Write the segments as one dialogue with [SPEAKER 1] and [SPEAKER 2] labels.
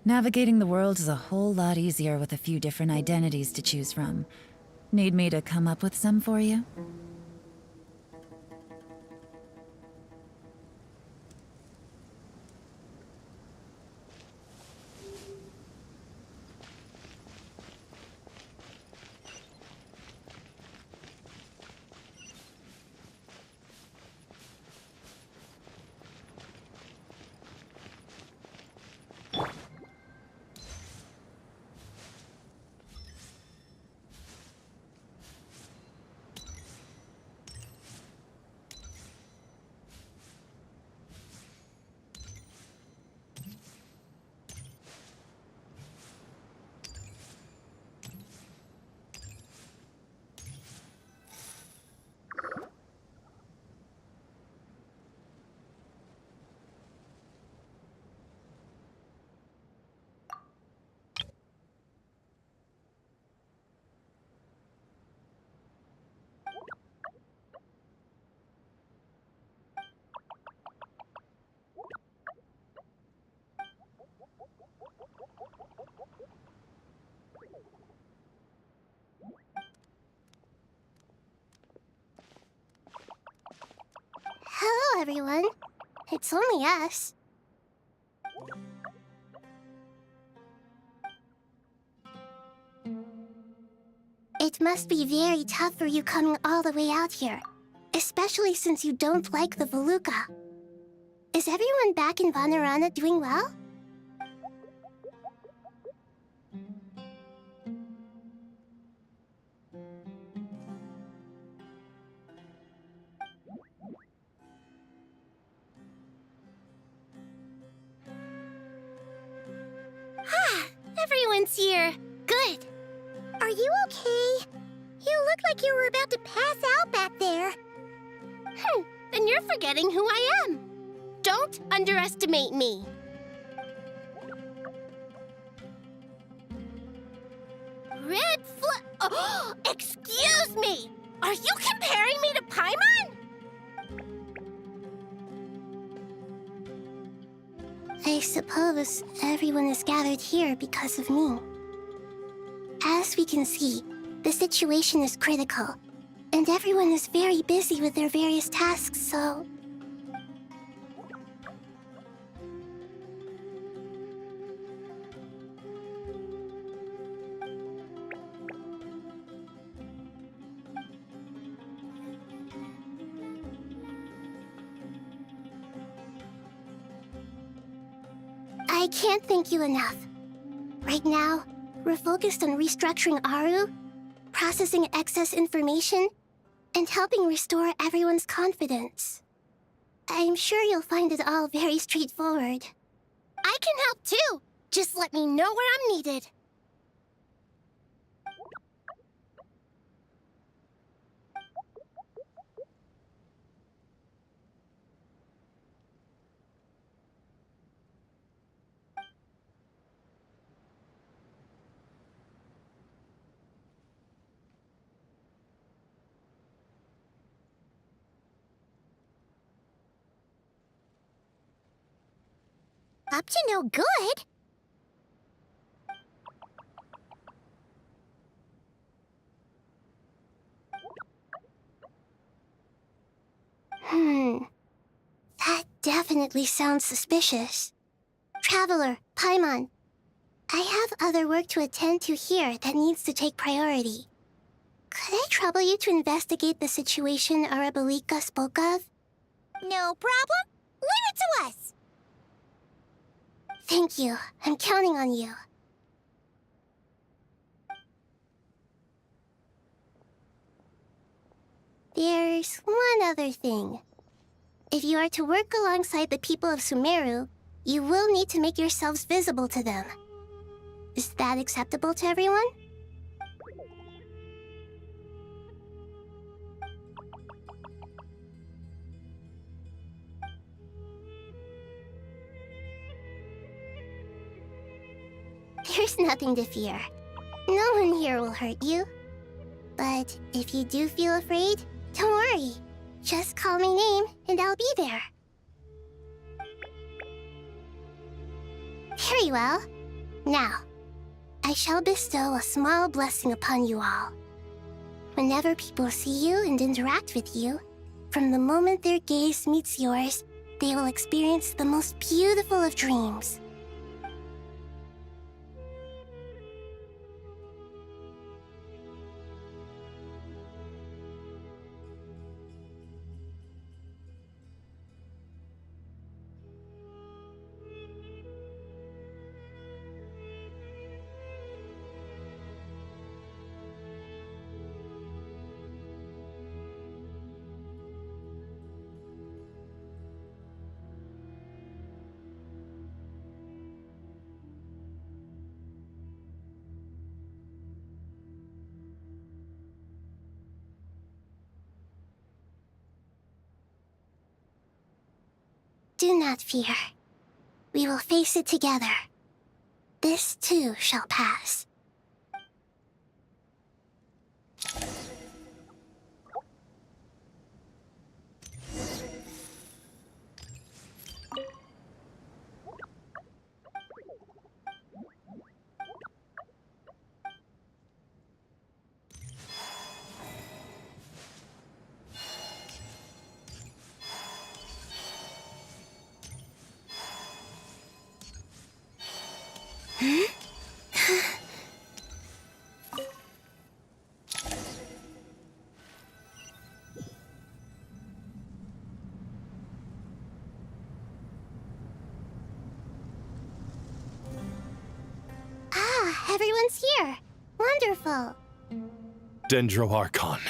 [SPEAKER 1] Navigating the world is a whole lot easier with a few different identities to choose from. Need me to come up with some for you?
[SPEAKER 2] Hello, everyone. It's only us. It must be very tough for you coming all the way out here, especially since you don't like the Voluka. Is everyone back in Vanarana doing well? Everyone's here. Good. Are you okay? You look like you were about to pass out back there. Then you're forgetting who I am. Don't underestimate me. Oh, excuse me! Are you comparing me to Paimon? I suppose everyone is gathered here because of me. As we can see, the situation is critical, and everyone is very busy with their various tasks, so... I can't thank you enough. Right now, we're focused on restructuring Aru, processing excess information, and helping restore everyone's confidence. I'm sure you'll find it all very straightforward. I can help too! Just let me know where I'm needed. Up to no good? That definitely sounds suspicious. Traveler, Paimon, I have other work to attend to here that needs to take priority. Could I trouble you to investigate the situation Arabalika spoke of? No problem. Leave it to us. Thank you. I'm counting on you. There's one other thing. If you are to work alongside the people of Sumeru, you will need to make yourselves visible to them. Is that acceptable to everyone? There's nothing to fear. No one here will hurt you. But if you do feel afraid, don't worry. Just call my name and I'll be there. Very well. Now, I shall bestow a small blessing upon you all. Whenever people see you and interact with you, from the moment their gaze meets yours, they will experience the most beautiful of dreams. Do not fear. We will face it together. This too shall pass. Everyone's here. Wonderful.
[SPEAKER 3] Archon,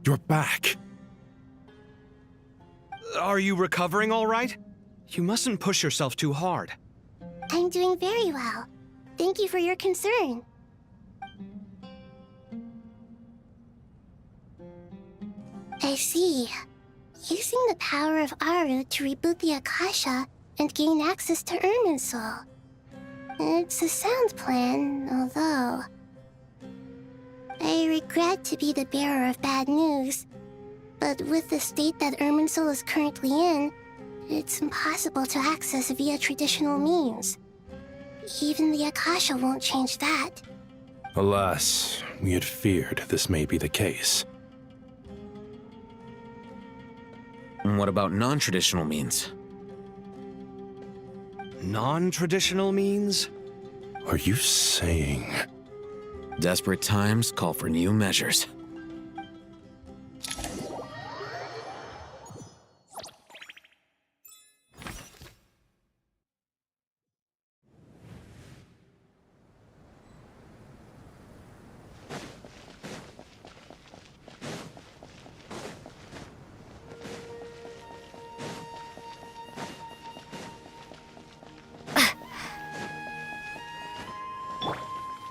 [SPEAKER 3] you're back.
[SPEAKER 4] Are you recovering all right? You mustn't push yourself too hard.
[SPEAKER 2] I'm doing very well. Thank you for your concern. I see. Using the power of Aru to reboot the Akasha and gain access to Irminsul. It's a sound plan, although... I regret to be the bearer of bad news, but with the state that Irminsul is currently in, it's impossible to access via traditional means. Even the Akasha won't change that.
[SPEAKER 3] Alas, we had feared this may be the case.
[SPEAKER 5] And what about non-traditional means?
[SPEAKER 4] Non-traditional means?
[SPEAKER 3] Are you saying...
[SPEAKER 5] Desperate times call for new measures.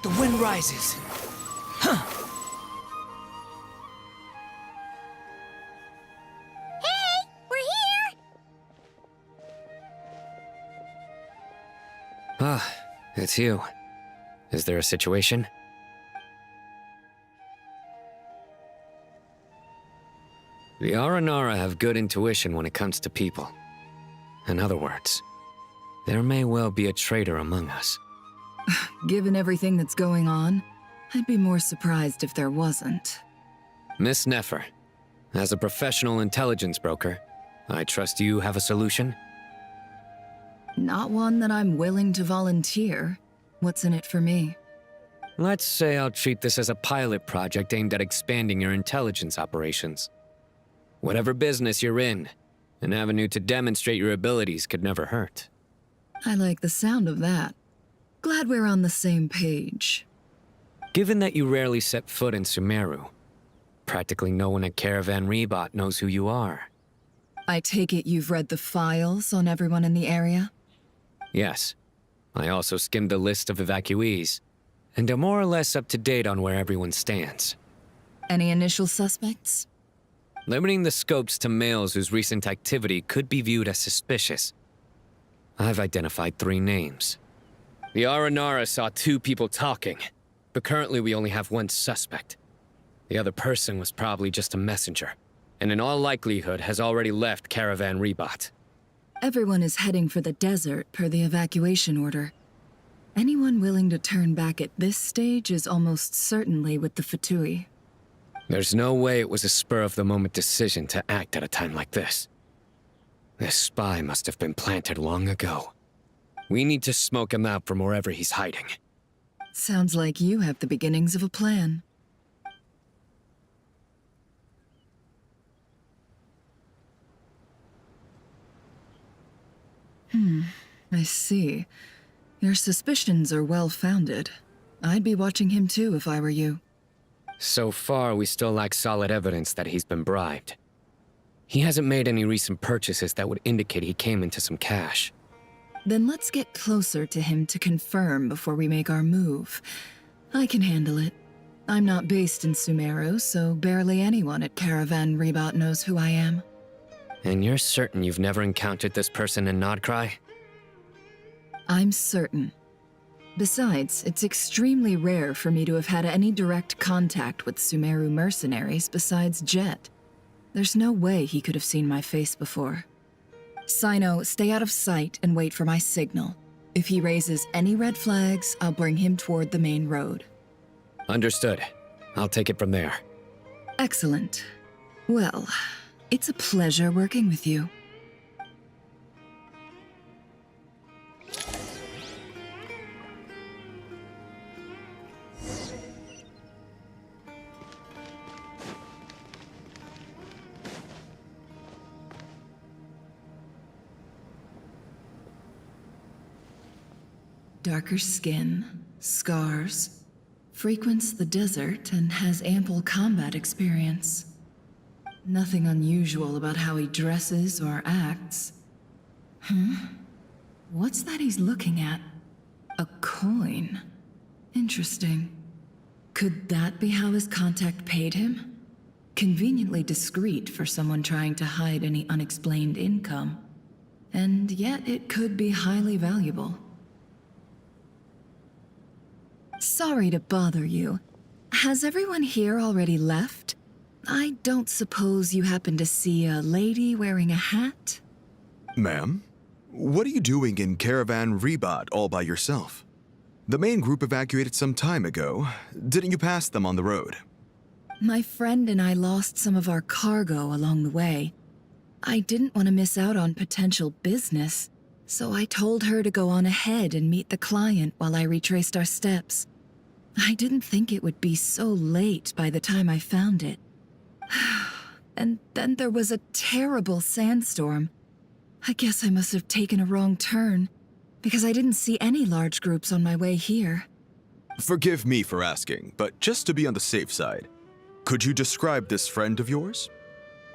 [SPEAKER 6] The wind rises.
[SPEAKER 2] Hey! We're here!
[SPEAKER 5] Ah, it's you. Is there a situation? The Aranara have good intuition when it comes to people. In other words, there may well be a traitor among us.
[SPEAKER 7] Given everything that's going on, I'd be more surprised if there wasn't.
[SPEAKER 5] Miss Nefer, as a professional intelligence broker, I trust you have a solution?
[SPEAKER 7] Not one that I'm willing to volunteer. What's in it for me?
[SPEAKER 5] Let's say I'll treat this as a pilot project aimed at expanding your intelligence operations. Whatever business you're in, an avenue to demonstrate your abilities could never hurt.
[SPEAKER 7] I like the sound of that. Glad we're on the same page.
[SPEAKER 5] Given that you rarely set foot in Sumeru, practically no one at Caravan Rebot knows who you are.
[SPEAKER 7] I take it you've read the files on everyone in the area?
[SPEAKER 5] Yes. I also skimmed the list of evacuees, and am more or less up to date on where everyone stands.
[SPEAKER 7] Any initial suspects?
[SPEAKER 5] Limiting the scopes to males whose recent activity could be viewed as suspicious. I've identified 3 names. The Aranara saw 2 people talking, but currently we only have 1 suspect. The other person was probably just a messenger, and in all likelihood has already left Caravan Rebot.
[SPEAKER 7] Everyone is heading for the desert per the evacuation order. Anyone willing to turn back at this stage is almost certainly with the Fatui.
[SPEAKER 5] There's no way it was a spur-of-the-moment decision to act at a time like this. This spy must have been planted long ago. We need to smoke him out from wherever he's hiding.
[SPEAKER 7] Sounds like you have the beginnings of a plan. I see. Your suspicions are well-founded. I'd be watching him too if I were you.
[SPEAKER 5] So far, we still lack solid evidence that he's been bribed. He hasn't made any recent purchases that would indicate he came into some cash.
[SPEAKER 7] Then let's get closer to him to confirm before we make our move. I can handle it. I'm not based in Sumeru, so barely anyone at Caravan Rebot knows who I am.
[SPEAKER 5] And you're certain you've never encountered this person in Nodcry?
[SPEAKER 7] I'm certain. Besides, it's extremely rare for me to have had any direct contact with Sumeru mercenaries besides Jet. There's no way he could have seen my face before. Sino, stay out of sight and wait for my signal. If he raises any red flags, I'll bring him toward the main road.
[SPEAKER 5] Understood. I'll take it from there.
[SPEAKER 7] Excellent. Well, it's a pleasure working with you. Darker skin, scars, frequents the desert and has ample combat experience. Nothing unusual about how he dresses or acts. What's that he's looking at? A coin. Interesting. Could that be how his contact paid him? Conveniently discreet for someone trying to hide any unexplained income. And yet it could be highly valuable. Sorry to bother you. Has everyone here already left? I don't suppose you happen to see a lady wearing a hat?
[SPEAKER 8] Ma'am, what are you doing in Caravan Rebot all by yourself? The main group evacuated some time ago. Didn't you pass them on the road?
[SPEAKER 7] My friend and I lost some of our cargo along the way. I didn't want to miss out on potential business, so I told her to go on ahead and meet the client while I retraced our steps. I didn't think it would be so late by the time I found it. And then there was a terrible sandstorm. I guess I must have taken a wrong turn, because I didn't see any large groups on my way here.
[SPEAKER 8] Forgive me for asking, but just to be on the safe side, could you describe this friend of yours?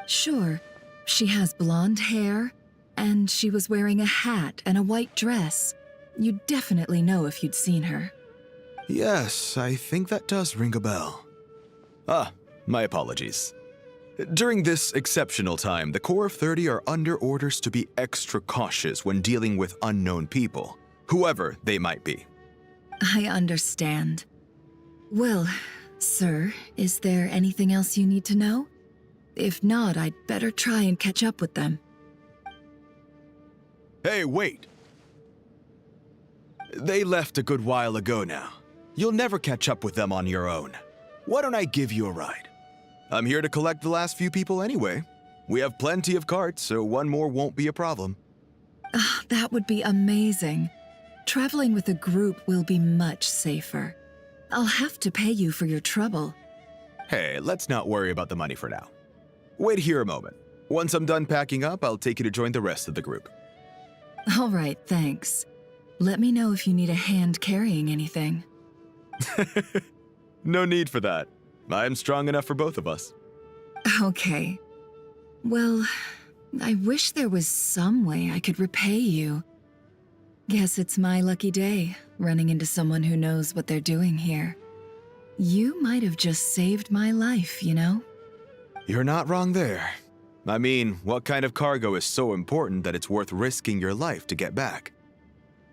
[SPEAKER 7] Sure. She has blonde hair, and she was wearing a hat and a white dress. You'd definitely know if you'd seen her.
[SPEAKER 8] Yes, I think that does ring a bell. Ah, my apologies. During this exceptional time, the Core of 30 are under orders to be extra cautious when dealing with unknown people, whoever they might be.
[SPEAKER 7] I understand. Well, sir, is there anything else you need to know? If not, I'd better try and catch up with them.
[SPEAKER 8] Hey, wait! They left a good while ago now. You'll never catch up with them on your own. Why don't I give you a ride? I'm here to collect the last few people anyway. We have plenty of carts, so one more won't be a problem.
[SPEAKER 7] That would be amazing. Traveling with a group will be much safer. I'll have to pay you for your trouble.
[SPEAKER 8] Hey, let's not worry about the money for now. Wait here a moment. Once I'm done packing up, I'll take you to join the rest of the group.
[SPEAKER 7] All right, thanks. Let me know if you need a hand carrying anything.
[SPEAKER 8] No need for that. I'm strong enough for both of us.
[SPEAKER 7] Okay. Well, I wish there was some way I could repay you. Guess it's my lucky day, running into someone who knows what they're doing here. You might have just saved my life, you know?
[SPEAKER 8] You're not wrong there. I mean, what kind of cargo is so important that it's worth risking your life to get back?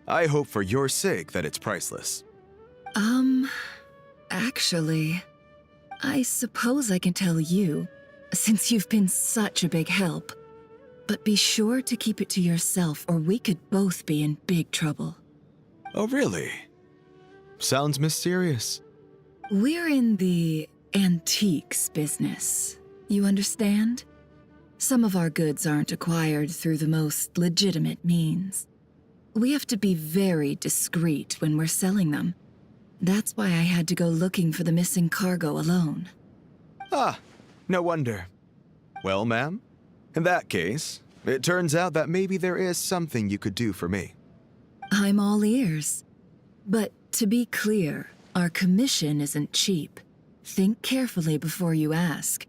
[SPEAKER 8] I hope for your sake that it's priceless.
[SPEAKER 7] Actually, I suppose I can tell you, since you've been such a big help. But be sure to keep it to yourself or we could both be in big trouble.
[SPEAKER 8] Oh, really? Sounds mysterious.
[SPEAKER 7] We're in the antiques business. You understand? Some of our goods aren't acquired through the most legitimate means. We have to be very discreet when we're selling them. That's why I had to go looking for the missing cargo alone.
[SPEAKER 8] Ah, no wonder. Well, ma'am, in that case, it turns out that maybe there is something you could do for me.
[SPEAKER 7] I'm all ears. But to be clear, our commission isn't cheap. Think carefully before you ask.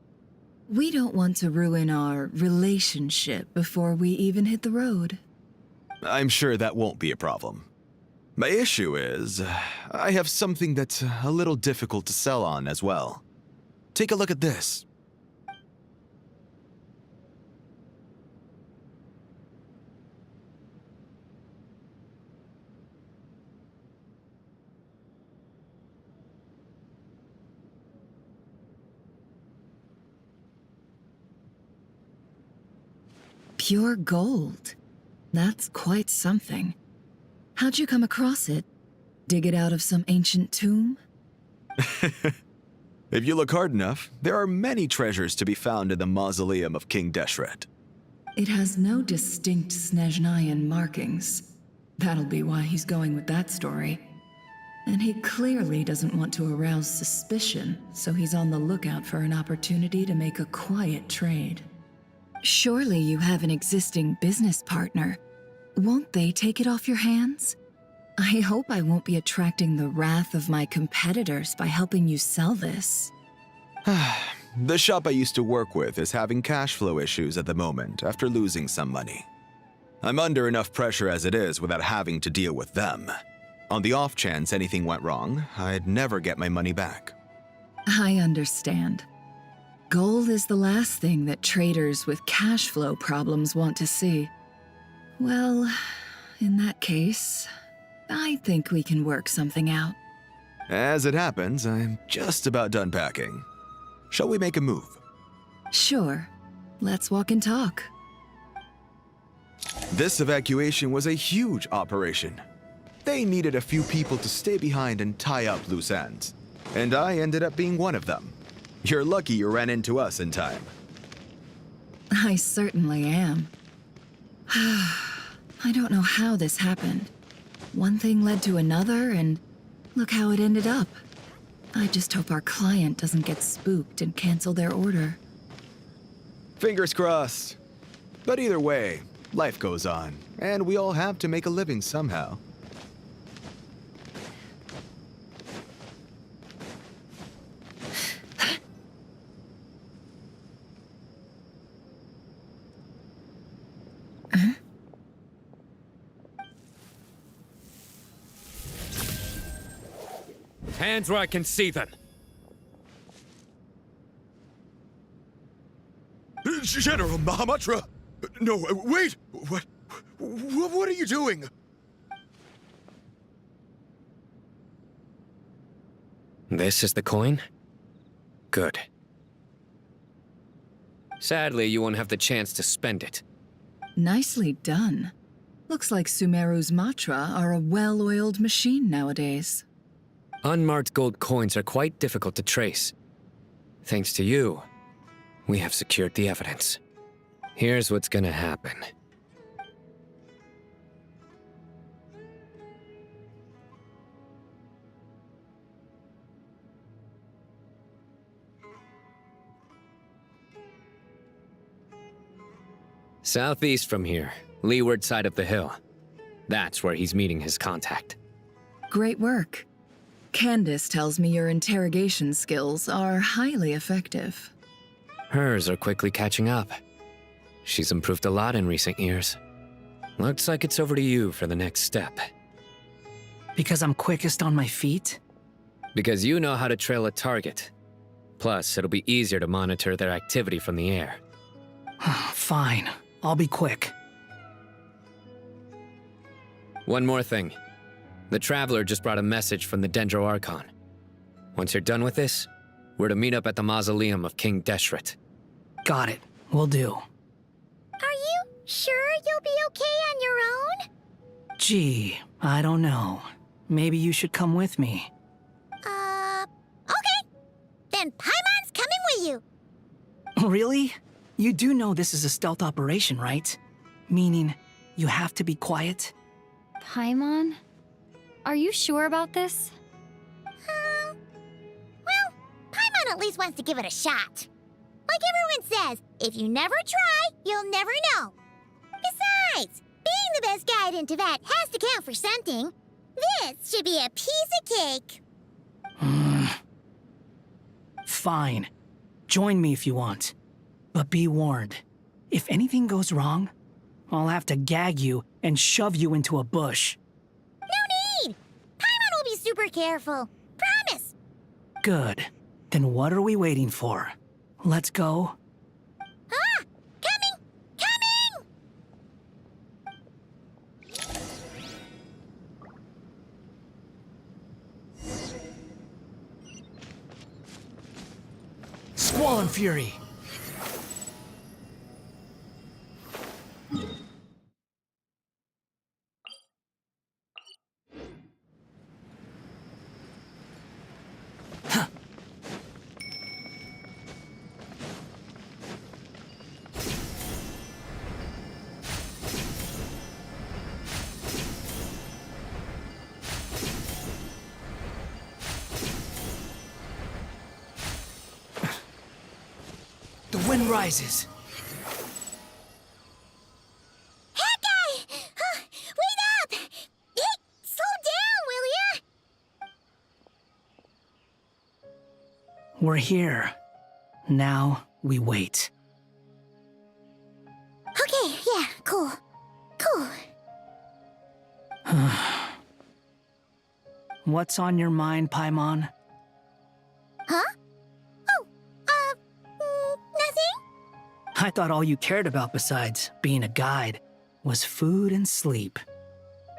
[SPEAKER 7] We don't want to ruin our relationship before we even hit the road.
[SPEAKER 8] I'm sure that won't be a problem. My issue is, I have something that's a little difficult to sell on as well. Take a look at this.
[SPEAKER 7] Pure gold. That's quite something. How'd you come across it? Dig it out of some ancient tomb?
[SPEAKER 8] If you look hard enough, there are many treasures to be found in the mausoleum of King Deshret.
[SPEAKER 7] It has no distinct Snezhnayan markings. That'll be why he's going with that story. And he clearly doesn't want to arouse suspicion, so he's on the lookout for an opportunity to make a quiet trade. Surely you have an existing business partner. Won't they take it off your hands? I hope I won't be attracting the wrath of my competitors by helping you sell this.
[SPEAKER 8] The shop I used to work with is having cash flow issues at the moment after losing some money. I'm under enough pressure as it is without having to deal with them. On the off chance anything went wrong, I'd never get my money back.
[SPEAKER 7] I understand. Gold is the last thing that traders with cash flow problems want to see. Well, in that case, I think we can work something out.
[SPEAKER 8] As it happens, I'm just about done packing. Shall we make a move?
[SPEAKER 7] Sure. Let's walk and talk.
[SPEAKER 8] This evacuation was a huge operation. They needed a few people to stay behind and tie up loose ends. And I ended up being one of them. You're lucky you ran into us in time.
[SPEAKER 7] I certainly am. I don't know how this happened. One thing led to another, and look how it ended up. I just hope our client doesn't get spooked and cancel their order.
[SPEAKER 8] Fingers crossed. But either way, life goes on, and we all have to make a living somehow.
[SPEAKER 5] Hands where I can see them.
[SPEAKER 8] General Mahamatra! No, wait! What are you doing?
[SPEAKER 5] This is the coin? Good. Sadly, you won't have the chance to spend it.
[SPEAKER 7] Nicely done. Looks like Sumeru's Matra are a well-oiled machine nowadays.
[SPEAKER 5] Unmarked gold coins are quite difficult to trace. Thanks to you, we have secured the evidence. Here's what's gonna happen. Southeast from here, leeward side of the hill. That's where he's meeting his contact.
[SPEAKER 7] Great work. Candace tells me your interrogation skills are highly effective.
[SPEAKER 5] Hers are quickly catching up. She's improved a lot in recent years. Looks like it's over to you for the next step.
[SPEAKER 6] Because I'm quickest on my feet?
[SPEAKER 5] Because you know how to trail a target. Plus, it'll be easier to monitor their activity from the air.
[SPEAKER 6] Fine. I'll be quick.
[SPEAKER 5] One more thing. The Traveler just brought a message from the Dendro Archon. Once you're done with this, we're to meet up at the mausoleum of King Deshret.
[SPEAKER 6] Got it. Will do.
[SPEAKER 2] Are you sure you'll be okay on your own?
[SPEAKER 6] Gee, I don't know. maybe you should come with me.
[SPEAKER 2] Okay. Then Paimon's coming with you.
[SPEAKER 6] Really? You do know this is a stealth operation, right? Meaning, you have to be quiet?
[SPEAKER 9] Paimon? Are you sure about this?
[SPEAKER 2] Well, Paimon at least wants to give it a shot. Like everyone says, if you never try, you'll never know. Besides, being the best guide in Teyvat has to count for something. This should be a piece of cake.
[SPEAKER 6] Fine. Join me if you want. But be warned. If anything goes wrong, I'll have to gag you and shove you into a bush.
[SPEAKER 2] No need! Paimon will be super careful. Promise!
[SPEAKER 6] Good. Then what are we waiting for? Let's go.
[SPEAKER 2] Ah! Coming! Coming!
[SPEAKER 6] Squall and Fury! The wind rises.
[SPEAKER 2] That guy! Wait up! Hey, slow down, will ya?
[SPEAKER 6] We're here. Now we wait.
[SPEAKER 2] Okay, yeah, cool. Cool.
[SPEAKER 6] What's on your mind, Paimon?
[SPEAKER 2] Huh? Oh, nothing?
[SPEAKER 6] I thought all you cared about besides being a guide was food and sleep.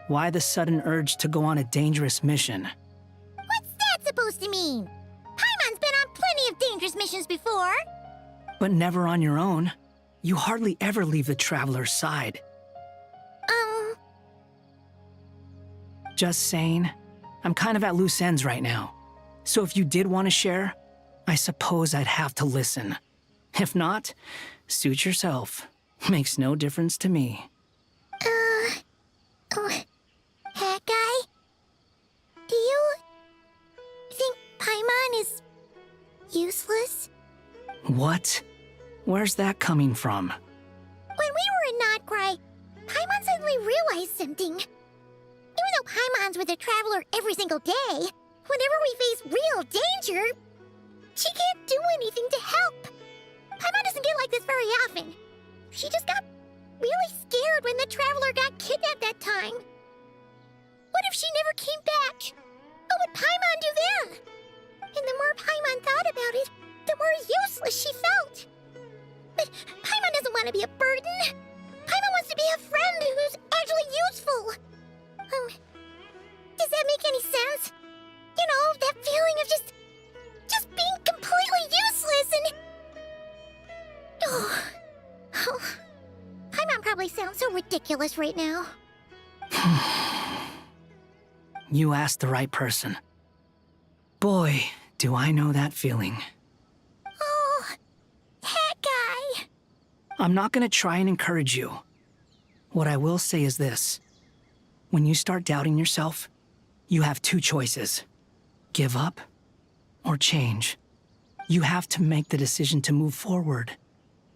[SPEAKER 6] Why the sudden urge to go on a dangerous mission?
[SPEAKER 2] What's that supposed to mean? Paimon's been on plenty of dangerous missions before.
[SPEAKER 6] But never on your own. You hardly ever leave the traveler's side. Just saying, I'm kind of at loose ends right now. So if you did want to share, I suppose I'd have to listen. If not, suit yourself. Makes no difference to me.
[SPEAKER 2] Hat guy? Do you think Paimon is useless?
[SPEAKER 6] What? Where's that coming from?
[SPEAKER 2] When we were in Notcry, Paimon suddenly realized something. Even though Paimon's with a traveler every single day, whenever we face real danger, she can't do anything to help. Paimon doesn't get like this very often. She just got really scared when the traveler got kidnapped that time. What if she never came back? What would Paimon do then? And the more Paimon thought about it, the more useless she felt. But Paimon doesn't want to be a burden. Paimon wants to be a friend who's actually useful. Does that make any sense? You know, that feeling of just being completely useless and... Oh. Paimon probably sounds so ridiculous right now.
[SPEAKER 6] You asked the right person. Boy, do I know that feeling.
[SPEAKER 2] Oh, that guy.
[SPEAKER 6] I'm not gonna try and encourage you. What I will say is this. When you start doubting yourself, you have two choices. Give up or change. You have to make the decision to move forward.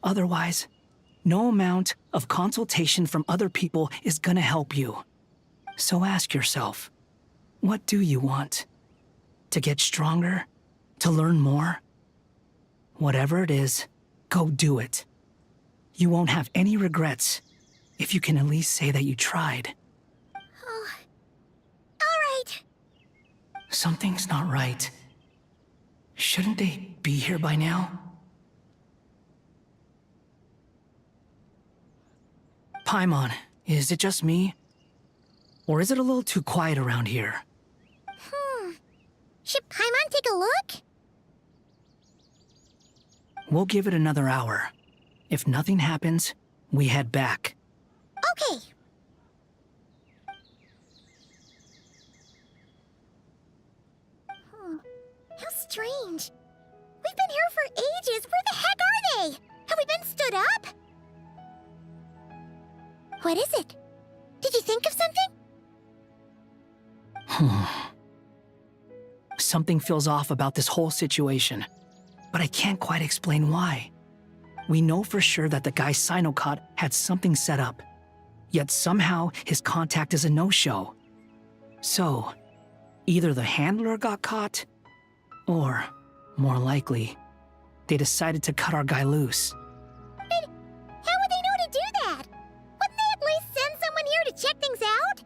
[SPEAKER 6] Otherwise, no amount of consultation from other people is gonna help you. So ask yourself, what do you want? To get stronger? To learn more? Whatever it is, go do it. You won't have any regrets if you can at least say that you tried.
[SPEAKER 2] Oh. All right.
[SPEAKER 6] Something's not right. Shouldn't they be here by now? Paimon, is it just me? Or is it a little too quiet around here?
[SPEAKER 2] Should Paimon take a look?
[SPEAKER 6] We'll give it another hour. If nothing happens, we head back.
[SPEAKER 2] Okay. strange. We've been here for ages. Where the heck are they? Have we been stood up? What is it? Did you think of something?
[SPEAKER 6] Something feels off about this whole situation, but I can't quite explain why. We know for sure that the guy Sino caught had something set up, yet somehow his contact is a no-show. So, either the handler got caught, or, more likely, they decided to cut our guy loose.
[SPEAKER 2] But how would they know to do that? Wouldn't they at least send someone here to check things out?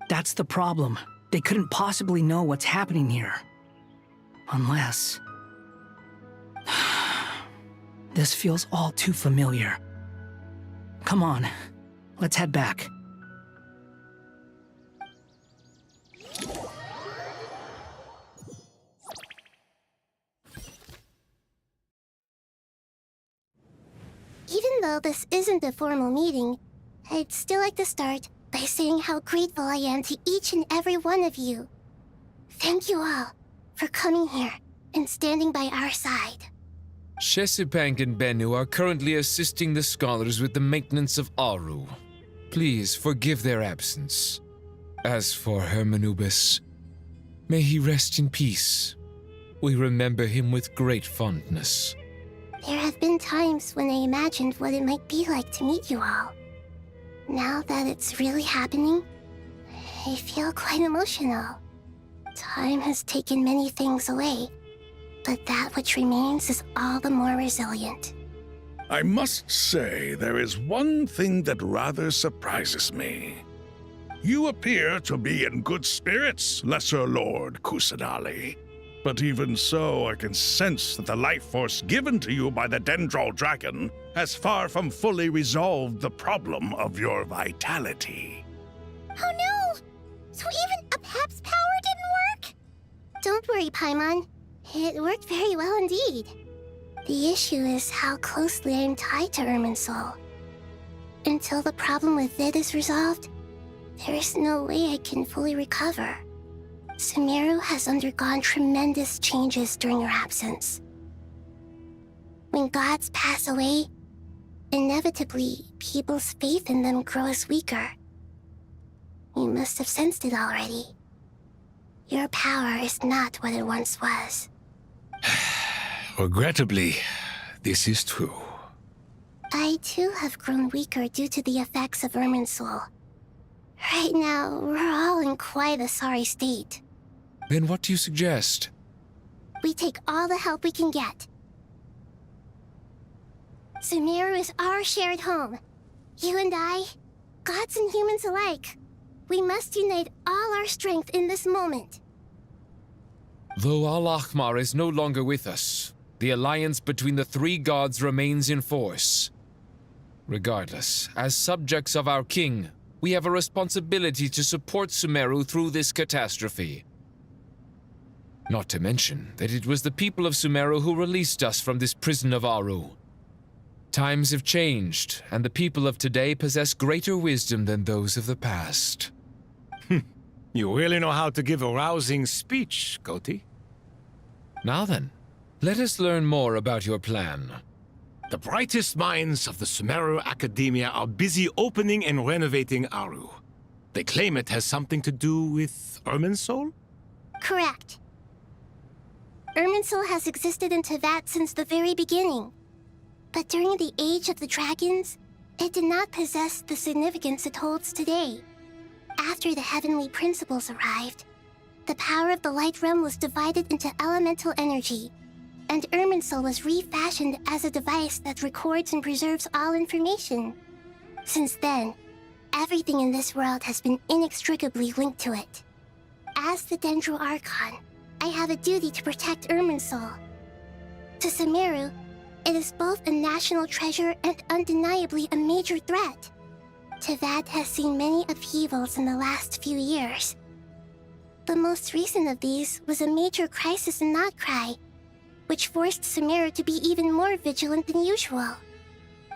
[SPEAKER 6] That's the problem. They couldn't possibly know what's happening here. Unless... This feels all too familiar. Come on, let's head back.
[SPEAKER 2] Even though this isn't a formal meeting, I'd still like to start by saying how grateful I am to each and every one of you. Thank you all for coming here and standing by our side.
[SPEAKER 10] Shesipank and Bennu are currently assisting the scholars with the maintenance of Aru. Please forgive their absence. As for Hermanubis, may he rest in peace. We remember him with great fondness.
[SPEAKER 2] There have been times when I imagined what it might be like to meet you all. Now that it's really happening, I feel quite emotional. Time has taken many things away, but that which remains is all the more resilient.
[SPEAKER 11] I must say, there is one thing that rather surprises me. You appear to be in good spirits, Lesser Lord Kusanali. But even so, I can sense that the life force given to you by the Dendral Dragon has far from fully resolved the problem of your vitality.
[SPEAKER 2] Oh no! So even a Pep's power didn't work? Don't worry, Paimon. It worked very well indeed. The issue is how closely I am tied to Irminsul. Until the problem with it is resolved, there is no way I can fully recover. Sumeru has undergone tremendous changes during your absence. When gods pass away, inevitably, people's faith in them grows weaker. You must have sensed it already. Your power is not what it once was.
[SPEAKER 3] Regrettably, this is true.
[SPEAKER 2] I too have grown weaker due to the effects of Irminsul. Right now, we're all in quite a sorry state.
[SPEAKER 10] Then what do you suggest?
[SPEAKER 2] We take all the help we can get. Sumeru is our shared home. You and I, gods and humans alike. We must unite all our strength in this moment.
[SPEAKER 10] Though Al-Ahmar is no longer with us, the alliance between the three gods remains in force. Regardless, as subjects of our king, we have a responsibility to support Sumeru through this catastrophe. Not to mention that it was the people of Sumeru who released us from this prison of Aru. Times have changed, and the people of today possess greater wisdom than those of the past.
[SPEAKER 12] You really know how to give a rousing speech, Koti.
[SPEAKER 10] Now then, let us learn more about your plan.
[SPEAKER 12] The brightest minds of the Sumeru Academia are busy opening and renovating Aru. They claim it has something to do with Irminsul?
[SPEAKER 2] Correct. Irminsul has existed in Tevat since the very beginning. But during the Age of the Dragons, it did not possess the significance it holds today. After the heavenly principles arrived, the power of the Light Realm was divided into elemental energy, and Irminsul was refashioned as a device that records and preserves all information. Since then, everything in this world has been inextricably linked to it. As the Dendral Archon, I have a duty to protect Irminsul. To Sumeru, it is both a national treasure and undeniably a major threat. Tevat has seen many upheavals in the last few years. The most recent of these was a major crisis in Notcry, which forced Sumeru to be even more vigilant than usual.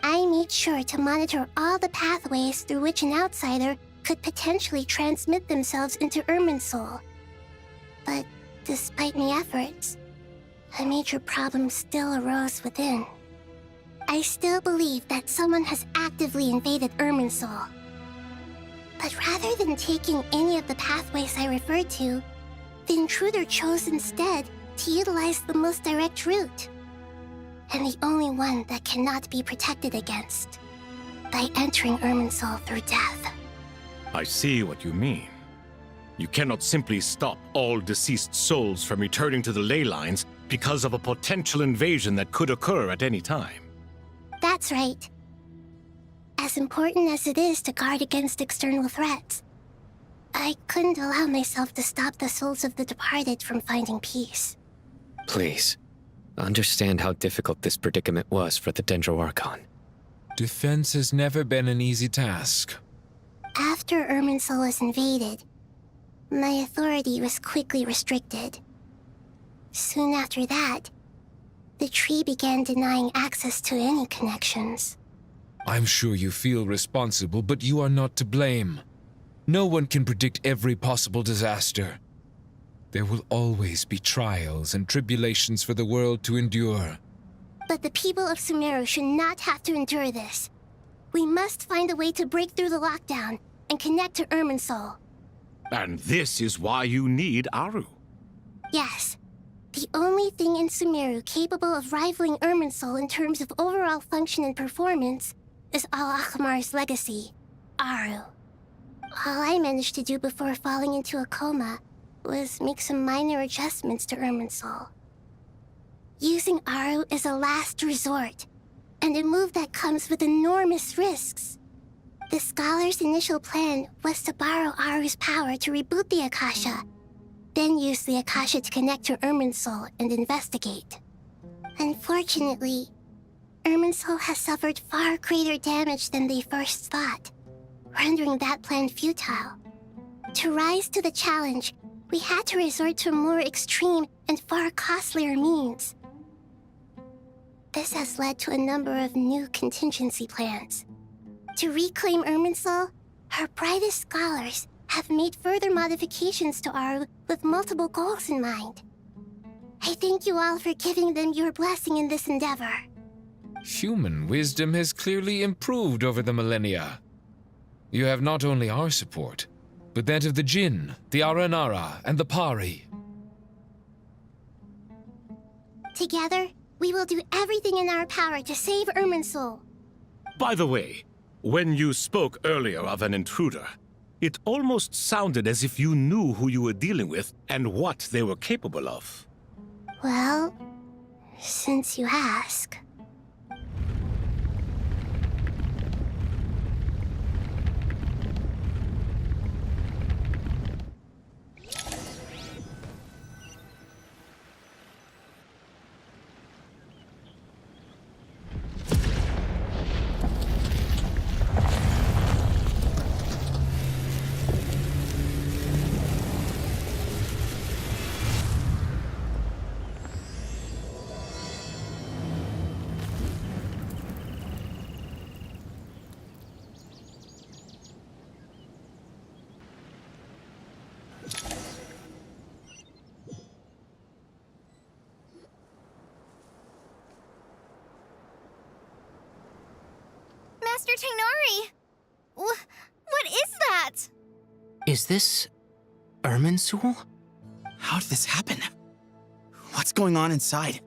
[SPEAKER 2] I made sure to monitor all the pathways through which an outsider could potentially transmit themselves into Irminsul. But despite my efforts, a major problem still arose within. I still believe that someone has actively invaded Irminsul. But rather than taking any of the pathways I referred to, the intruder chose instead to utilize the most direct route, and the only one that cannot be protected against, by entering Irminsul through death.
[SPEAKER 12] I see what you mean. You cannot simply stop all deceased souls from returning to the ley lines because of a potential invasion that could occur at any time.
[SPEAKER 2] That's right. As important as it is to guard against external threats, I couldn't allow myself to stop the souls of the departed from finding peace.
[SPEAKER 5] Please, understand how difficult this predicament was for the Dendro Archon.
[SPEAKER 10] Defense has never been an easy task.
[SPEAKER 2] After Irminsul was invaded, my authority was quickly restricted. Soon after that, the tree began denying access to any connections.
[SPEAKER 10] I'm sure you feel responsible, but you are not to blame. No one can predict every possible disaster. There will always be trials and tribulations for the world to endure.
[SPEAKER 2] But the people of Sumeru should not have to endure this. We must find a way to break through the lockdown and connect to Irminsul.
[SPEAKER 12] And this is why you need Aru.
[SPEAKER 2] Yes. The only thing in Sumeru capable of rivaling Irminsul in terms of overall function and performance is Al-Akhmar's legacy, Aru. All I managed to do before falling into a coma was make some minor adjustments to Irminsul. Using Aru is a last resort, and a move that comes with enormous risks. The Scholar's initial plan was to borrow Aru's power to reboot the Akasha, then use the Akasha to connect to Irminsul and investigate. Unfortunately, Irminsul has suffered far greater damage than they first thought, rendering that plan futile. To rise to the challenge, we had to resort to more extreme and far costlier means. This has led to a number of new contingency plans. To reclaim Irminsul, our brightest scholars have made further modifications to Aru with multiple goals in mind. I thank you all for giving them your blessing in this endeavor.
[SPEAKER 10] Human wisdom has clearly improved over the millennia. You have not only our support, but that of the Jinn, the Aranara, and the Pari.
[SPEAKER 2] Together, we will do everything in our power to save Irminsul.
[SPEAKER 12] By the way, when you spoke earlier of an intruder, it almost sounded as if you knew who you were dealing with and what they were capable of.
[SPEAKER 2] Well, since you ask.
[SPEAKER 9] Master Tainari! What is that?
[SPEAKER 13] Is this Irminsul? How did this happen? What's going on inside?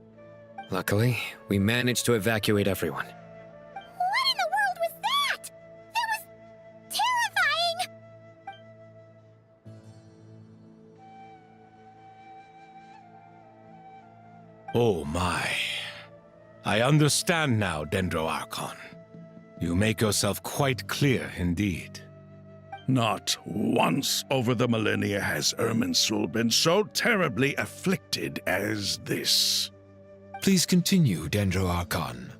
[SPEAKER 5] Luckily, we managed to evacuate everyone.
[SPEAKER 2] What in the world was that? That was terrifying!
[SPEAKER 12] Oh my. I understand now, Dendro Archon. You make yourself quite clear indeed.
[SPEAKER 11] Not once over the millennia has Irminsul been so terribly afflicted as this.
[SPEAKER 10] Please continue, Dendro Archon.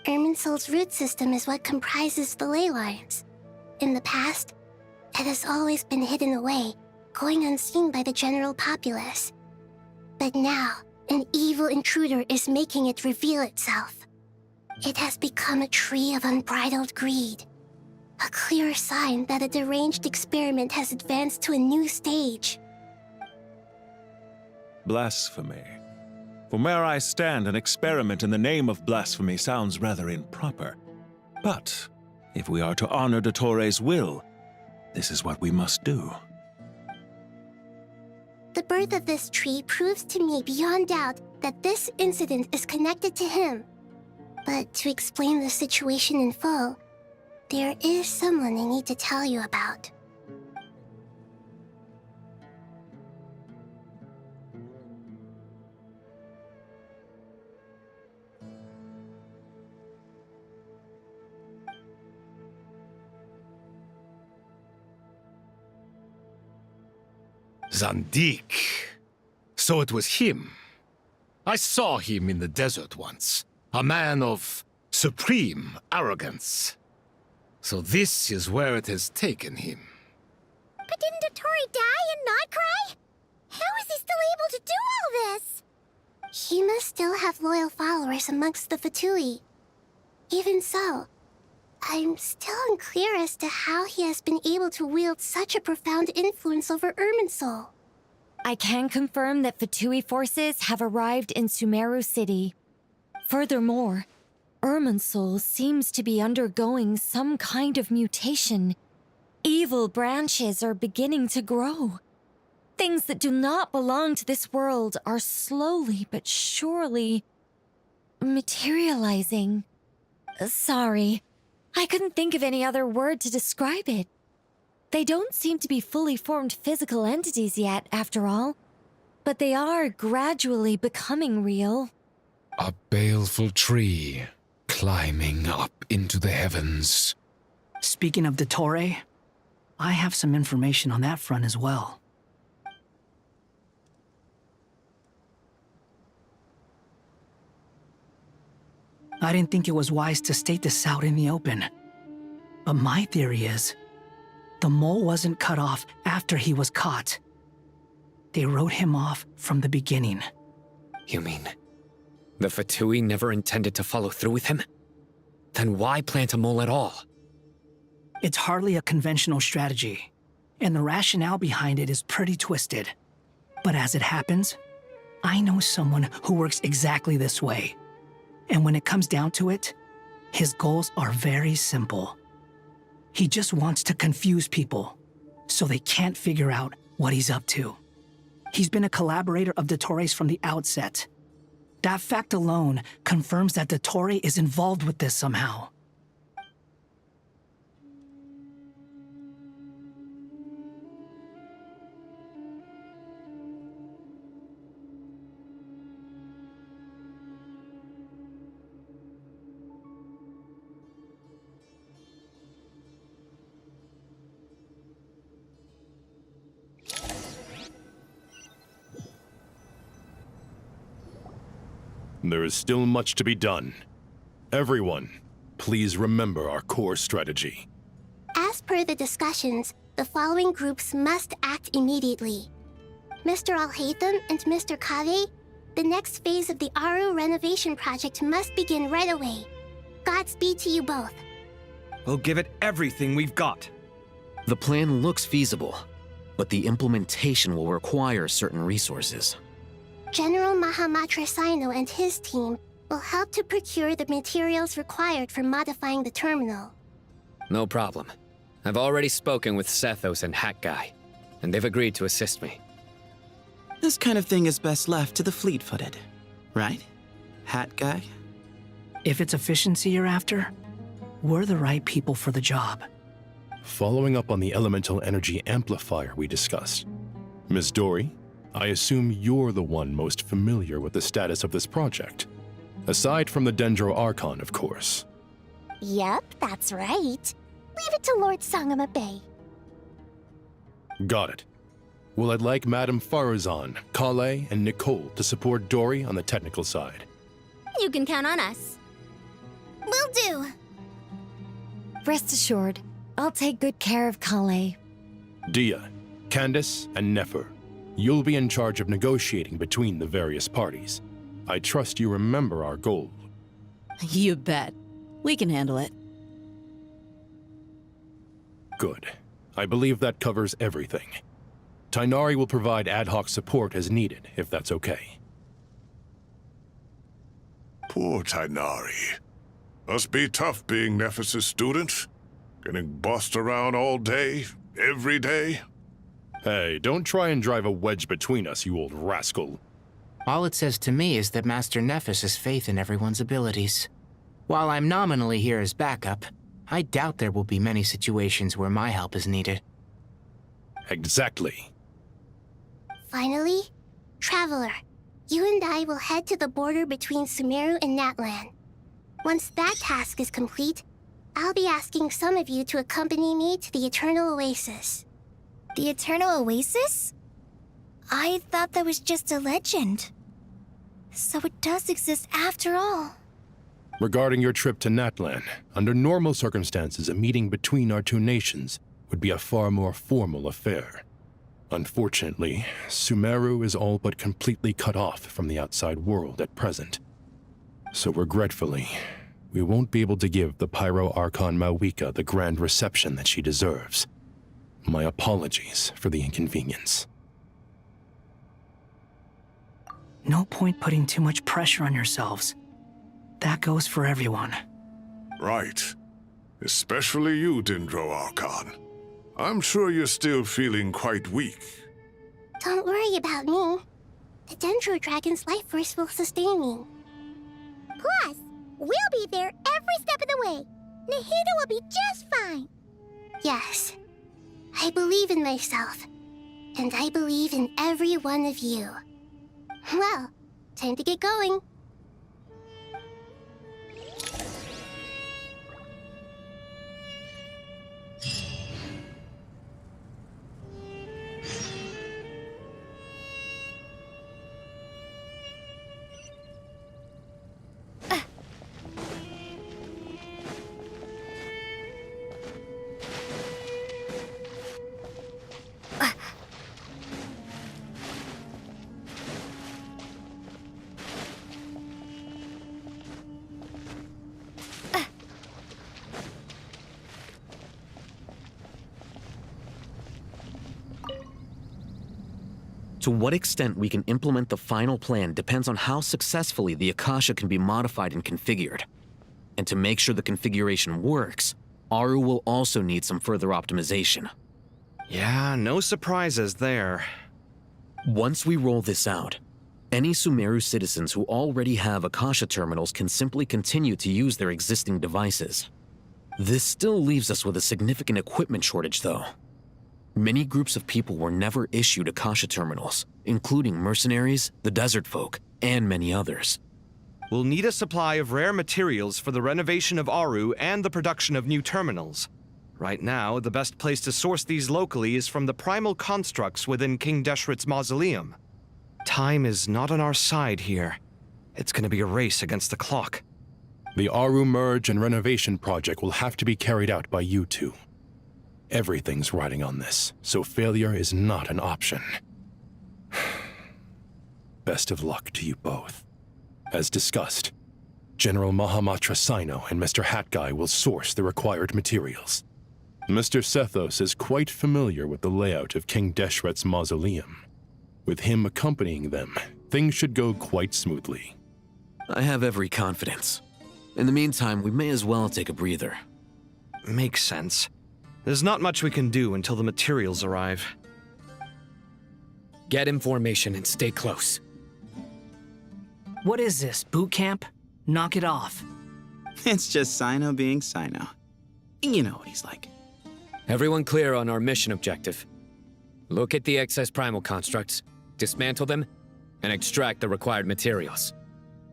[SPEAKER 2] Irminsul's root system is what comprises the ley lines. In the past, it has always been hidden away, going unseen by the general populace. But now, an evil intruder is making it reveal itself. It has become a tree of unbridled greed. A clear sign that a deranged experiment has advanced to a new stage.
[SPEAKER 14] Blasphemy. From where I stand, an experiment in the name of blasphemy sounds rather improper. But if we are to honor Dottores' will, this is what we must do.
[SPEAKER 2] The birth of this tree proves to me beyond doubt that this incident is connected to him. But to explain the situation in full, there is someone I need to tell you about.
[SPEAKER 12] Zandik. So it was him. I saw him in the desert once. A man of supreme arrogance. So this is where it has taken him.
[SPEAKER 2] But didn't Dottore die and not cry? How is he still able to do all this? He must still have loyal followers amongst the Fatui. Even so, I'm still unclear as to how he has been able to wield such a profound influence over Irminsul.
[SPEAKER 15] I can confirm that Fatui forces have arrived in Sumeru City. Furthermore, Irminsul seems to be undergoing some kind of mutation. Evil branches are beginning to grow. Things that do not belong to this world are slowly but surely materializing. Sorry, I couldn't think of any other word to describe it. They don't seem to be fully formed physical entities yet, after all, but they are gradually becoming real.
[SPEAKER 10] A baleful tree climbing up into the heavens.
[SPEAKER 6] Speaking of Dottore, I have some information on that front as well. I didn't think it was wise to state this out in the open. But my theory is, the mole wasn't cut off after he was caught. They wrote him off from the beginning.
[SPEAKER 5] You mean the Fatui never intended to follow through with him? Then why plant a mole at all?
[SPEAKER 6] It's hardly a conventional strategy, and the rationale behind it is pretty twisted. But as it happens, I know someone who works exactly this way. And when it comes down to it, his goals are very simple. He just wants to confuse people, so they can't figure out what he's up to. He's been a collaborator of Dottore's from the outset. That fact alone confirms that Dottore is involved with this somehow.
[SPEAKER 3] There is still much to be done. Everyone, please remember our core strategy.
[SPEAKER 2] As per the discussions, the following groups must act immediately. Mr. Alhaitham and Mr. Kave, the next phase of the Aru renovation project must begin right away. Godspeed to you both.
[SPEAKER 4] We'll give it everything we've got.
[SPEAKER 16] The plan looks feasible, but the implementation will require certain resources.
[SPEAKER 2] General Mahamatra Sino and his team will help to procure the materials required for modifying the terminal.
[SPEAKER 5] No problem. I've already spoken with Sethos and Hat Guy, and they've agreed to assist me.
[SPEAKER 13] This kind of thing is best left to the fleet-footed, right, Hat Guy?
[SPEAKER 6] If it's efficiency you're after, we're the right people for the job.
[SPEAKER 3] Following up on the elemental energy amplifier we discussed, Ms. Dory, I assume you're the one most familiar with the status of this project. Aside from the Dendro Archon, of course.
[SPEAKER 2] Yep, that's right. Leave it to Lord Sangamabe.
[SPEAKER 3] Got it. Well, I'd like Madame Farazan, Kale, and Nicole to support Dory on the technical side.
[SPEAKER 9] You can count on us.
[SPEAKER 2] Will do.
[SPEAKER 15] Rest assured, I'll take good care of Kale.
[SPEAKER 3] Dia, Candace, and Nefer, you'll be in charge of negotiating between the various parties. I trust you remember our goal.
[SPEAKER 17] You bet. We can handle it.
[SPEAKER 3] Good. I believe that covers everything. Tainari will provide ad hoc support as needed, if that's okay.
[SPEAKER 11] Poor Tainari. Must be tough being Nephis' student. Getting bossed around all day, every day.
[SPEAKER 3] Hey, don't try and drive a wedge between us, you old rascal.
[SPEAKER 13] All it says to me is that Master Nephis has faith in everyone's abilities. While I'm nominally here as backup, I doubt there will be many situations where my help is needed.
[SPEAKER 3] Exactly.
[SPEAKER 2] Finally, Traveler, you and I will head to the border between Sumeru and Natlan. Once that task is complete, I'll be asking some of you to accompany me to the Eternal Oasis.
[SPEAKER 17] The Eternal Oasis? I thought that was just a legend. So it does exist after all.
[SPEAKER 3] Regarding your trip to Natlan, under normal circumstances, a meeting between our two nations would be a far more formal affair. Unfortunately, Sumeru is all but completely cut off from the outside world at present. So regretfully, we won't be able to give the Pyro Archon Mawika the grand reception that she deserves. My apologies for the inconvenience.
[SPEAKER 6] No point putting too much pressure on yourselves. That goes for everyone.
[SPEAKER 11] Right. Especially you, Dendro Archon. I'm sure you're still feeling quite weak.
[SPEAKER 2] Don't worry about me. The Dendro Dragon's life force will sustain me.
[SPEAKER 17] Plus, we'll be there every step of the way. Nahida will be just fine.
[SPEAKER 2] Yes. I believe in myself. And I believe in every one of you. Well, time to get going.
[SPEAKER 16] To what extent we can implement the final plan depends on how successfully the Akasha can be modified and configured. And to make sure the configuration works, Aru will also need some further optimization.
[SPEAKER 4] Yeah, no surprises there.
[SPEAKER 16] Once we roll this out, any Sumeru citizens who already have Akasha terminals can simply continue to use their existing devices. This still leaves us with a significant equipment shortage, though. Many groups of people were never issued Akasha terminals, including mercenaries, the desert folk, and many others.
[SPEAKER 4] We'll need a supply of rare materials for the renovation of Aru and the production of new terminals. Right now, the best place to source these locally is from the primal constructs within King Deshret's mausoleum. Time is not on our side here. It's gonna be a race against the clock.
[SPEAKER 3] The Aru merge and renovation project will have to be carried out by you two. Everything's riding on this, so failure is not an option. Best of luck to you both. As discussed, General Mahamatra Sino and Mr. Hat Guy will source the required materials. Mr. Sethos is quite familiar with the layout of King Deshret's mausoleum. With him accompanying them, things should go quite smoothly.
[SPEAKER 16] I have every confidence. In the meantime, we may as well take a breather.
[SPEAKER 4] Makes sense. There's not much we can do until the materials arrive.
[SPEAKER 5] Get information and stay close.
[SPEAKER 6] What is this, boot camp? Knock it off.
[SPEAKER 18] It's just Sino being Sino. You know what he's like.
[SPEAKER 5] Everyone clear on our mission objective. Look at the excess primal constructs, dismantle them, and extract the required materials.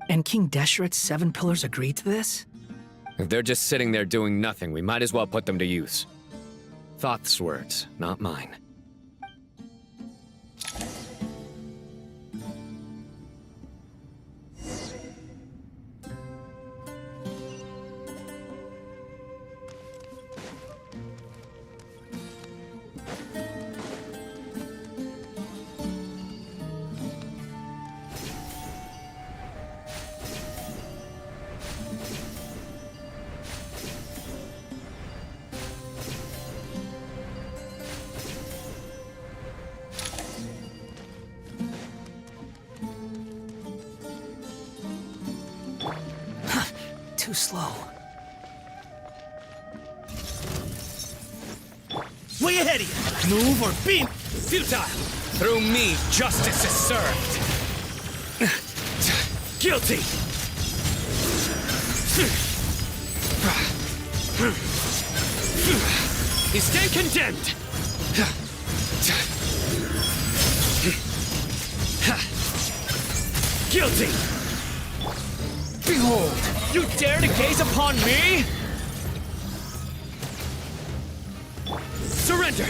[SPEAKER 6] And King Deshret's 7 pillars agreed to this?
[SPEAKER 5] If they're just sitting there doing nothing, we might as well put them to use. Thoth's words, not mine.
[SPEAKER 6] slow.
[SPEAKER 5] Way ahead of you! Move or be futile! Through me, justice is served! Guilty! You stand condemned! Guilty! Behold! You dare to gaze upon me? Surrender!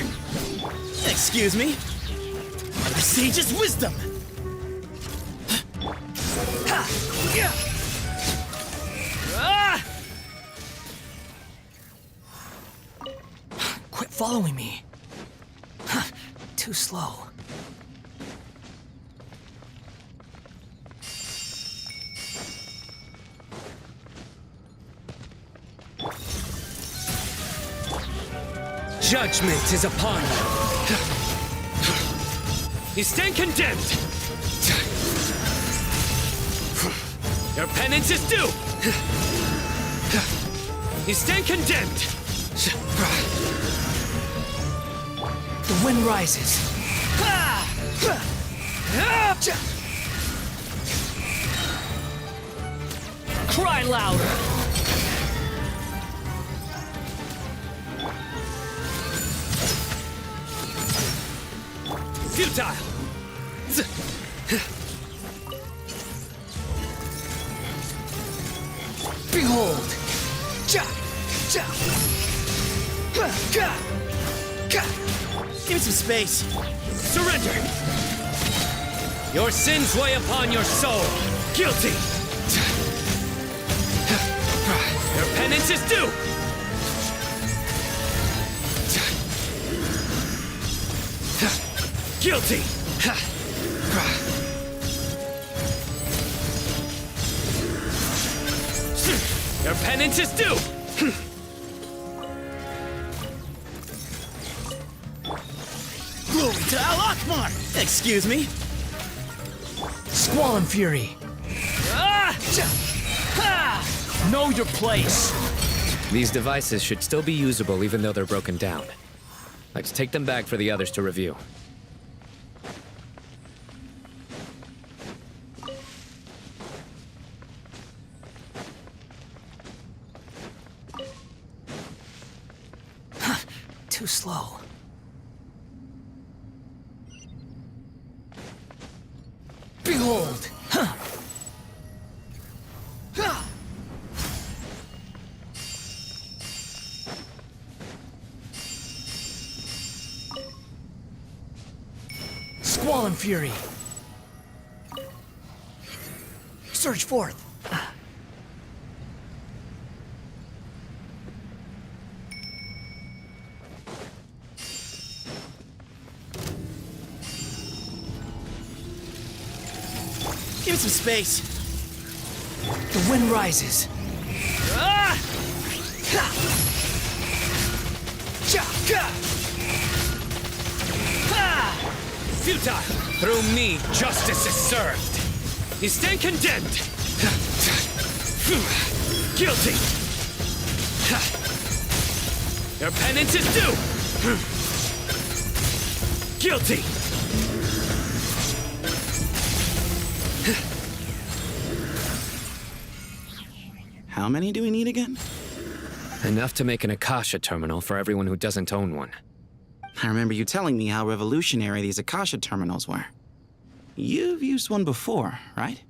[SPEAKER 19] Excuse me? The sage's wisdom!
[SPEAKER 6] Quit following me. Too slow.
[SPEAKER 5] Judgment is upon you. You stand condemned. Your penance is due. You stand condemned.
[SPEAKER 6] The wind rises.
[SPEAKER 5] Cry louder. Futile!
[SPEAKER 6] Behold!
[SPEAKER 19] Give me some space.
[SPEAKER 5] Surrender! Your sins weigh upon your soul. Guilty! Your penance is due! Guilty! Your penance is due!
[SPEAKER 19] Glory to Al-Akmar! Excuse me?
[SPEAKER 6] Squall and fury.
[SPEAKER 5] Know your place! These devices should still be usable even though they're broken down. Let's take them back for the others to review.
[SPEAKER 6] Too slow. Behold! Squall and fury. Surge forth.
[SPEAKER 19] Give me some space.
[SPEAKER 6] The wind rises.
[SPEAKER 5] Futile! Through me, justice is served. You stand condemned. Guilty! Your penance is due! Guilty!
[SPEAKER 18] How many do we need again?
[SPEAKER 5] Enough to make an Akasha terminal for everyone who doesn't own one.
[SPEAKER 18] I remember you telling me how revolutionary these Akasha terminals were. You've used one before, right?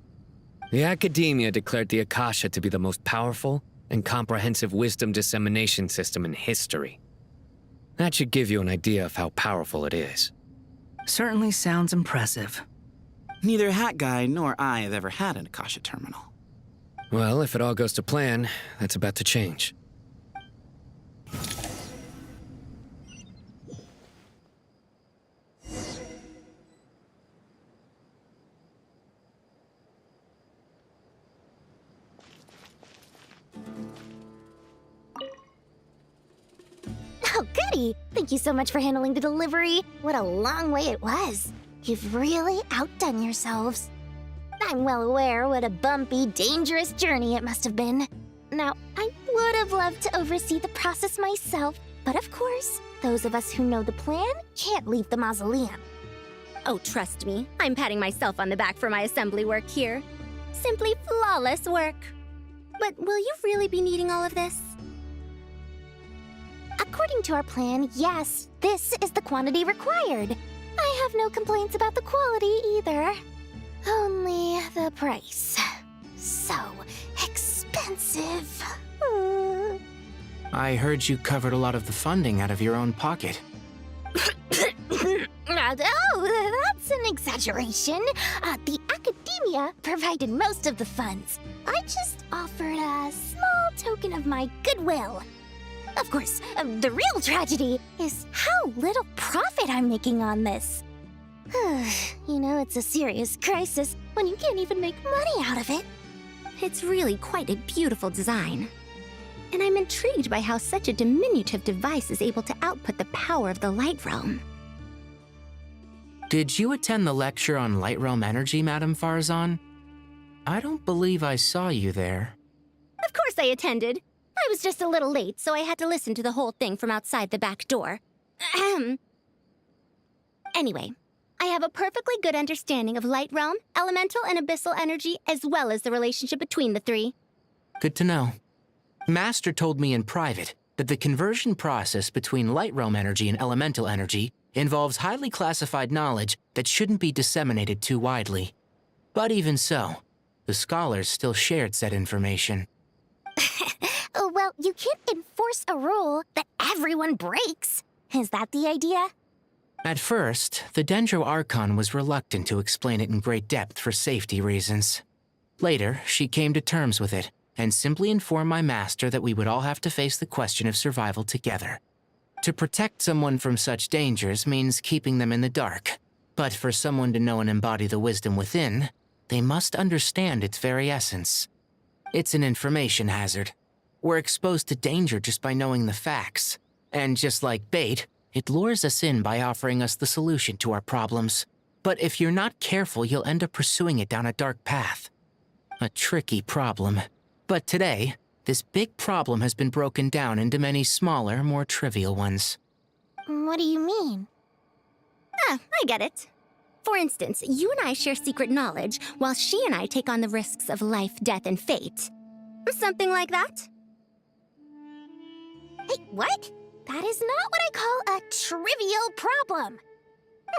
[SPEAKER 5] The Academia declared the Akasha to be the most powerful and comprehensive wisdom dissemination system in history. That should give you an idea of how powerful it is.
[SPEAKER 6] Certainly sounds impressive.
[SPEAKER 18] Neither Hat Guy nor I have ever had an Akasha terminal.
[SPEAKER 5] Well, if it all goes to plan, that's about to change.
[SPEAKER 2] Oh, goody! Thank you so much for handling the delivery. What a long way it was. You've really outdone yourselves. I'm well aware what a bumpy, dangerous journey it must have been. Now, I would have loved to oversee the process myself, but of course, those of us who know the plan can't leave the mausoleum.
[SPEAKER 20] Oh, trust me, I'm patting myself on the back for my assembly work here. Simply flawless work. But will you really be needing all of this?
[SPEAKER 2] According to our plan, yes, this is the quantity required. I have no complaints about the quality either. Only the price. So expensive.
[SPEAKER 13] I heard you covered a lot of the funding out of your own pocket.
[SPEAKER 2] Oh, that's an exaggeration. The academia provided most of the funds. I just offered a small token of my goodwill. Of course, the real tragedy is how little profit I'm making on this. You know, it's a serious crisis when you can't even make money out of it.
[SPEAKER 20] It's really quite a beautiful design. And I'm intrigued by how such a diminutive device is able to output the power of the Light Realm.
[SPEAKER 13] Did you attend the lecture on Light Realm energy, Madame Farzan? I don't believe I saw you there.
[SPEAKER 20] Of course I attended. I was just a little late, so I had to listen to the whole thing from outside the back door. Ahem. Anyway, I have a perfectly good understanding of Light Realm, elemental and abyssal energy, as well as the relationship between the three.
[SPEAKER 13] Good to know. Master told me in private that the conversion process between Light Realm energy and elemental energy involves highly classified knowledge that shouldn't be disseminated too widely. But even so, the scholars still shared said information.
[SPEAKER 2] Well, you can't enforce a rule that everyone breaks. Is that the idea?
[SPEAKER 13] At first, the Dendro Archon was reluctant to explain it in great depth for safety reasons. Later, she came to terms with it and simply informed my master that we would all have to face the question of survival together. To protect someone from such dangers means keeping them in the dark, but for someone to know and embody the wisdom within, they must understand its very essence. It's an information hazard. We're exposed to danger just by knowing the facts, and just like bait, it lures us in by offering us the solution to our problems. But if you're not careful, you'll end up pursuing it down a dark path. A tricky problem. But today, this big problem has been broken down into many smaller, more trivial ones.
[SPEAKER 2] What do you mean?
[SPEAKER 20] Ah, I get it. For instance, you and I share secret knowledge, while she and I take on the risks of life, death, and fate. Something like that?
[SPEAKER 2] Hey, what? That is not what I call a trivial problem.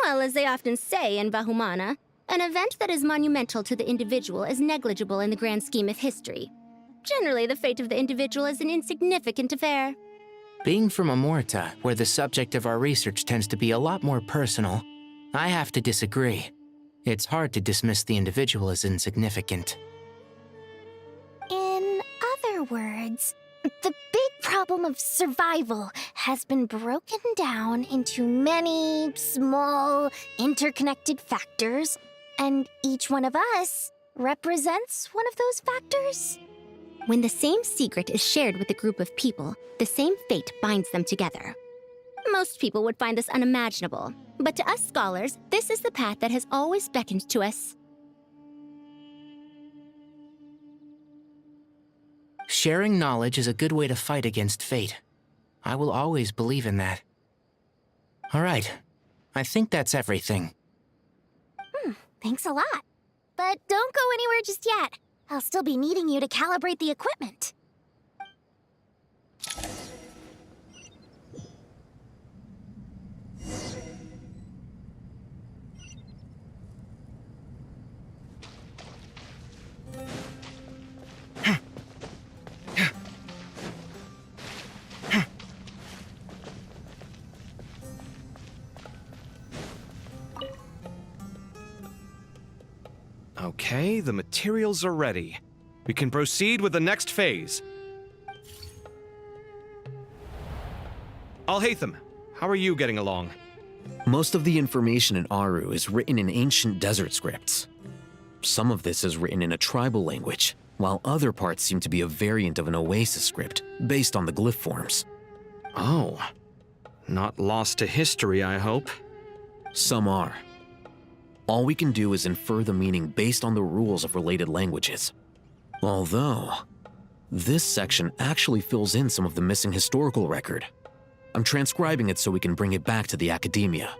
[SPEAKER 20] Well, as they often say in Bahumana, an event that is monumental to the individual is negligible in the grand scheme of history. Generally, the fate of the individual is an insignificant affair.
[SPEAKER 13] Being from Amorta, where the subject of our research tends to be a lot more personal, I have to disagree. It's hard to dismiss the individual as insignificant.
[SPEAKER 2] In other words, the big problem of survival has been broken down into many small, interconnected factors, and each one of us represents one of those factors.
[SPEAKER 20] When the same secret is shared with a group of people, the same fate binds them together. Most people would find this unimaginable, but to us scholars, this is the path that has always beckoned to us.
[SPEAKER 13] Sharing knowledge is a good way to fight against fate. I will always believe in that. All right, I think that's everything.
[SPEAKER 2] Thanks a lot. But don't go anywhere just yet. I'll still be needing you to calibrate the equipment.
[SPEAKER 4] Okay, the materials are ready. We can proceed with the next phase. Al-Haytham, how are you getting along?
[SPEAKER 16] Most of the information in Aru is written in ancient desert scripts. Some of this is written in a tribal language, while other parts seem to be a variant of an Oasis script, based on the glyph forms.
[SPEAKER 4] Oh. Not lost to history, I hope.
[SPEAKER 16] Some are. All we can do is infer the meaning based on the rules of related languages. Although, This section actually fills in some of the missing historical record. I'm transcribing it so we can bring it back to the academia.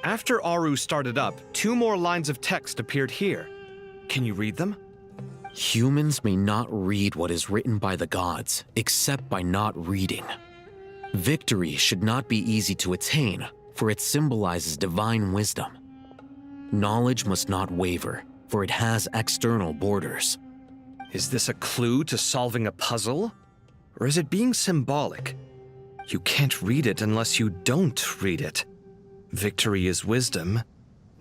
[SPEAKER 4] After Aru started up, 2 more lines of text appeared here. Can you read them?
[SPEAKER 16] Humans may not read what is written by the gods, except by not reading. Victory should not be easy to attain, for it symbolizes divine wisdom. Knowledge must not waver, for it has external borders.
[SPEAKER 4] Is this a clue to solving a puzzle? Or is it being symbolic? You can't read it unless you don't read it. Victory is wisdom.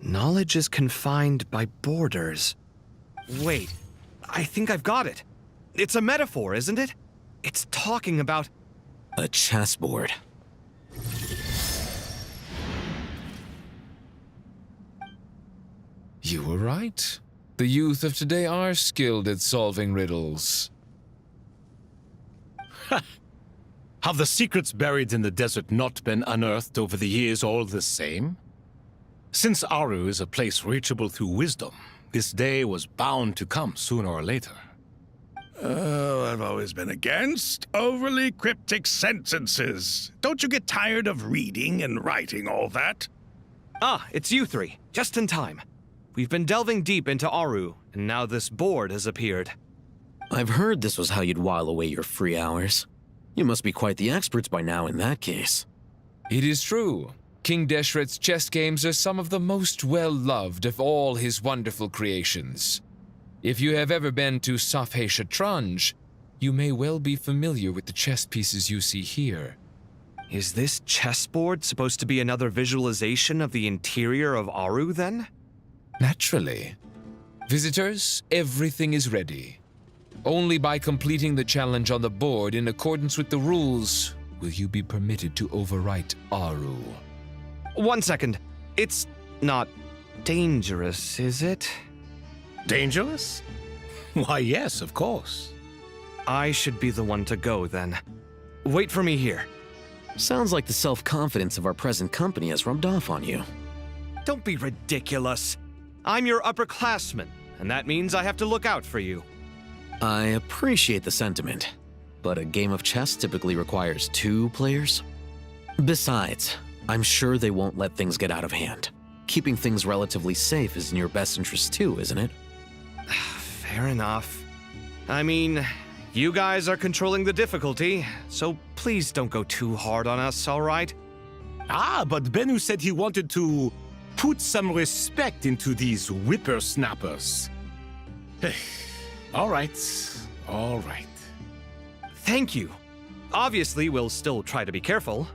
[SPEAKER 4] Knowledge is confined by borders. Wait, I think I've got it. It's a metaphor, isn't it? It's talking about...
[SPEAKER 16] A chessboard.
[SPEAKER 10] You were right. The youth of today are skilled at solving riddles.
[SPEAKER 12] Have the secrets buried in the desert not been unearthed over the years all the same? Since Aru is a place reachable through wisdom, this day was bound to come sooner or later.
[SPEAKER 11] Oh, I've always been against overly cryptic sentences. Don't you get tired of reading and writing all that?
[SPEAKER 4] Ah, it's you 3. Just in time. We've been delving deep into Aru, and now this board has appeared.
[SPEAKER 16] I've heard this was how you'd while away your free hours. You must be quite the experts by now in that case.
[SPEAKER 10] It is true. King Deshret's chess games are some of the most well-loved of all his wonderful creations. If you have ever been to Safhe Shatranj, you may well be familiar with the chess pieces you see here.
[SPEAKER 4] Is this chessboard supposed to be another visualization of the interior of Aru, then?
[SPEAKER 10] Naturally. Visitors, everything is ready. Only by completing the challenge on the board in accordance with the rules will you be permitted to overwrite Aru.
[SPEAKER 4] 1 second. It's not dangerous, is it?
[SPEAKER 12] Dangerous? Why, yes, of course.
[SPEAKER 4] I should be the one to go, then. Wait for me here.
[SPEAKER 16] Sounds like the self-confidence of our present company has rubbed off on you.
[SPEAKER 4] Don't be ridiculous. I'm your upperclassman, and that means I have to look out for you.
[SPEAKER 16] I appreciate the sentiment, but a game of chess typically requires 2 players. Besides, I'm sure they won't let things get out of hand. Keeping things relatively safe is in your best interest too, isn't it?
[SPEAKER 4] Fair enough. I mean, you guys are controlling the difficulty, so please don't go too hard on us, all right?
[SPEAKER 12] Ah, but Bennu said he wanted to put some respect into these whippersnappers. All right, all right.
[SPEAKER 4] Thank you. Obviously, we'll still try to be careful.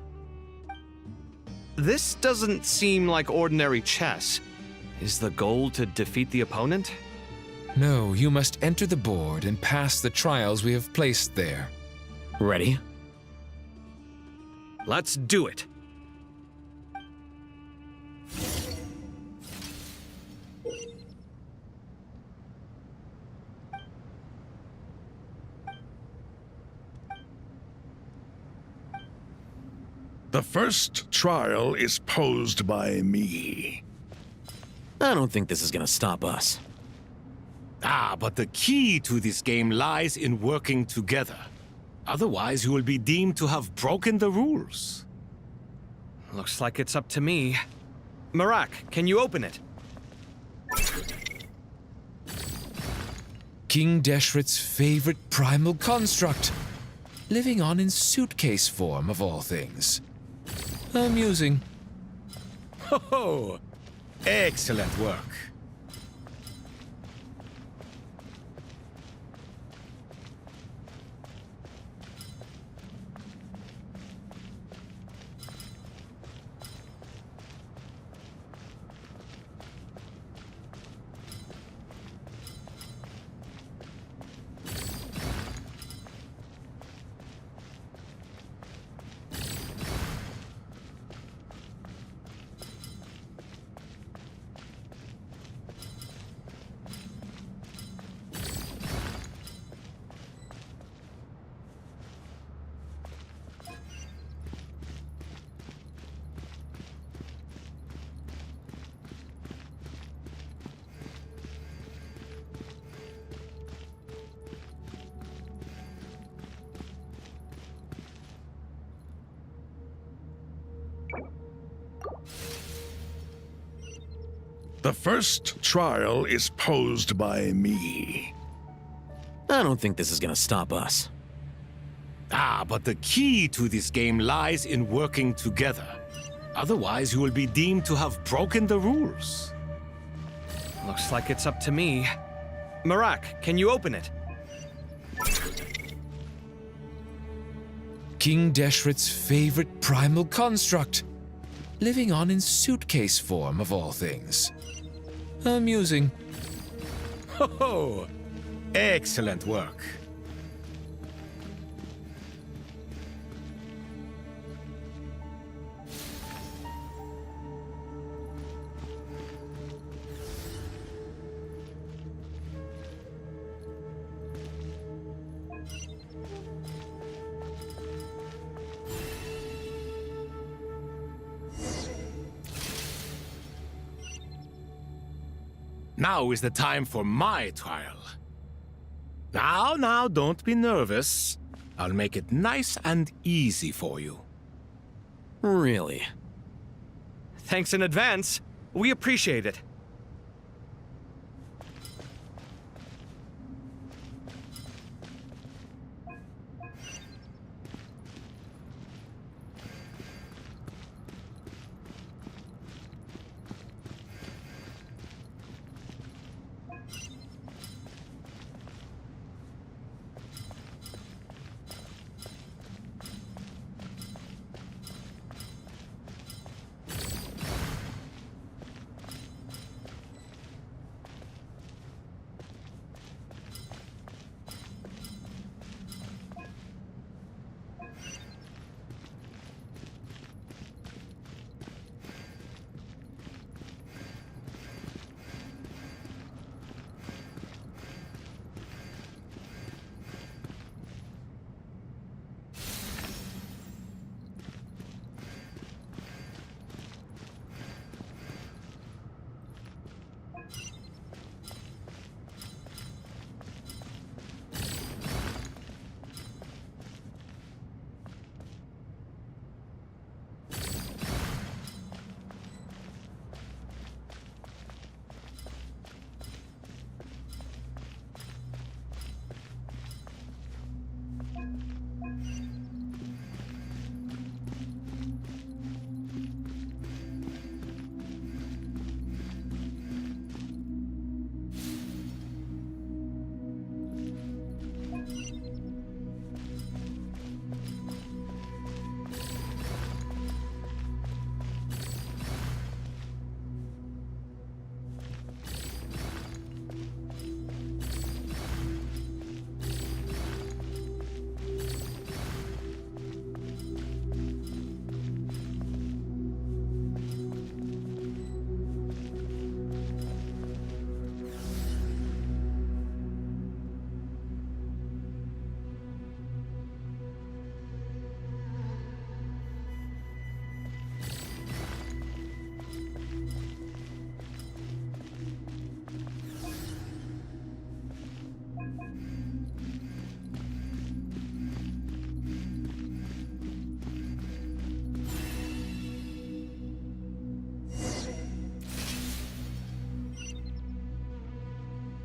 [SPEAKER 4] This doesn't seem like ordinary chess. Is the goal to defeat the opponent?
[SPEAKER 10] No, you must enter the board and pass the trials we have placed there.
[SPEAKER 16] Ready?
[SPEAKER 4] Let's do it.
[SPEAKER 11] The first trial is posed by me.
[SPEAKER 16] I don't think this is gonna stop us.
[SPEAKER 12] Ah, but the key to this game lies in working together. Otherwise, you will be deemed to have broken the rules.
[SPEAKER 4] Looks like it's up to me. Marak, can you open it?
[SPEAKER 10] King Deshret's favorite primal construct. Living on in suitcase form, of all things. Amusing.
[SPEAKER 12] Ho-ho! Excellent work.
[SPEAKER 11] The first trial is posed by me.
[SPEAKER 16] I don't think this is gonna stop us.
[SPEAKER 12] But the key to this game lies in working together. Otherwise, you will be deemed to have broken the rules.
[SPEAKER 4] Looks like it's up to me. Marak, can you open it?
[SPEAKER 10] King Deshret's favorite primal construct. Living on in suitcase form, of all things. Amusing.
[SPEAKER 12] Ho! Excellent work. Now is the time for my trial. Now, don't be nervous. I'll make it nice and easy for you.
[SPEAKER 16] Really?
[SPEAKER 4] Thanks in advance. We appreciate it.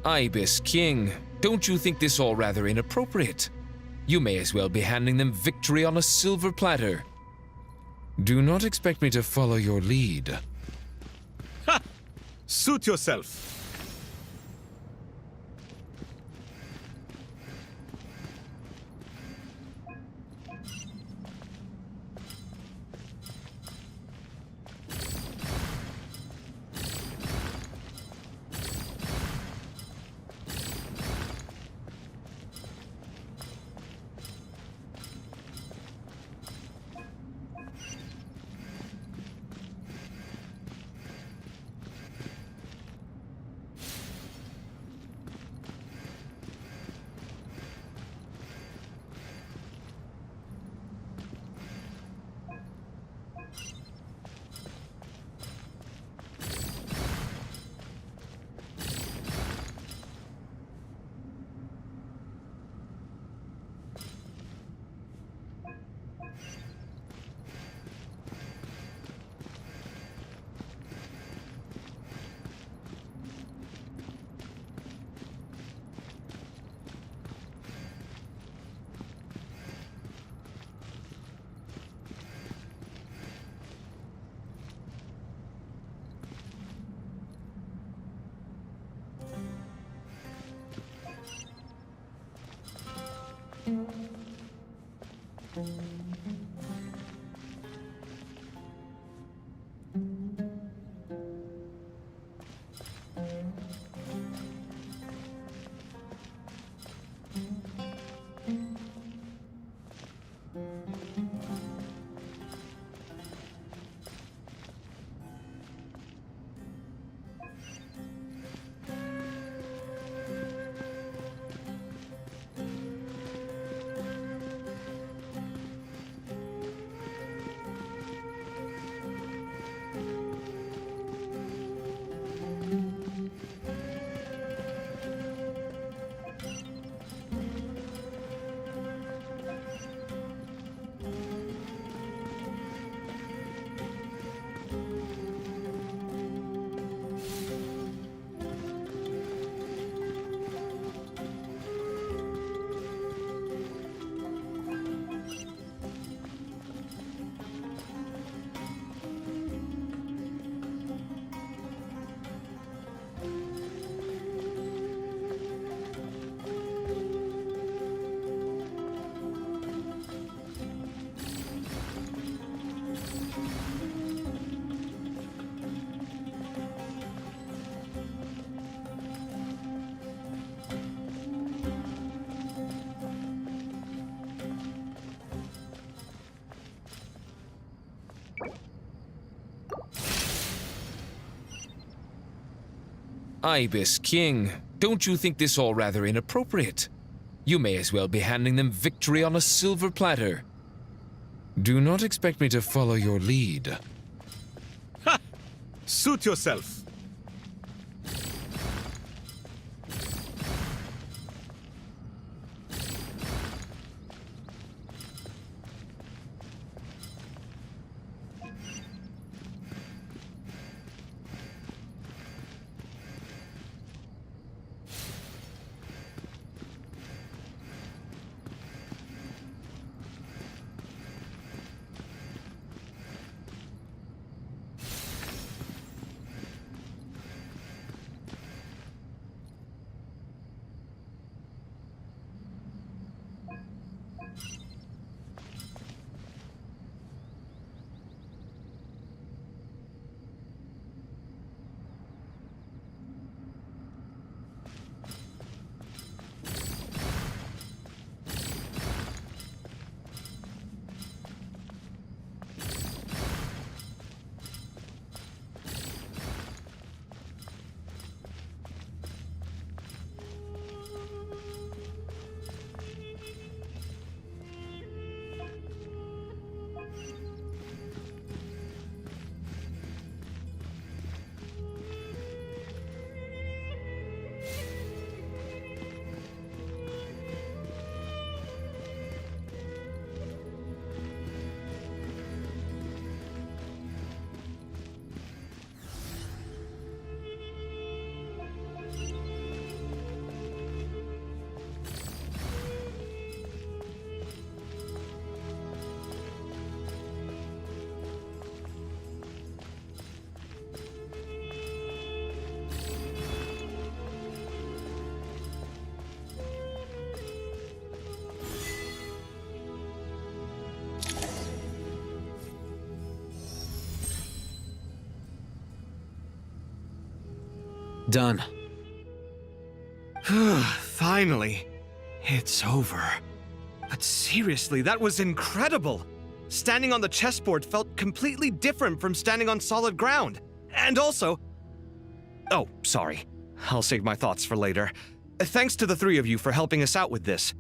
[SPEAKER 10] Ibis King, don't you think this all rather inappropriate? You may as well be handing them victory on a silver platter. Do not expect me to follow your lead.
[SPEAKER 12] Ha! Suit yourself.
[SPEAKER 10] Ibis King, don't you think this all rather inappropriate? You may as well be handing them victory on a silver platter. Do not expect me to follow your lead.
[SPEAKER 12] Ha! Suit yourself.
[SPEAKER 16] Done.
[SPEAKER 4] Finally. It's over. But seriously, that was incredible. Standing on the chessboard felt completely different from standing on solid ground. And also... Oh, sorry. I'll save my thoughts for later. Thanks to the three of you for helping us out with this.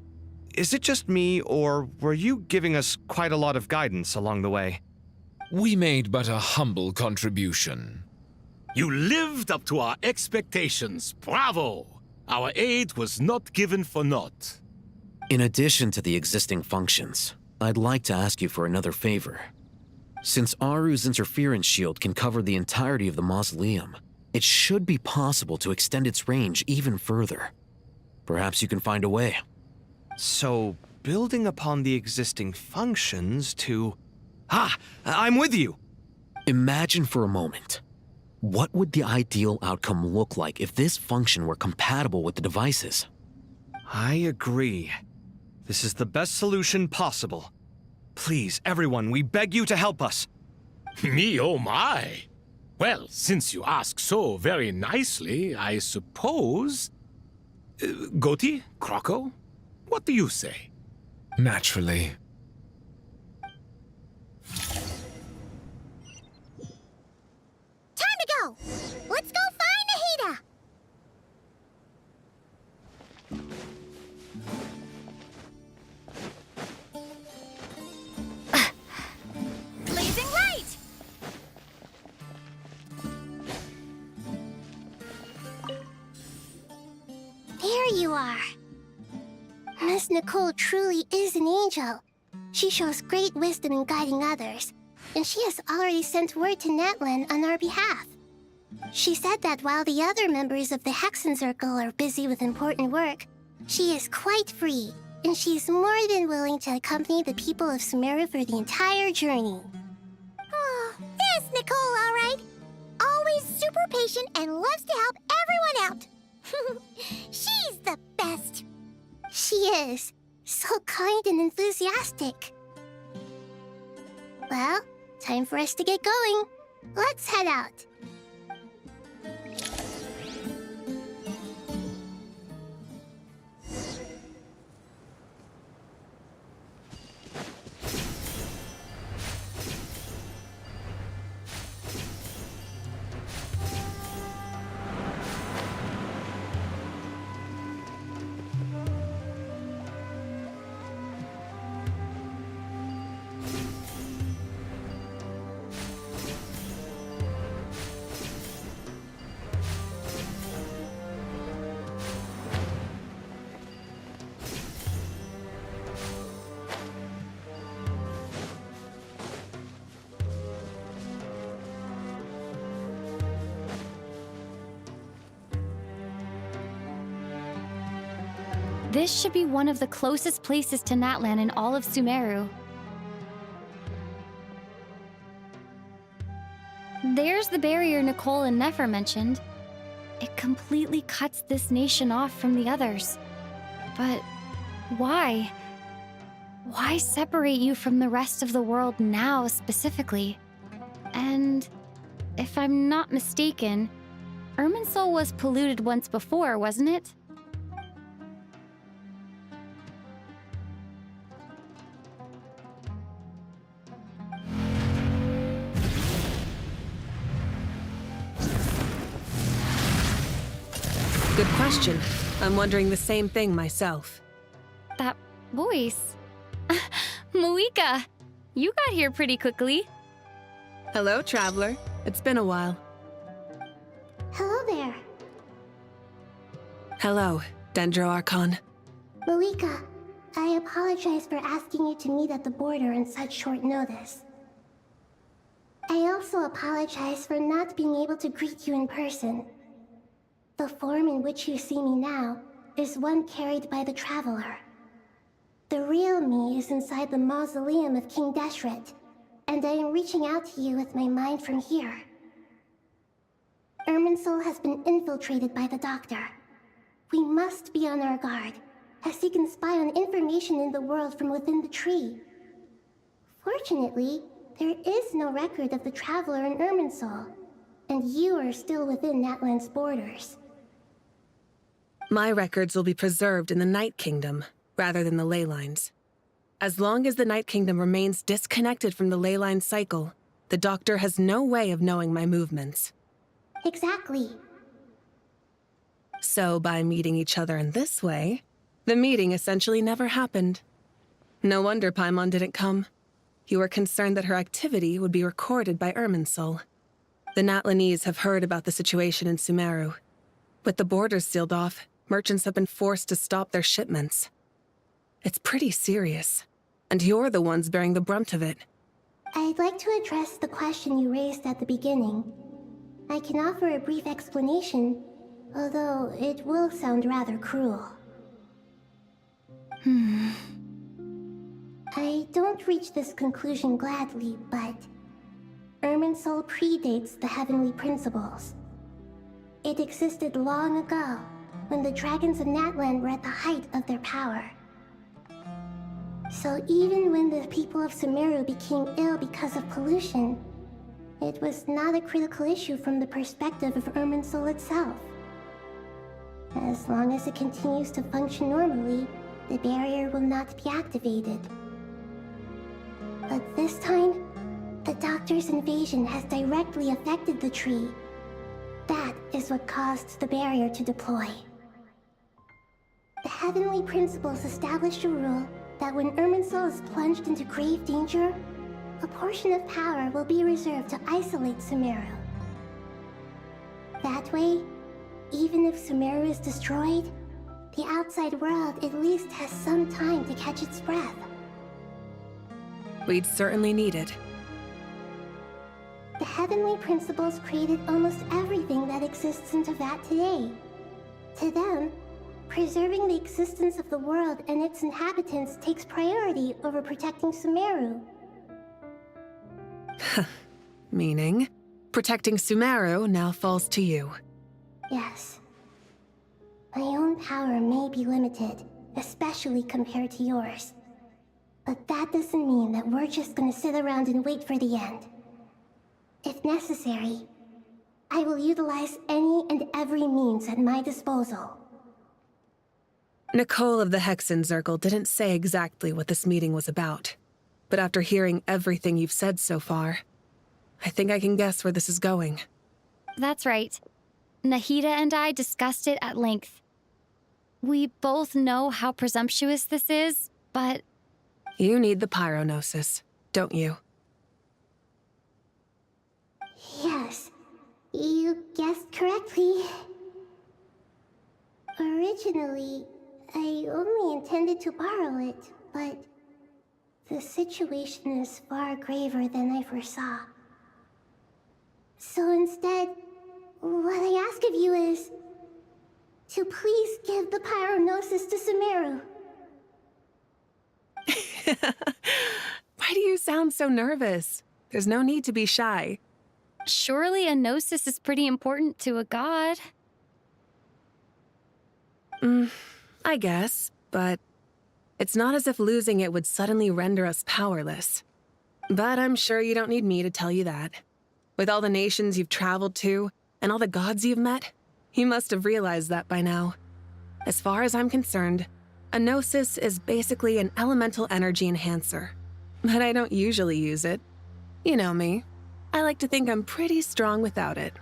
[SPEAKER 4] Is it just me, or were you giving us quite a lot of guidance along the way?
[SPEAKER 10] We made but a humble contribution.
[SPEAKER 12] You lived up to our expectations. Bravo! Our aid was not given for naught.
[SPEAKER 16] In addition to the existing functions, I'd like to ask you for another favor. Since Aru's interference shield can cover the entirety of the mausoleum, it should be possible to extend its range even further. Perhaps you can find a way.
[SPEAKER 4] So, building upon the existing functions to... Ah! I'm with you!
[SPEAKER 16] Imagine for a moment. What would the ideal outcome look like if this function were compatible with the devices?
[SPEAKER 4] I agree. This is the best solution possible. Please, everyone, we beg you to help us.
[SPEAKER 12] Me, oh my! Well, since you ask so very nicely, I suppose... Goti? Kroko? What do you say?
[SPEAKER 10] Naturally.
[SPEAKER 2] Time to go! Let's go find Nahida!
[SPEAKER 17] Blazing light!
[SPEAKER 2] There you are. Miss Nicole truly is an angel. She shows great wisdom in guiding others, and she has already sent word to Natlan on our behalf. She said that while the other members of the Hexen Circle are busy with important work, she is quite free, and she is more than willing to accompany the people of Sumeru for the entire journey.
[SPEAKER 17] Oh, there's Nicole, all right. Always super patient and loves to help everyone out. She's the best.
[SPEAKER 2] She is. So kind and enthusiastic. Well, time for us to get going. Let's head out.
[SPEAKER 9] This should be one of the closest places to Natlan in all of Sumeru. There's the barrier Nicole and Nefer mentioned. It completely cuts this nation off from the others. But why? Why separate you from the rest of the world now specifically? And if I'm not mistaken, Irminsul was polluted once before, wasn't it?
[SPEAKER 21] Good question. I'm wondering the same thing myself.
[SPEAKER 9] That voice. Moika, you got here pretty quickly.
[SPEAKER 21] Hello, traveler. It's been a while.
[SPEAKER 2] Hello there.
[SPEAKER 21] Hello, Dendro Archon.
[SPEAKER 2] Moika, I apologize for asking you to meet at the border on such short notice. I also apologize for not being able to greet you in person. The form in which you see me now is one carried by the Traveler. The real me is inside the mausoleum of King Deshret, and I am reaching out to you with my mind from here. Irminsul has been infiltrated by the Doctor. We must be on our guard, as he can spy on information in the world from within the tree. Fortunately, there is no record of the Traveler in Irminsul, and you are still within Natlan's borders.
[SPEAKER 21] My records will be preserved in the Night Kingdom, rather than the ley lines. As long as the Night Kingdom remains disconnected from the ley line cycle, the Doctor has no way of knowing my movements.
[SPEAKER 2] Exactly.
[SPEAKER 21] So by meeting each other in this way, the meeting essentially never happened. No wonder Paimon didn't come. You were concerned that her activity would be recorded by Irminsul. The Natlanese have heard about the situation in Sumeru. With the borders sealed off, merchants have been forced to stop their shipments. It's pretty serious, and you're the ones bearing the brunt of it.
[SPEAKER 2] I'd like to address the question you raised at the beginning. I can offer a brief explanation, although it will sound rather cruel. I don't reach this conclusion gladly, but Irminsul predates the Heavenly Principles. It existed long ago, when the dragons of Natlan were at the height of their power. So even when the people of Sumeru became ill because of pollution, it was not a critical issue from the perspective of Irminsul itself. As long as it continues to function normally, the barrier will not be activated. But this time, the Doctor's invasion has directly affected the tree. That is what caused the barrier to deploy. The Heavenly Principles established a rule that when Irminsul is plunged into grave danger, a portion of power will be reserved to isolate Sumeru. That way, even if Sumeru is destroyed, the outside world at least has some time to catch its breath.
[SPEAKER 21] We'd certainly need it.
[SPEAKER 2] The Heavenly Principles created almost everything that exists in Teyvat today. To them, preserving the existence of the world and its inhabitants takes priority over protecting Sumeru.
[SPEAKER 21] Meaning, protecting Sumeru now falls to you.
[SPEAKER 2] Yes. My own power may be limited, especially compared to yours. But that doesn't mean that we're just gonna sit around and wait for the end. If necessary, I will utilize any and every means at my disposal.
[SPEAKER 21] Nicole of the Hexen Circle didn't say exactly what this meeting was about. But after hearing everything you've said so far, I think I can guess where this is going.
[SPEAKER 9] That's right. Nahida and I discussed it at length. We both know how presumptuous this is, but...
[SPEAKER 21] You need the pyronosis, don't you?
[SPEAKER 2] Yes, you guessed correctly. Originally, I only intended to borrow it, but the situation is far graver than I foresaw. So instead, what I ask of you is to please give the pyronosis to Sumeru.
[SPEAKER 21] Why do you sound so nervous? There's no need to be shy.
[SPEAKER 9] Surely a gnosis is pretty important to a god.
[SPEAKER 21] I guess, but it's not as if losing it would suddenly render us powerless. But I'm sure you don't need me to tell you that. With all the nations you've traveled to, and all the gods you've met, you must have realized that by now. As far as I'm concerned, a gnosis is basically an elemental energy enhancer. But I don't usually use it. You know me. I like to think I'm pretty strong without it.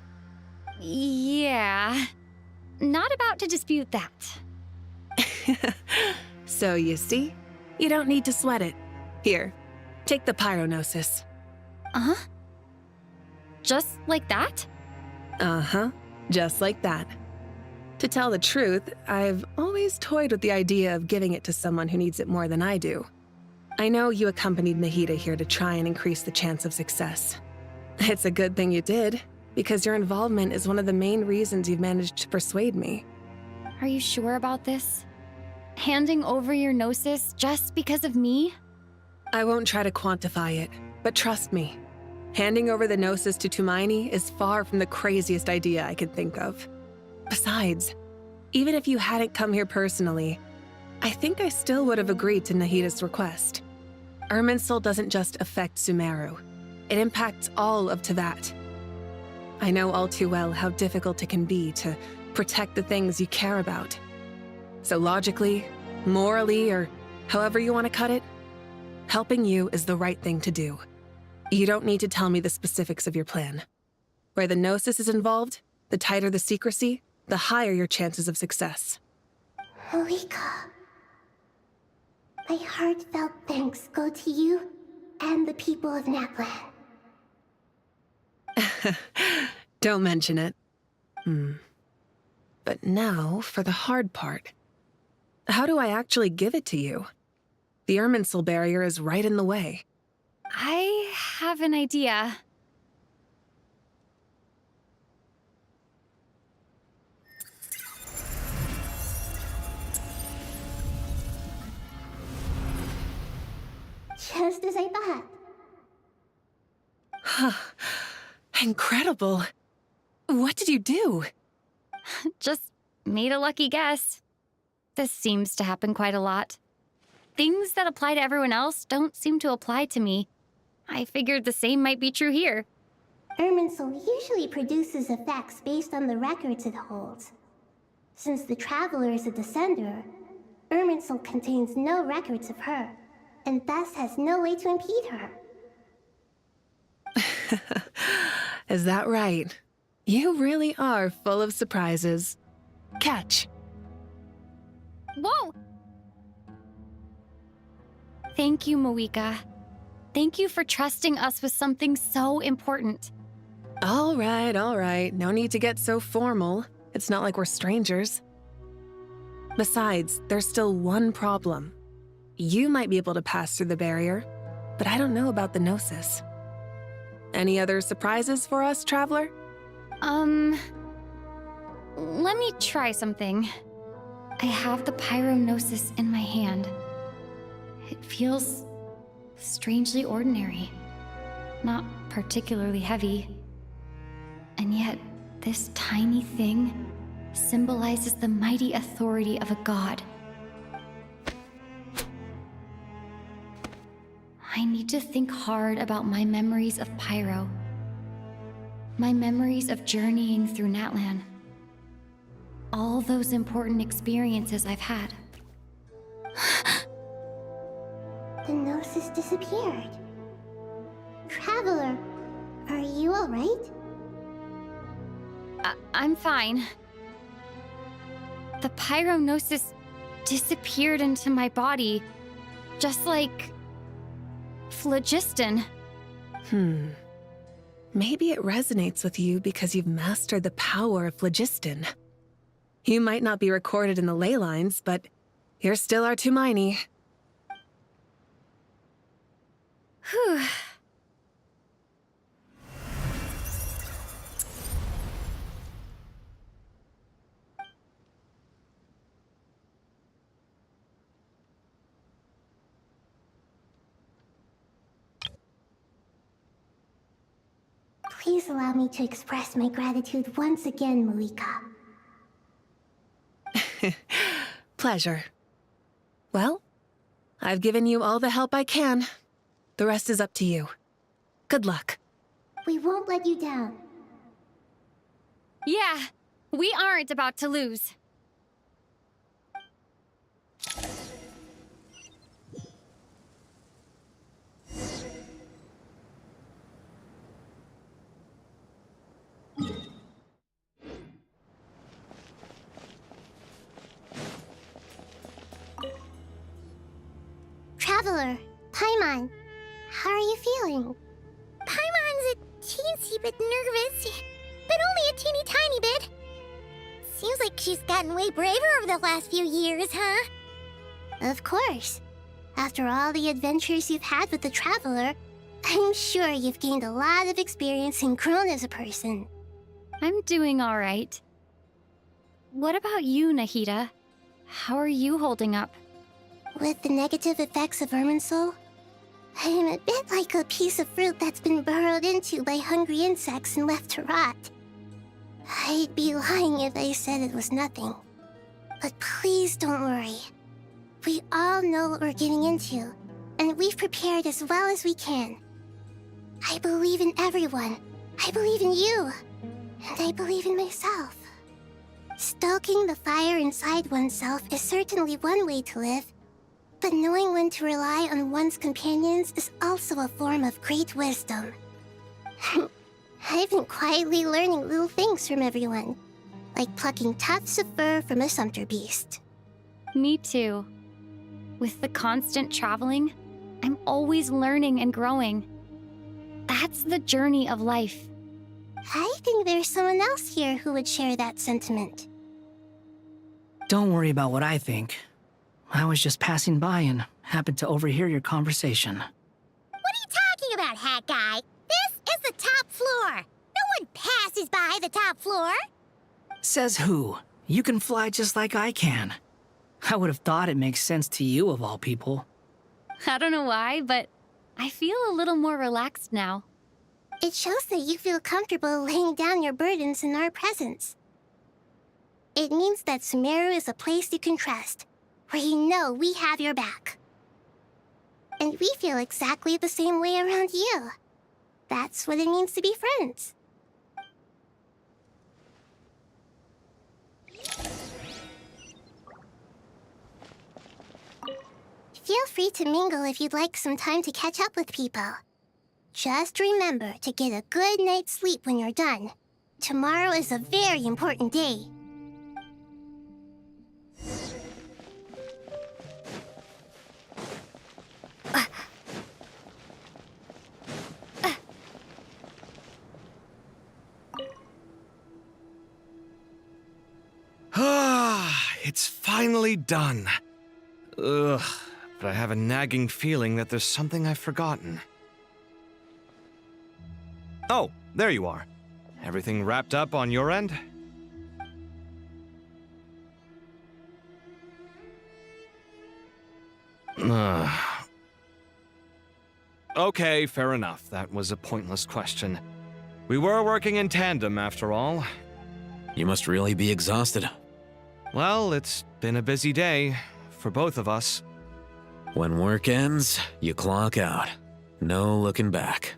[SPEAKER 9] Yeah. Not about to dispute that.
[SPEAKER 21] So you see, you don't need to sweat it. Here, take the pyronosis.
[SPEAKER 9] Uh-huh. Just like that?
[SPEAKER 21] Uh-huh, just like that. To tell the truth, I've always toyed with the idea of giving it to someone who needs it more than I do. I know you accompanied Nahida here to try and increase the chance of success. It's a good thing you did, because your involvement is one of the main reasons you've managed to persuade me.
[SPEAKER 9] Are you sure about this? Handing over your gnosis just because of me?
[SPEAKER 21] I won't try to quantify it, but trust me. Handing over the gnosis to Tumaini is far from the craziest idea I could think of. Besides, even if you hadn't come here personally, I think I still would have agreed to Nahida's request. Irminsul doesn't just affect Sumeru. It impacts all of Teyvat. I know all too well how difficult it can be to protect the things you care about. So logically, morally, or however you want to cut it, helping you is the right thing to do. You don't need to tell me the specifics of your plan. Where the gnosis is involved, the tighter the secrecy, the higher your chances of success.
[SPEAKER 2] Malika, my heartfelt thanks go to you and the people of Naplan.
[SPEAKER 21] Don't mention it. But now for the hard part. How do I actually give it to you? The Irminsul barrier is right in the way.
[SPEAKER 9] I have an idea.
[SPEAKER 2] Just as I thought.
[SPEAKER 21] Incredible. What did you do?
[SPEAKER 9] Just made a lucky guess. This seems to happen quite a lot. things that apply to everyone else don't seem to apply to me. I figured the same might be true here.
[SPEAKER 2] Irminsul usually produces effects based on the records it holds. Since the Traveler is a descender, Irminsul contains no records of her, and thus has no way to impede her.
[SPEAKER 21] Is that right? You really are full of surprises. Catch.
[SPEAKER 9] Whoa! Thank you, Moika. Thank you for trusting us with something so important.
[SPEAKER 21] All right. No need to get so formal. It's not like we're strangers. Besides, there's still one problem. You might be able to pass through the barrier, but I don't know about the Gnosis. Any other surprises for us, Traveler?
[SPEAKER 9] Let me try something. I have the Pyrognosis in my hand. It feels strangely ordinary, not particularly heavy. And yet, this tiny thing symbolizes the mighty authority of a god. I need to think hard about my memories of Pyro. My memories of journeying through Natlan. All those important experiences I've had.
[SPEAKER 2] The Gnosis disappeared. Traveler, are you alright?
[SPEAKER 9] I'm fine. The Pyrognosis disappeared into my body, just like phlogiston.
[SPEAKER 21] Maybe it resonates with you because you've mastered the power of phlogiston. You might not be recorded in the ley lines, but you're still our Tumini.
[SPEAKER 9] Whew.
[SPEAKER 2] Please allow me to express my gratitude once again, Moika.
[SPEAKER 21] Pleasure. Well, I've given you all the help I can. The rest is up to you. Good luck.
[SPEAKER 2] We won't let you down.
[SPEAKER 9] Yeah, we aren't about to lose.
[SPEAKER 2] Traveler, Paimon, how are you feeling?
[SPEAKER 17] Paimon's a teensy bit nervous, but only a teeny tiny bit. Seems like she's gotten way braver over the last few years, huh?
[SPEAKER 2] Of course. After all the adventures you've had with the Traveler, I'm sure you've gained a lot of experience and grown as a person.
[SPEAKER 9] I'm doing all right. What about you, Nahida? How are you holding up?
[SPEAKER 2] With the negative effects of Irminsul, I'm a bit like a piece of fruit that's been burrowed into by hungry insects and left to rot. I'd be lying if I said it was nothing. But please don't worry. We all know what we're getting into, and we've prepared as well as we can. I believe in everyone. I believe in you. And I believe in myself. Stoking the fire inside oneself is certainly one way to live, but knowing when to rely on one's companions is also a form of great wisdom. I've been quietly learning little things from everyone, like plucking tufts of fur from a sumpter beast.
[SPEAKER 9] Me too. With the constant traveling, I'm always learning and growing. That's the journey of life.
[SPEAKER 2] I think there's someone else here who would share that sentiment.
[SPEAKER 6] Don't worry about what I think. I was just passing by and happened to overhear your conversation.
[SPEAKER 17] What are you talking about, Hat Guy? This is the top floor. No one passes by the top floor.
[SPEAKER 6] Says who? You can fly just like I can. I would have thought it makes sense to you of all people.
[SPEAKER 9] I don't know why, but I feel a little more relaxed now.
[SPEAKER 2] It shows that you feel comfortable laying down your burdens in our presence. It means that Sumeru is a place you can trust, where you know we have your back. And we feel exactly the same way around you. That's what it means to be friends. Feel free to mingle if you'd like some time to catch up with people. Just remember to get a good night's sleep when you're done. Tomorrow is a very important day.
[SPEAKER 4] It's finally done. Ugh, but I have a nagging feeling that there's something I've forgotten. Oh, there you are. Everything wrapped up on your end? Okay, fair enough. That was a pointless question. We were working in tandem, after all.
[SPEAKER 16] You must really be exhausted.
[SPEAKER 4] Well, it's been a busy day for both of us.
[SPEAKER 16] When work ends, you clock out. No looking back.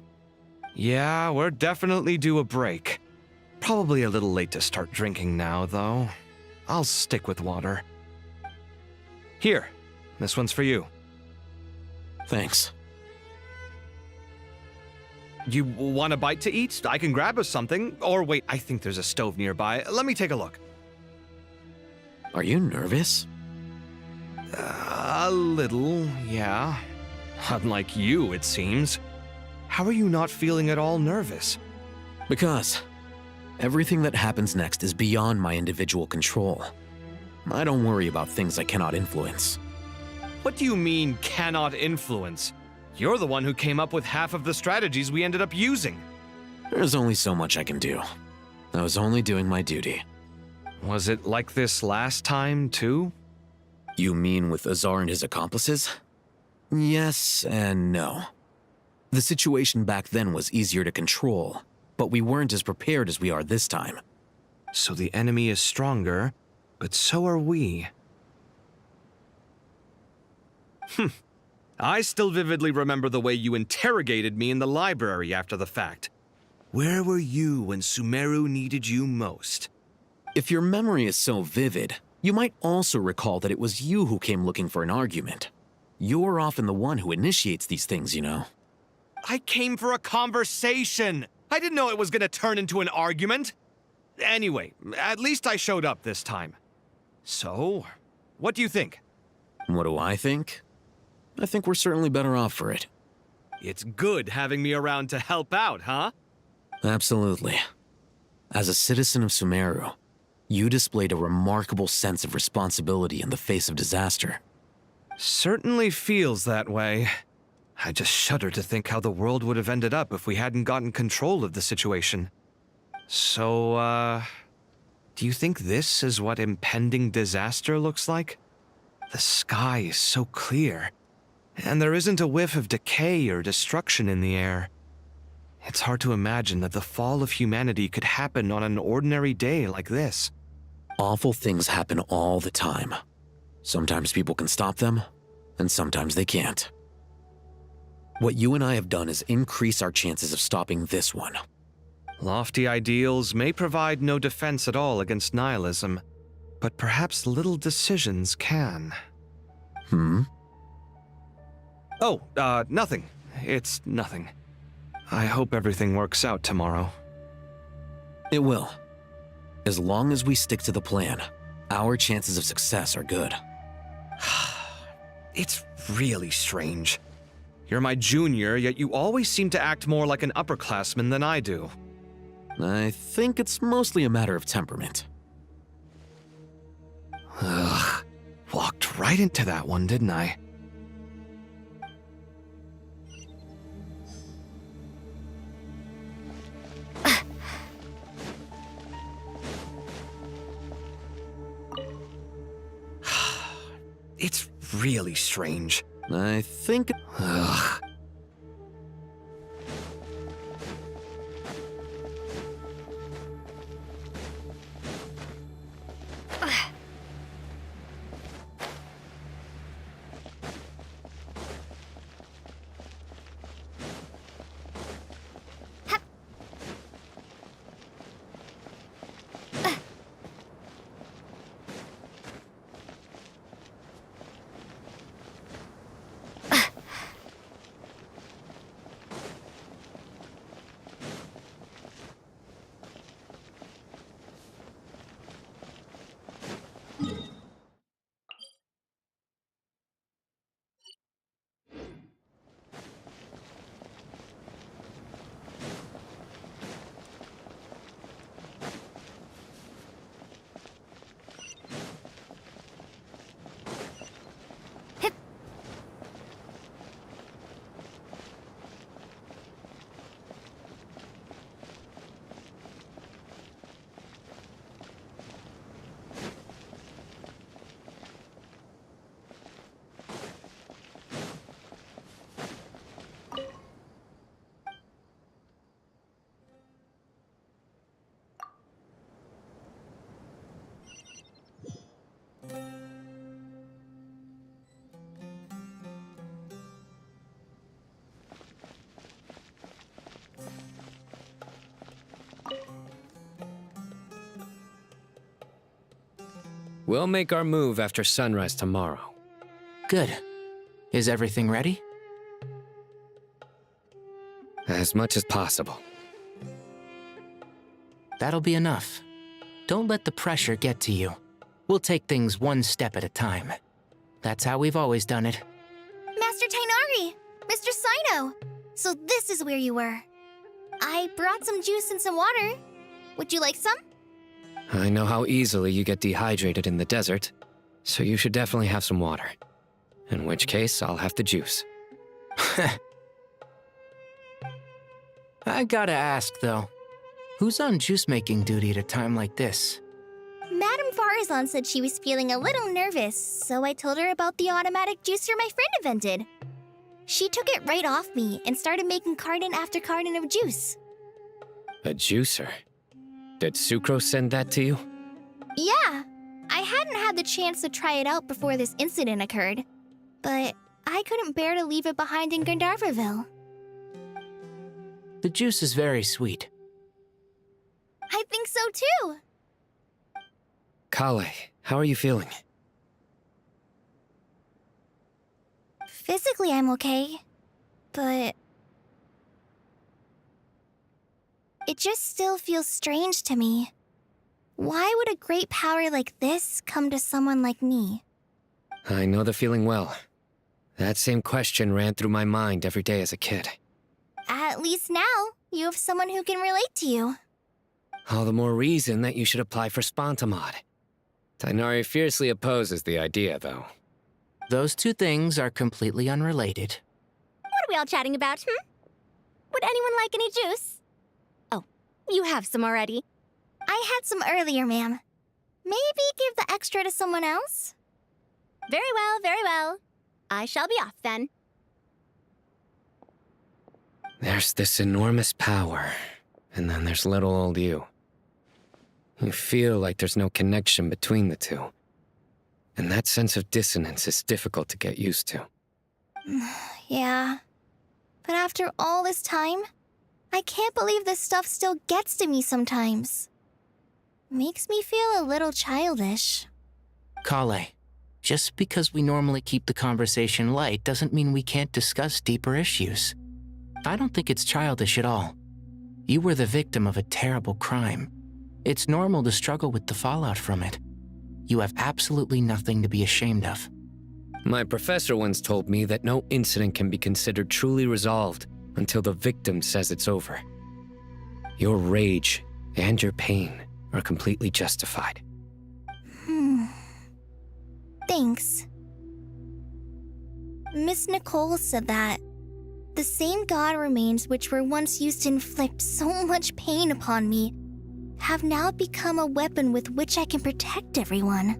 [SPEAKER 4] Yeah, we're definitely due a break. Probably a little late to start drinking now, though. I'll stick with water. Here, this one's for you.
[SPEAKER 16] Thanks.
[SPEAKER 4] You want a bite to eat? I can grab us something. Or wait, I think there's a stove nearby. Let me take a look.
[SPEAKER 16] Are you nervous?
[SPEAKER 4] A little, yeah. Unlike you, it seems. How are you not feeling at all nervous?
[SPEAKER 16] Because everything that happens next is beyond my individual control. I don't worry about things I cannot influence.
[SPEAKER 4] What do you mean, cannot influence? You're the one who came up with half of the strategies we ended up using.
[SPEAKER 16] There's only so much I can do. I was only doing my duty.
[SPEAKER 4] Was it like this last time, too?
[SPEAKER 16] You mean with Azar and his accomplices? Yes and no. The situation back then was easier to control, but we weren't as prepared as we are this time.
[SPEAKER 4] So the enemy is stronger, but so are we. I still vividly remember the way you interrogated me in the library after the fact. Where were you when Sumeru needed you most?
[SPEAKER 16] If your memory is so vivid, you might also recall that it was you who came looking for an argument. You're often the one who initiates these things, you know.
[SPEAKER 4] I came for a conversation! I didn't know it was gonna turn into an argument! Anyway, at least I showed up this time. So, what do you think?
[SPEAKER 16] What do I think? I think we're certainly better off for it.
[SPEAKER 4] It's good having me around to help out, huh?
[SPEAKER 16] Absolutely. As a citizen of Sumeru, you displayed a remarkable sense of responsibility in the face of disaster.
[SPEAKER 4] Certainly feels that way. I just shudder to think how the world would have ended up if we hadn't gotten control of the situation. So, do you think this is what impending disaster looks like? The sky is so clear, and there isn't a whiff of decay or destruction in the air. It's hard to imagine that the fall of humanity could happen on an ordinary day like this.
[SPEAKER 16] Awful things happen all the time. Sometimes people can stop them, and sometimes they can't. What you and I have done is increase our chances of stopping this one.
[SPEAKER 4] Lofty ideals may provide no defense at all against nihilism, but perhaps little decisions can. Oh, nothing. It's nothing. I hope everything works out tomorrow.
[SPEAKER 16] It will. As long as we stick to the plan, our chances of success are good.
[SPEAKER 4] It's really strange. You're my junior, yet you always seem to act more like an upperclassman than I do.
[SPEAKER 16] I think it's mostly a matter of temperament.
[SPEAKER 4] Ugh. Walked right into that one, didn't I? It's really strange.
[SPEAKER 16] I think...
[SPEAKER 4] Ugh.
[SPEAKER 5] We'll make our move after sunrise tomorrow.
[SPEAKER 13] Good. Is everything ready?
[SPEAKER 5] As much as possible.
[SPEAKER 13] That'll be enough. Don't let the pressure get to you. We'll take things one step at a time. That's how we've always done it.
[SPEAKER 17] Master Tainari! Mr. Sino! So this is where you were. I brought some juice and some water. Would you like some?
[SPEAKER 5] I know how easily you get dehydrated in the desert, so you should definitely have some water. In which case, I'll have the juice.
[SPEAKER 13] I gotta ask, though. Who's on juice-making duty at a time like this?
[SPEAKER 17] Madame Farazan said she was feeling a little nervous, so I told her about the automatic juicer my friend invented. She took it right off me and started making carton after carton of juice.
[SPEAKER 5] A juicer? Did Sucrose send that to you?
[SPEAKER 17] Yeah, I hadn't had the chance to try it out before this incident occurred, but I couldn't bear to leave it behind in Gandharvaville.
[SPEAKER 13] The juice is very sweet.
[SPEAKER 17] I think so too.
[SPEAKER 5] Kale, how are you feeling?
[SPEAKER 17] Physically, I'm okay, but it just still feels strange to me. Why would a great power like this come to someone like me?
[SPEAKER 5] I know the feeling well. That same question ran through my mind every day as a kid.
[SPEAKER 17] At least now, you have someone who can relate to you.
[SPEAKER 5] All the more reason that you should apply for Spontamod. Tainari fiercely opposes the idea, though.
[SPEAKER 13] Those two things are completely unrelated.
[SPEAKER 20] What are we all chatting about, Would anyone like any juice? Oh, you have some already.
[SPEAKER 17] I had some earlier, ma'am. Maybe give the extra to someone else?
[SPEAKER 20] Very well, very well. I shall be off then.
[SPEAKER 5] There's this enormous power, and then there's little old you. You feel like there's no connection between the two. And that sense of dissonance is difficult to get used to.
[SPEAKER 17] Yeah. But after all this time, I can't believe this stuff still gets to me sometimes. Makes me feel a little childish.
[SPEAKER 13] Kale, just because we normally keep the conversation light doesn't mean we can't discuss deeper issues. I don't think it's childish at all. You were the victim of a terrible crime. It's normal to struggle with the fallout from it. You have absolutely nothing to be ashamed of.
[SPEAKER 5] My professor once told me that no incident can be considered truly resolved until the victim says it's over. Your rage and your pain are completely justified.
[SPEAKER 17] Thanks. Miss Nicole said that the same god remains which were once used to inflict so much pain upon me have now become a weapon with which I can protect everyone.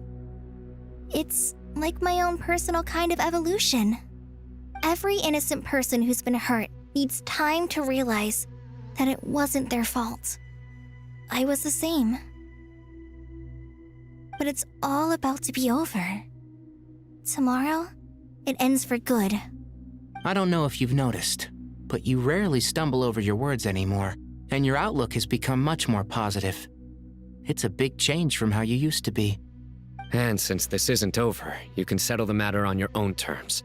[SPEAKER 17] It's like my own personal kind of evolution. Every innocent person who's been hurt needs time to realize that it wasn't their fault. I was the same. But it's all about to be over. Tomorrow, it ends for good.
[SPEAKER 13] I don't know if you've noticed, but you rarely stumble over your words anymore, and your outlook has become much more positive. It's a big change from how you used to be.
[SPEAKER 5] And since this isn't over, you can settle the matter on your own terms.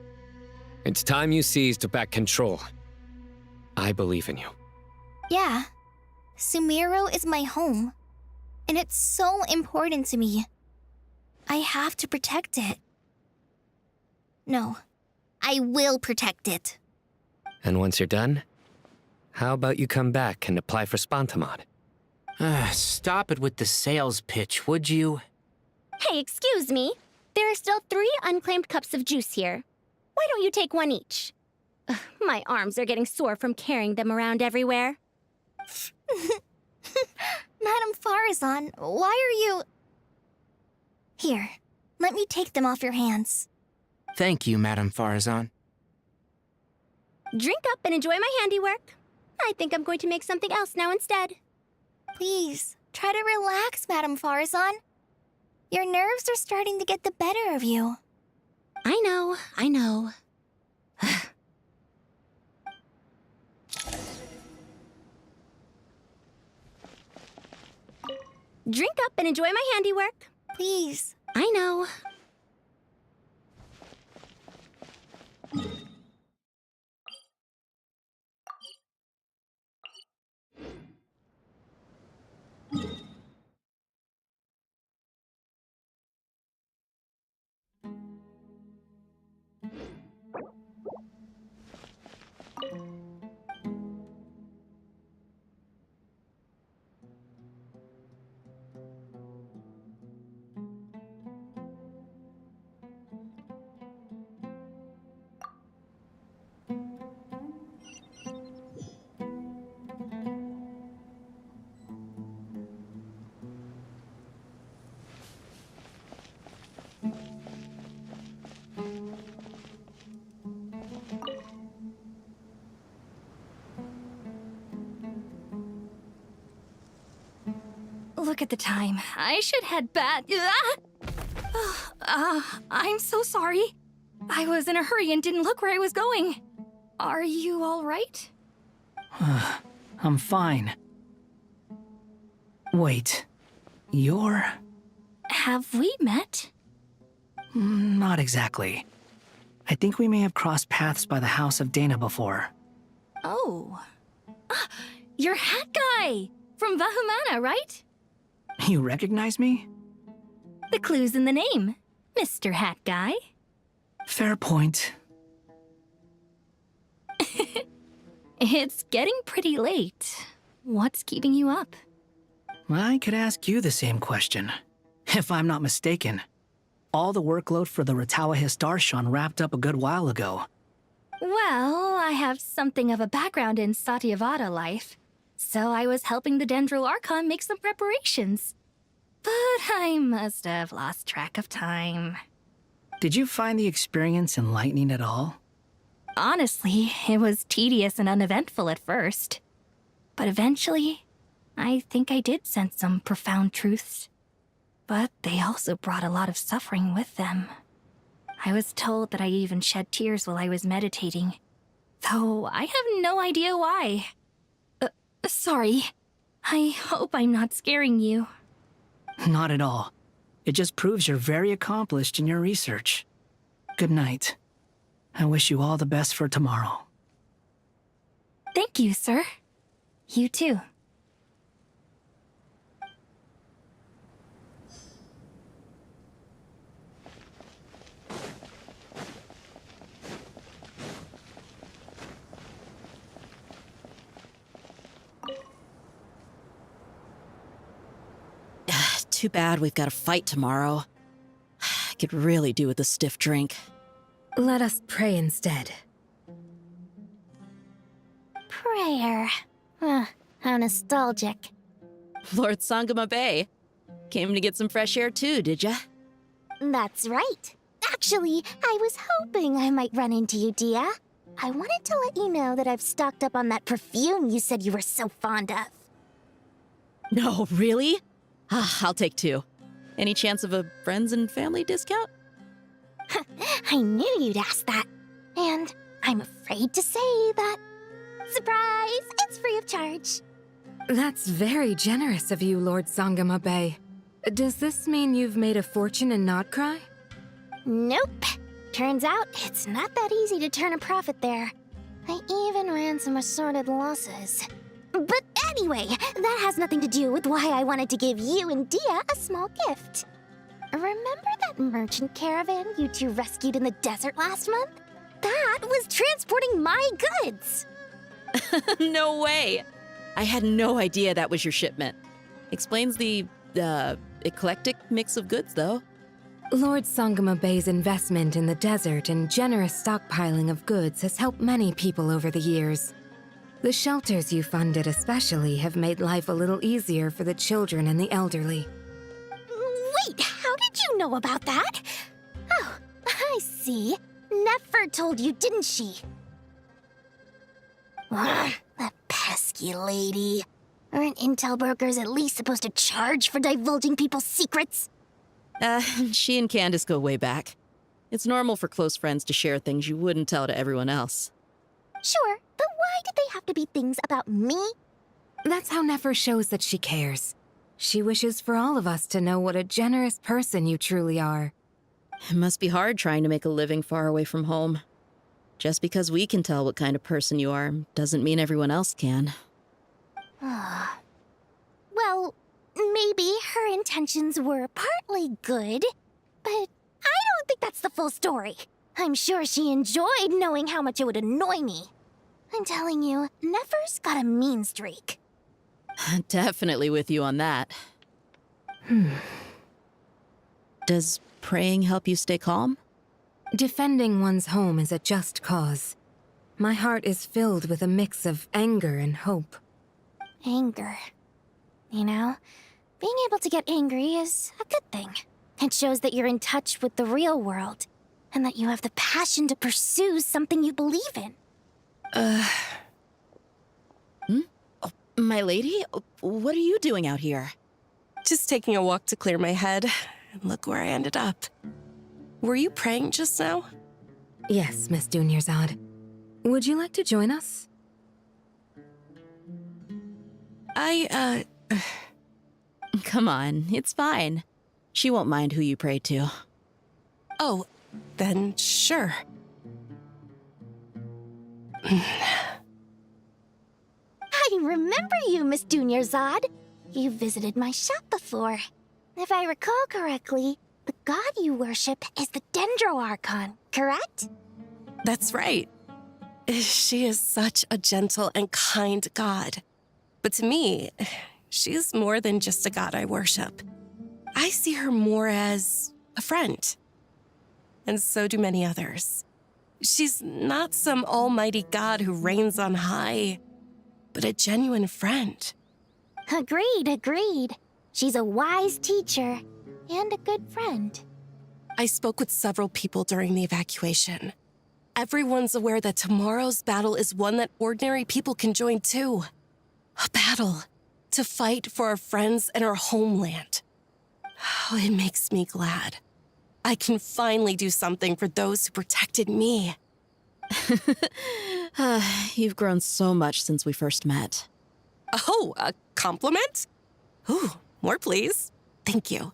[SPEAKER 5] It's time you seized back control. I believe in you.
[SPEAKER 17] Yeah, Sumeru is my home, and it's so important to me. I have to protect it. No, I will protect it.
[SPEAKER 5] And once you're done, how about you come back and apply for Spontamod?
[SPEAKER 13] Stop it with the sales pitch, would you?
[SPEAKER 20] Hey, excuse me. There are still 3 unclaimed cups of juice here. Why don't you take one each? Ugh, my arms are getting sore from carrying them around everywhere.
[SPEAKER 17] Madame Farazan, why are you... Here, let me take them off your hands.
[SPEAKER 13] Thank you, Madame Farazan.
[SPEAKER 20] Drink up and enjoy my handiwork. I think I'm going to make something else now instead.
[SPEAKER 17] Please, try to relax, Madame Farazan. Your nerves are starting to get the better of you.
[SPEAKER 20] I know. Drink up and enjoy my handiwork.
[SPEAKER 17] Please,
[SPEAKER 20] I know. Look at the time. I should head back. I'm so sorry. I was in a hurry and didn't look where I was going. Are you all right?
[SPEAKER 6] I'm fine. Wait, you're...
[SPEAKER 20] Have we met?
[SPEAKER 6] Not exactly. I think we may have crossed paths by the house of Dana before.
[SPEAKER 20] Oh. You're Hat Guy! From Vahumana, right?
[SPEAKER 6] You recognize me?
[SPEAKER 20] The clue's in the name, Mr. Hat Guy.
[SPEAKER 6] Fair point.
[SPEAKER 20] It's getting pretty late. What's keeping you up?
[SPEAKER 6] I could ask you the same question. If I'm not mistaken, all the workload for the Ratawa Histarshon wrapped up a good while ago.
[SPEAKER 20] Well, I have something of a background in Satyavada life, so I was helping the Dendro Archon make some preparations. But I must have lost track of time.
[SPEAKER 6] Did you find the experience enlightening at all?
[SPEAKER 20] Honestly, it was tedious and uneventful at first. But eventually, I think I did sense some profound truths. But they also brought a lot of suffering with them. I was told that I even shed tears while I was meditating, though I have no idea why. Sorry. I hope I'm not scaring you.
[SPEAKER 6] Not at all. It just proves you're very accomplished in your research. Good night. I wish you all the best for tomorrow.
[SPEAKER 20] Thank you, sir. You too.
[SPEAKER 1] Too bad we've got a fight tomorrow. I could really do with a stiff drink.
[SPEAKER 7] Let us pray instead.
[SPEAKER 20] Prayer. How nostalgic.
[SPEAKER 1] Lord Sangama Bay. Came to get some fresh air too, did ya?
[SPEAKER 2] That's right. Actually, I was hoping I might run into you, Dia. I wanted to let you know that I've stocked up on that perfume you said you were so fond of.
[SPEAKER 1] No, really? I'll take 2. Any chance of a friends and family discount?
[SPEAKER 2] I knew you'd ask that. And I'm afraid to say that... Surprise! It's free of charge.
[SPEAKER 7] That's very generous of you, Lord Sangama Bay. Does this mean you've made a fortune in Nodcry?
[SPEAKER 2] Nope. Turns out it's not that easy to turn a profit there. I even ran some assorted losses. But anyway, that has nothing to do with why I wanted to give you and Dia a small gift. Remember that merchant caravan you two rescued in the desert last month? That was transporting my goods!
[SPEAKER 1] No way! I had no idea that was your shipment. Explains the, eclectic mix of goods, though.
[SPEAKER 7] Lord Sangama Bay's investment in the desert and generous stockpiling of goods has helped many people over the years. The shelters you funded especially have made life a little easier for the children and the elderly.
[SPEAKER 2] Wait, how did you know about that? Oh, I see. Nefer told you, didn't she? Ugh, that pesky lady. Aren't intel brokers at least supposed to charge for divulging people's secrets?
[SPEAKER 1] She and Candace go way back. It's normal for close friends to share things you wouldn't tell to everyone else.
[SPEAKER 2] Sure, but why did they have to be things about me?
[SPEAKER 7] That's how Nefer shows that she cares.
[SPEAKER 15] She wishes for all of us to know what a generous person you truly are.
[SPEAKER 1] It must be hard trying to make a living far away from home. Just because we can tell what kind of person you are doesn't mean everyone else can.
[SPEAKER 20] Well, maybe her intentions were partly good, but I don't think that's the full story. I'm sure she enjoyed knowing how much it would annoy me. I'm telling you, Nefer's got a mean streak.
[SPEAKER 1] Definitely with you on that. Does praying help you stay calm?
[SPEAKER 15] Defending one's home is a just cause. My heart is filled with a mix of anger and hope.
[SPEAKER 20] Anger. You know, being able to get angry is a good thing. It shows that you're in touch with the real world, and that you have the passion to pursue something you believe in.
[SPEAKER 1] Oh, my lady? What are you doing out here?
[SPEAKER 8] Just taking a walk to clear my head. And look where I ended up. Were you praying just now?
[SPEAKER 15] Yes, Miss Dunyarzad. Would you like to join us?
[SPEAKER 1] Come on, it's fine. She won't mind who you pray to.
[SPEAKER 8] Oh, then sure.
[SPEAKER 20] I remember you, Miss Dunyarzad. You visited my shop before. If I recall correctly, the god you worship is the Dendro Archon, correct?
[SPEAKER 8] That's right. She is such a gentle and kind god. But to me, she is more than just a god I worship. I see her more as a friend. And so do many others. She's not some almighty god who reigns on high, but a genuine friend.
[SPEAKER 20] Agreed. She's a wise teacher and a good friend.
[SPEAKER 8] I spoke with several people during the evacuation. Everyone's aware that tomorrow's battle is one that ordinary people can join too. A battle to fight for our friends and our homeland. Oh, it makes me glad. I can finally do something for those who protected me.
[SPEAKER 1] You've grown so much since we first met.
[SPEAKER 8] Oh, a compliment? Ooh, more please. Thank you.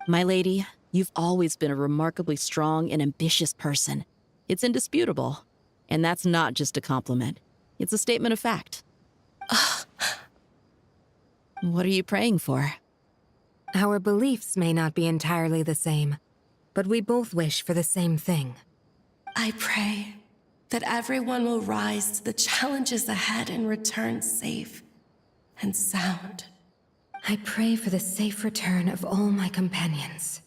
[SPEAKER 1] My lady, you've always been a remarkably strong and ambitious person. It's indisputable. And that's not just a compliment. It's a statement of fact. What are you praying for?
[SPEAKER 15] Our beliefs may not be entirely the same, but we both wish for the same thing.
[SPEAKER 8] I pray that everyone will rise to the challenges ahead and return safe and sound.
[SPEAKER 15] I pray for the safe return of all my companions.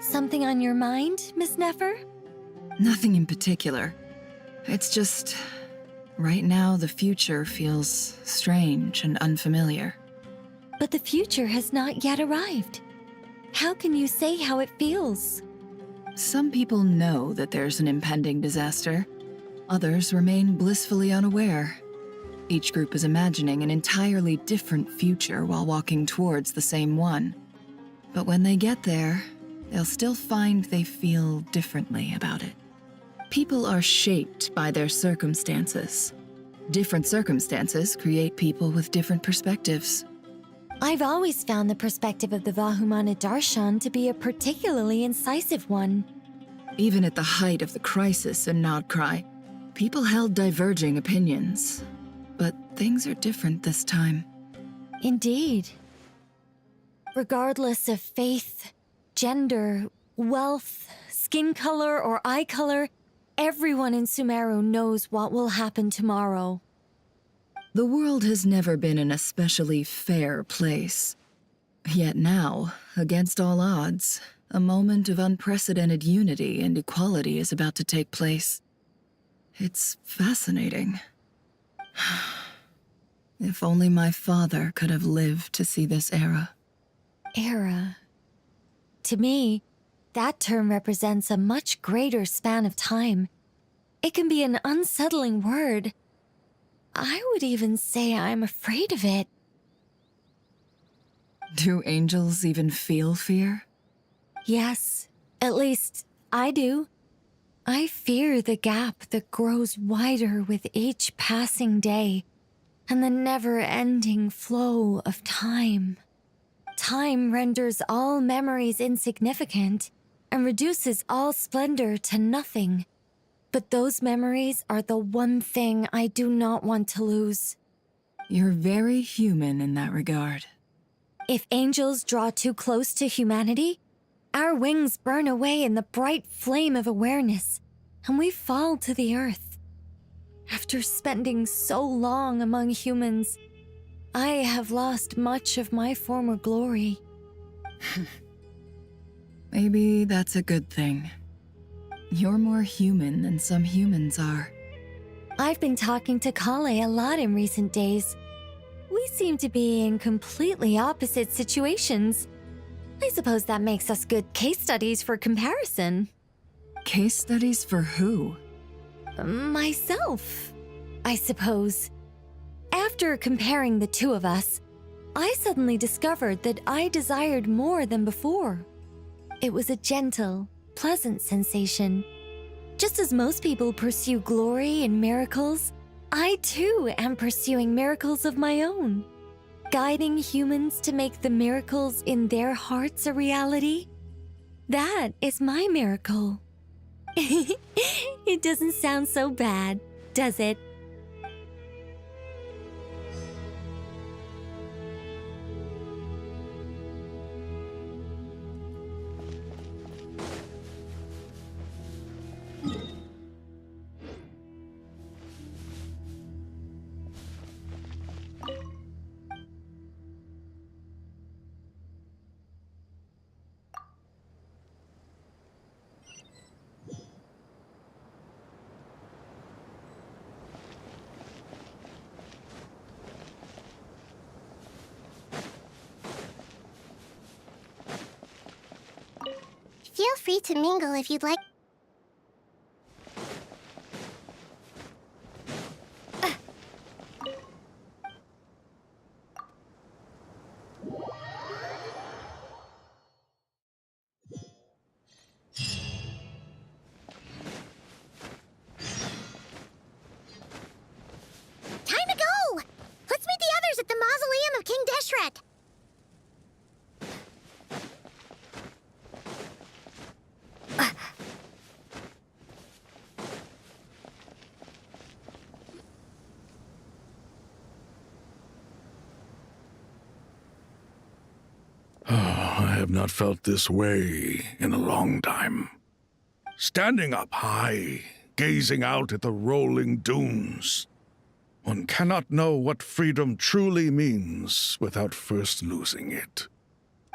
[SPEAKER 15] Something on your mind, Miss Nefer?
[SPEAKER 7] Nothing in particular. It's just, right now the future feels strange and unfamiliar.
[SPEAKER 15] But the future has not yet arrived. How can you say how it feels?
[SPEAKER 7] Some people know that there's an impending disaster. Others remain blissfully unaware. Each group is imagining an entirely different future while walking towards the same one. But when they get there, they'll still find they feel differently about it. People are shaped by their circumstances. Different circumstances create people with different perspectives.
[SPEAKER 15] I've always found the perspective of the Vahumanid Archon to be a particularly incisive one.
[SPEAKER 7] Even at the height of the crisis in Nodcry, people held diverging opinions. But things are different this time.
[SPEAKER 15] Indeed. Regardless of faith, gender, wealth, skin color, or eye color, everyone in Sumeru knows what will happen tomorrow.
[SPEAKER 7] The world has never been an especially fair place. Yet now, against all odds, a moment of unprecedented unity and equality is about to take place. It's fascinating. If only my father could have lived to see this era.
[SPEAKER 15] Era. To me, that term represents a much greater span of time. It can be an unsettling word. I would even say I'm afraid of it.
[SPEAKER 7] Do angels even feel fear?
[SPEAKER 15] Yes, at least I do. I fear the gap that grows wider with each passing day, and the never-ending flow of time. Time renders all memories insignificant and reduces all splendor to nothing. But those memories are the one thing I do not want to lose.
[SPEAKER 7] You're very human in that regard.
[SPEAKER 15] If angels draw too close to humanity, our wings burn away in the bright flame of awareness, and we fall to the earth. After spending so long among humans, I have lost much of my former glory.
[SPEAKER 7] Maybe that's a good thing. You're more human than some humans are.
[SPEAKER 15] I've been talking to Kale a lot in recent days. We seem to be in completely opposite situations. I suppose that makes us good case studies for comparison.
[SPEAKER 7] Case studies for who?
[SPEAKER 15] Myself, I suppose. After comparing the two of us, I suddenly discovered that I desired more than before. It was a gentle, pleasant sensation. Just as most people pursue glory and miracles, I too am pursuing miracles of my own. Guiding humans to make the miracles in their hearts a reality. That is my miracle. It doesn't sound so bad, does it?
[SPEAKER 2] Feel free to mingle if you'd like. Time to go! Let's meet the others at the mausoleum of King Deshret.
[SPEAKER 11] I have not felt this way in a long time. Standing up high, gazing out at the rolling dunes. One cannot know what freedom truly means without first losing it.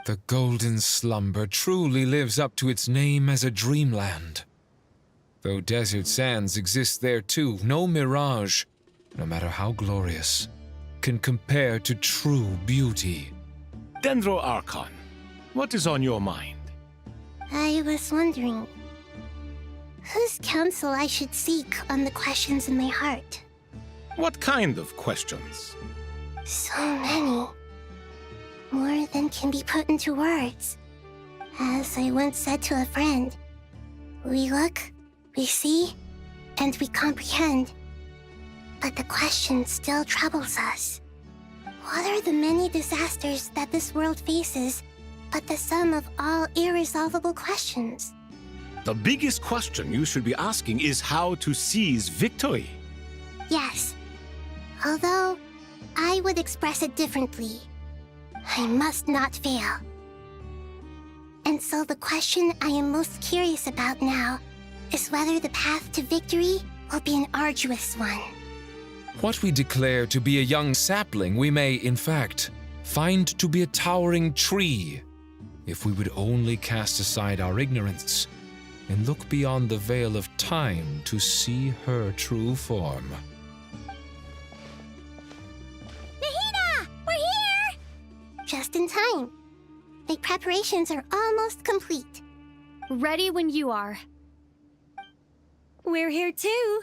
[SPEAKER 10] The golden slumber truly lives up to its name as a dreamland. Though desert sands exist there too, no mirage, no matter how glorious, can compare to true beauty.
[SPEAKER 12] Dendro Archon, what is on your mind?
[SPEAKER 2] I was wondering whose counsel I should seek on the questions in my heart.
[SPEAKER 12] What kind of questions?
[SPEAKER 2] So many. More than can be put into words. As I once said to a friend, we look, we see, and we comprehend. But the question still troubles us. What are the many disasters that this world faces but the sum of all irresolvable questions?
[SPEAKER 12] The biggest question you should be asking is how to seize victory.
[SPEAKER 2] Yes. Although, I would express it differently. I must not fail. And so the question I am most curious about now is whether the path to victory will be an arduous one.
[SPEAKER 10] What we declare to be a young sapling, we may, in fact, find to be a towering tree, if we would only cast aside our ignorance and look beyond the veil of time to see her true form.
[SPEAKER 2] Nahida! We're here! Just in time. The preparations are almost complete.
[SPEAKER 9] Ready when you are.
[SPEAKER 15] We're here too.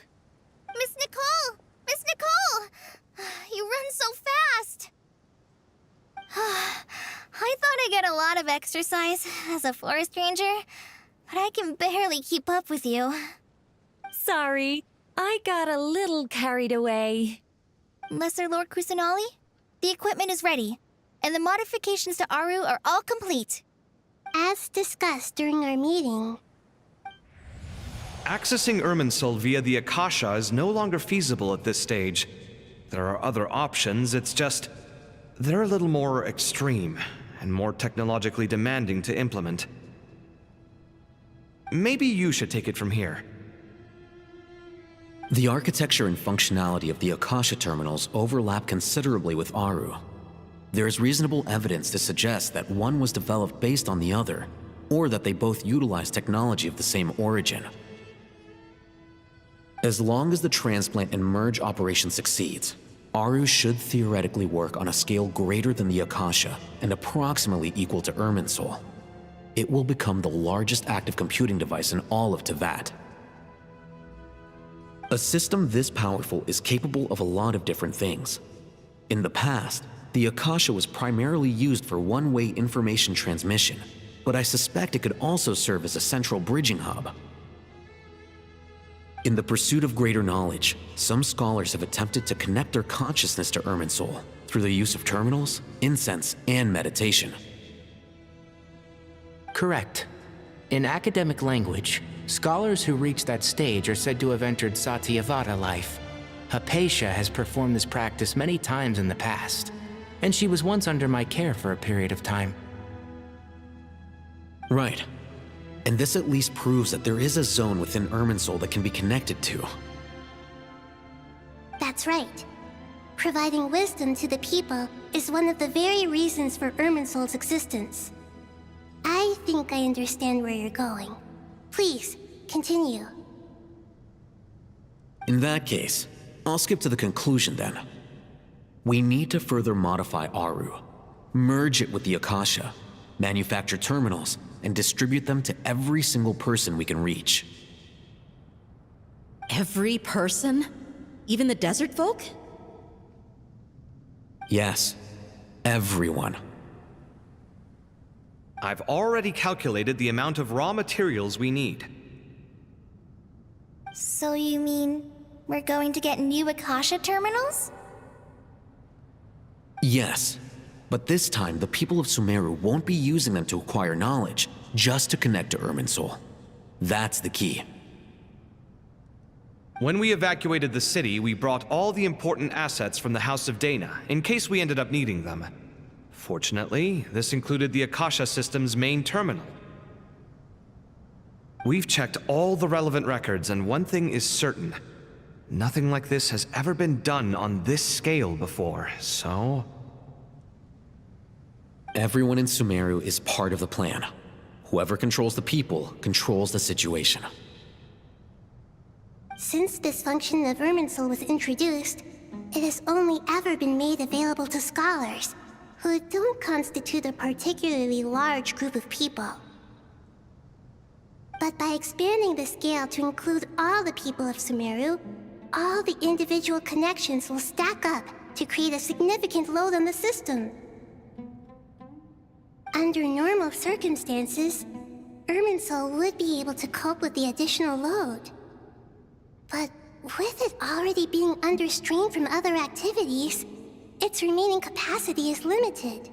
[SPEAKER 17] Miss Nicole! Miss Nicole! You run so fast! I thought I'd get a lot of exercise as a forest ranger, but I can barely keep up with you.
[SPEAKER 15] Sorry, I got a little carried away.
[SPEAKER 17] Lesser Lord Kusanali, the equipment is ready, and the modifications to Aru are all complete.
[SPEAKER 2] As discussed during our meeting,
[SPEAKER 4] Accessing Irminsul via the Akasha is no longer feasible at this stage. There are other options, it's just... they're a little more extreme and more technologically demanding to implement. Maybe you should take it from here.
[SPEAKER 16] The architecture and functionality of the Akasha terminals overlap considerably with Aru. There is reasonable evidence to suggest that one was developed based on the other, or that they both utilize technology of the same origin. As long as the transplant and merge operation succeeds, Aru should theoretically work on a scale greater than the Akasha and approximately equal to Irminsul. It will become the largest active computing device in all of Teyvat. A system this powerful is capable of a lot of different things. In the past, the Akasha was primarily used for one-way information transmission, but I suspect it could also serve as a central bridging hub. In the pursuit of greater knowledge, some scholars have attempted to connect their consciousness to Irminsul through the use of terminals, incense, and meditation.
[SPEAKER 13] Correct. In academic language, scholars who reach that stage are said to have entered Satyavata life. Hypatia has performed this practice many times in the past, and she was once under my care for a period of time.
[SPEAKER 16] Right. And this at least proves that there is a zone within Irminsul that can be connected to.
[SPEAKER 2] that's right. Providing wisdom to the people is one of the very reasons for Irminsul's existence. I think I understand where you're going. Please, continue.
[SPEAKER 16] In that case, I'll skip to the conclusion then. We need to further modify Aru, merge it with the Akasha, manufacture terminals, and distribute them to every single person we can reach.
[SPEAKER 1] Every person? Even the desert folk?
[SPEAKER 16] Yes, everyone.
[SPEAKER 4] I've already calculated the amount of raw materials we need.
[SPEAKER 17] So you mean we're going to get new Akasha terminals?
[SPEAKER 16] Yes, but this time the people of Sumeru won't be using them to acquire knowledge, just to connect to Irminsul. That's the key.
[SPEAKER 4] When we evacuated the city, we brought all the important assets from the House of Dana, in case we ended up needing them. Fortunately, this included the Akasha system's main terminal. We've checked all the relevant records, and one thing is certain. Nothing like this has ever been done on this scale before, so...
[SPEAKER 16] Everyone in Sumeru is part of the plan. Whoever controls the people controls the situation.
[SPEAKER 2] Since this function of Irminsul was introduced, it has only ever been made available to scholars, who don't constitute a particularly large group of people. But by expanding the scale to include all the people of Sumeru, all the individual connections will stack up to create a significant load on the system. Under normal circumstances, Irminsul would be able to cope with the additional load. But with it already being under strain from other activities, its remaining capacity is limited.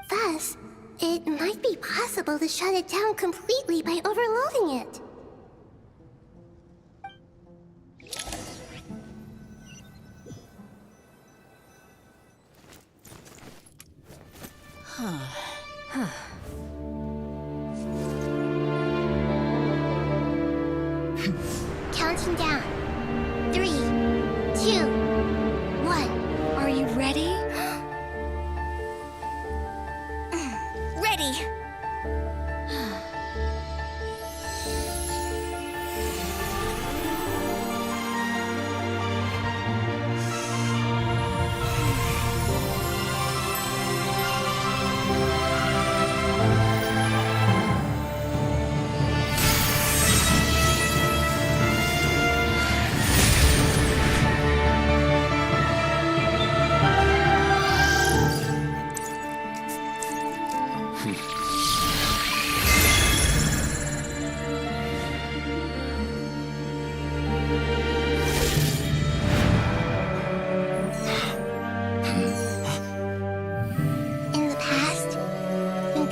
[SPEAKER 2] Thus, it might be possible to shut it down completely by overloading it. Counting down. 3, 2, 1.
[SPEAKER 15] Are you ready?
[SPEAKER 2] Ready!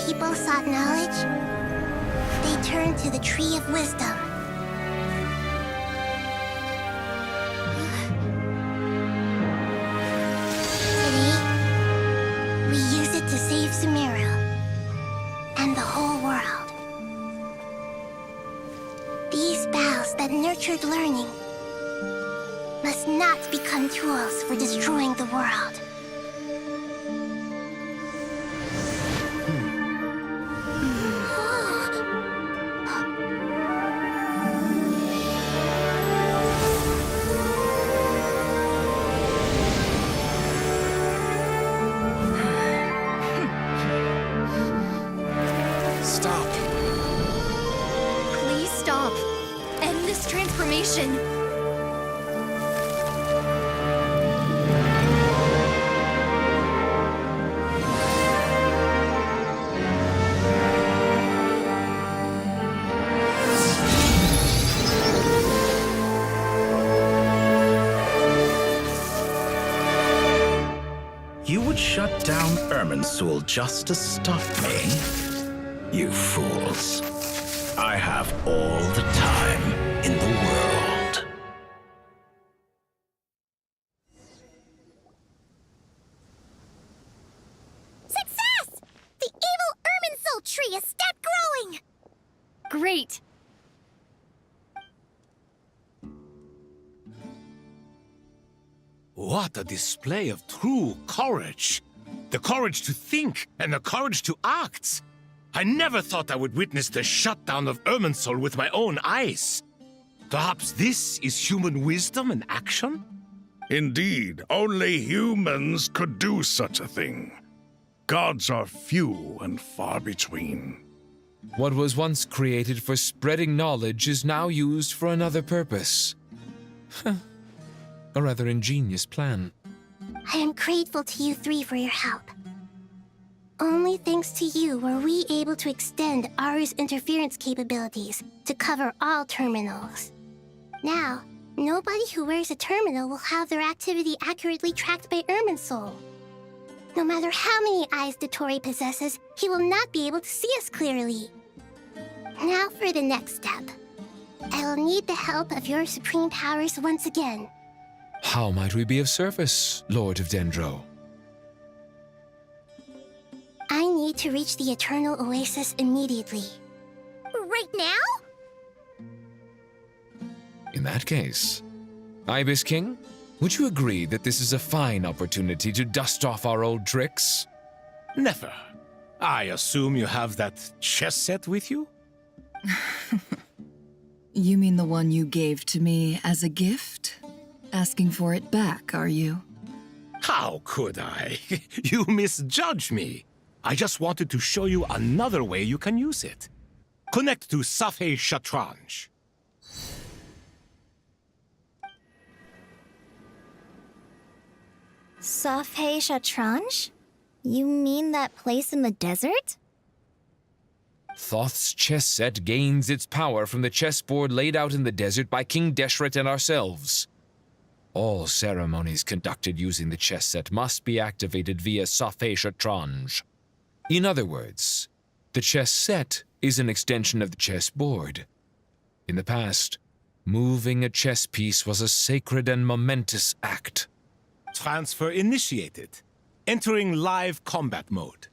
[SPEAKER 2] People sought knowledge, they turned to the Tree of Wisdom. Today, we use it to save Sumeru and the whole world. These boughs that nurtured learning must not become tools for destroying the world.
[SPEAKER 15] Transformation.
[SPEAKER 14] You would shut down Irminsul just to stop me? You fools. I have all the time in the world.
[SPEAKER 2] Success! The evil Irminsul tree has stopped growing!
[SPEAKER 9] Great!
[SPEAKER 12] What a display of true courage! The courage to think and the courage to act! I never thought I would witness the shutdown of Irminsul with my own eyes. Perhaps this is human wisdom in action?
[SPEAKER 11] Indeed, only humans could do such a thing. Gods are few and far between.
[SPEAKER 10] What was once created for spreading knowledge is now used for another purpose. A rather ingenious plan.
[SPEAKER 2] I am grateful to you three for your help. Only thanks to you were we able to extend Aru's interference capabilities to cover all terminals. Now, nobody who wears a terminal will have their activity accurately tracked by Irminsul. No matter how many eyes Dotori possesses, he will not be able to see us clearly. Now for the next step. I will need the help of your supreme powers once again.
[SPEAKER 10] How might we be of service, Lord of Dendro?
[SPEAKER 2] I need to reach the Eternal Oasis immediately.
[SPEAKER 20] Right now?
[SPEAKER 10] In that case, Ibis King, would you agree that this is a fine opportunity to dust off our old tricks?
[SPEAKER 12] Never. I assume you have that chess set with you?
[SPEAKER 7] You mean the one you gave to me as a gift? Asking for it back, are you?
[SPEAKER 12] How could I? You misjudge me. I just wanted to show you another way you can use it. Connect to Safei Shatranj.
[SPEAKER 17] Safei Shatranj? You mean that place in the desert?
[SPEAKER 10] Thoth's chess set gains its power from the chessboard laid out in the desert by King Deshret and ourselves. All ceremonies conducted using the chess set must be activated via Safé-Chatrange. In other words, the chess set is an extension of the chessboard. In the past, moving a chess piece was a sacred and momentous act.
[SPEAKER 12] Transfer initiated. Entering live combat mode.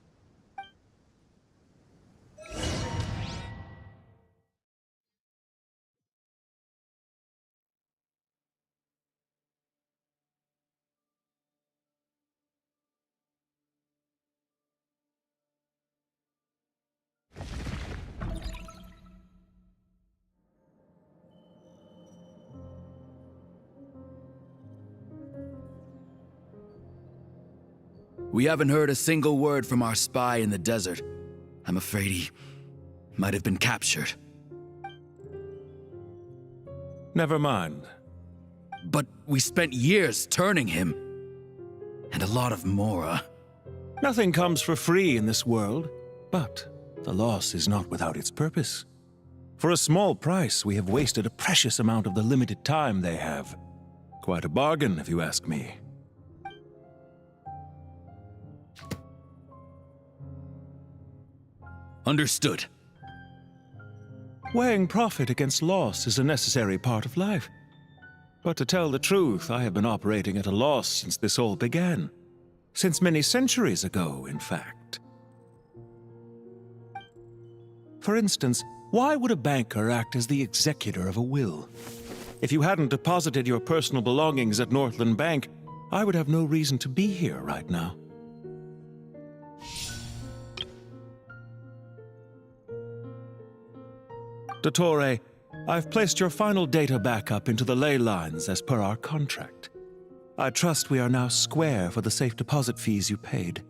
[SPEAKER 3] We haven't heard a single word from our spy in the desert. I'm afraid he might have been captured.
[SPEAKER 12] Never mind.
[SPEAKER 3] But we spent years turning him. And a lot of Mora.
[SPEAKER 22] Nothing comes for free in this world, but the loss is not without its purpose. For a small price, we have wasted a precious amount of the limited time they have. Quite a bargain, if you ask me.
[SPEAKER 3] Understood.
[SPEAKER 22] Weighing profit against loss is a necessary part of life. But to tell the truth, I have been operating at a loss since this all began. Since many centuries ago, in fact. For instance, why would a banker act as the executor of a will? If you hadn't deposited your personal belongings at Northland Bank, I would have no reason to be here right now. Dottore, I've placed your final data backup into the ley lines as per our contract. I trust we are now square for the safe deposit fees you paid.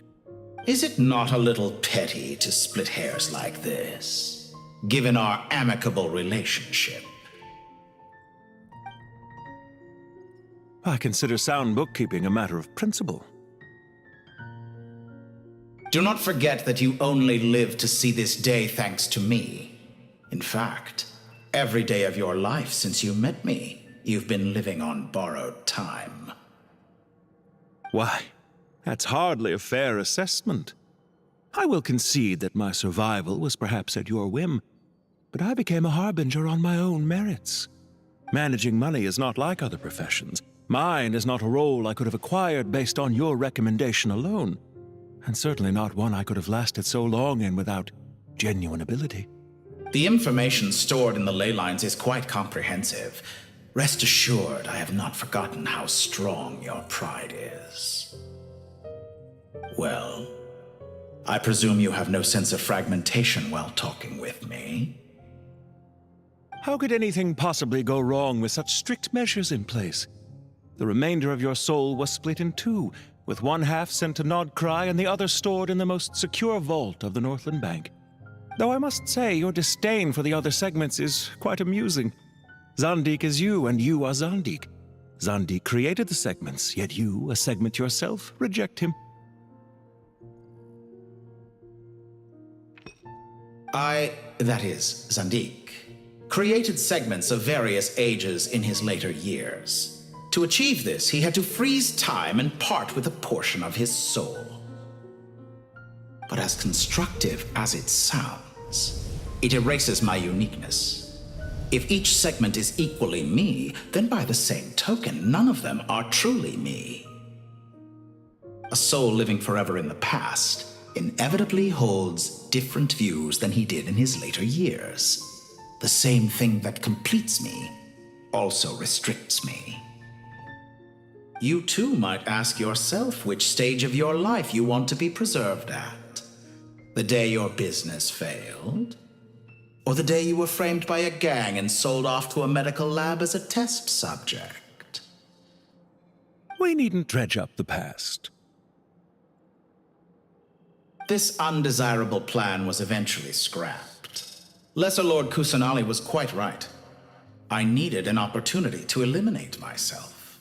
[SPEAKER 14] Is it not a little petty to split hairs like this, given our amicable relationship?
[SPEAKER 22] I consider sound bookkeeping a matter of principle.
[SPEAKER 14] Do not forget that you only live to see this day thanks to me. In fact, every day of your life since you met me, you've been living on borrowed time.
[SPEAKER 22] Why, that's hardly a fair assessment. I will concede that my survival was perhaps at your whim, but I became a harbinger on my own merits. Managing money is not like other professions. Mine is not a role I could have acquired based on your recommendation alone, and certainly not one I could have lasted so long in without genuine ability.
[SPEAKER 14] The information stored in the ley lines is quite comprehensive. Rest assured, I have not forgotten how strong your pride is. Well, I presume you have no sense of fragmentation while talking with me.
[SPEAKER 22] How could anything possibly go wrong with such strict measures in place? The remainder of your soul was split in two, with one half sent to Nodcry and the other stored in the most secure vault of the Northland Bank. Though I must say, your disdain for the other segments is quite amusing. Zandik is you, and you are Zandik. Zandik created the segments, yet you, a segment yourself, reject him.
[SPEAKER 14] That is, Zandik, created segments of various ages in his later years. To achieve this, he had to freeze time and part with a portion of his soul. But as constructive as it sounds, it erases my uniqueness. If each segment is equally me, then by the same token, none of them are truly me. A soul living forever in the past inevitably holds different views than he did in his later years. The same thing that completes me also restricts me. You too might ask yourself which stage of your life you want to be preserved at. The day your business failed? Or the day you were framed by a gang and sold off to a medical lab as a test subject?
[SPEAKER 22] We needn't dredge up the past.
[SPEAKER 14] This undesirable plan was eventually scrapped. Lesser Lord Kusanali was quite right. I needed an opportunity to eliminate myself.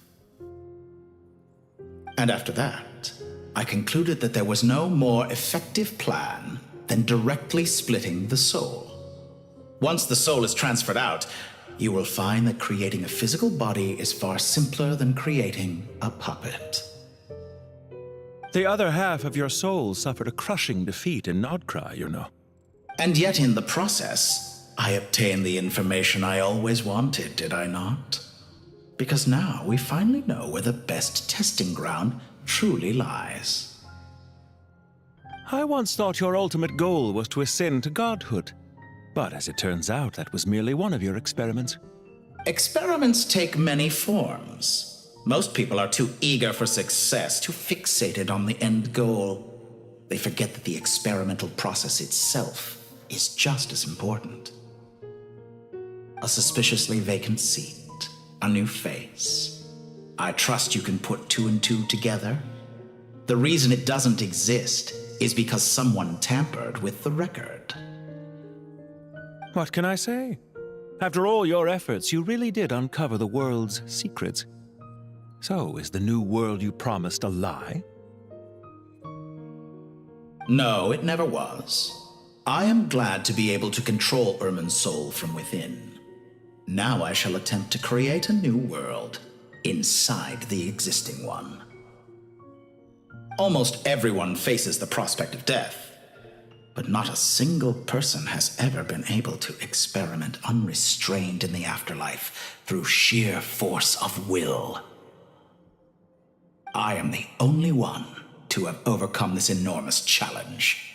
[SPEAKER 14] And after that, I concluded that there was no more effective plan than directly splitting the soul. Once the soul is transferred out, you will find that creating a physical body is far simpler than creating a puppet.
[SPEAKER 22] The other half of your soul suffered a crushing defeat in Nodcry, you know.
[SPEAKER 14] And yet in the process, I obtained the information I always wanted, did I not? Because now we finally know where the best testing ground truly lies.
[SPEAKER 22] I once thought your ultimate goal was to ascend to godhood. But as it turns out, that was merely one of your experiments.
[SPEAKER 14] Experiments take many forms. Most people are too eager for success, too fixated on the end goal. They forget that the experimental process itself is just as important. A suspiciously vacant seat, a new face. I trust you can put two and two together. The reason it doesn't exist is because someone tampered with the record.
[SPEAKER 22] What can I say? After all your efforts, you really did uncover the world's secrets. So, is the new world you promised a lie?
[SPEAKER 14] No, it never was. I am glad to be able to control Irmin's soul from within. Now I shall attempt to create a new world inside the existing one. Almost everyone faces the prospect of death. But not a single person has ever been able to experiment unrestrained in the afterlife through sheer force of will. I am the only one to have overcome this enormous challenge.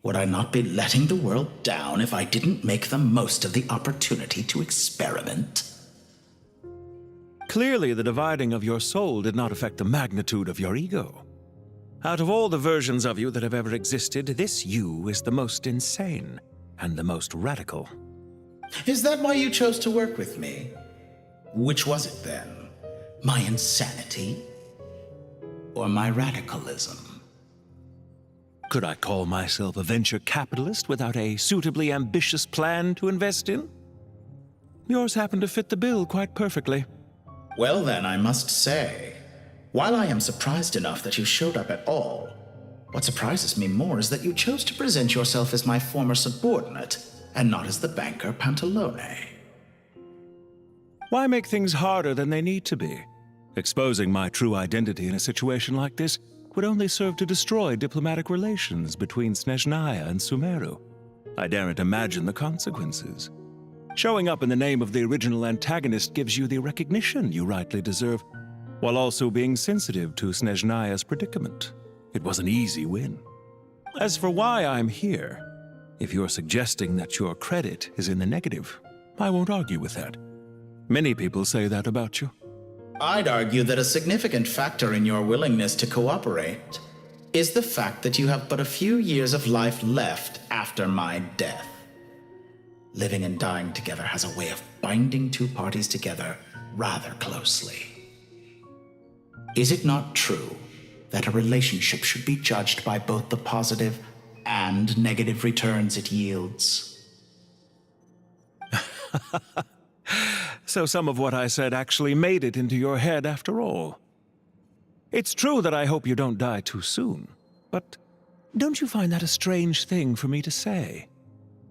[SPEAKER 14] Would I not be letting the world down if I didn't make the most of the opportunity to experiment?
[SPEAKER 22] Clearly, the dividing of your soul did not affect the magnitude of your ego. Out of all the versions of you that have ever existed, this you is the most insane and the most radical.
[SPEAKER 14] Is that why you chose to work with me? Which was it then? My insanity? Or my radicalism?
[SPEAKER 22] Could I call myself a venture capitalist without a suitably ambitious plan to invest in? Yours happened to fit the bill quite perfectly.
[SPEAKER 14] Well then, I must say, while I am surprised enough that you showed up at all, what surprises me more is that you chose to present yourself as my former subordinate, and not as the banker Pantalone.
[SPEAKER 22] Why make things harder than they need to be? Exposing my true identity in a situation like this would only serve to destroy diplomatic relations between Snezhnaya and Sumeru. I daren't imagine the consequences. Showing up in the name of the original antagonist gives you the recognition you rightly deserve, while also being sensitive to Snezhnaya's predicament. It was an easy win. As for why I'm here, if you're suggesting that your credit is in the negative, I won't argue with that. Many people say that about you.
[SPEAKER 14] I'd argue that a significant factor in your willingness to cooperate is the fact that you have but a few years of life left after my death. Living and dying together has a way of binding two parties together rather closely. Is it not true that a relationship should be judged by both the positive and negative returns it yields?
[SPEAKER 22] So some of what I said actually made it into your head after all. It's true that I hope you don't die too soon, but don't you find that a strange thing for me to say?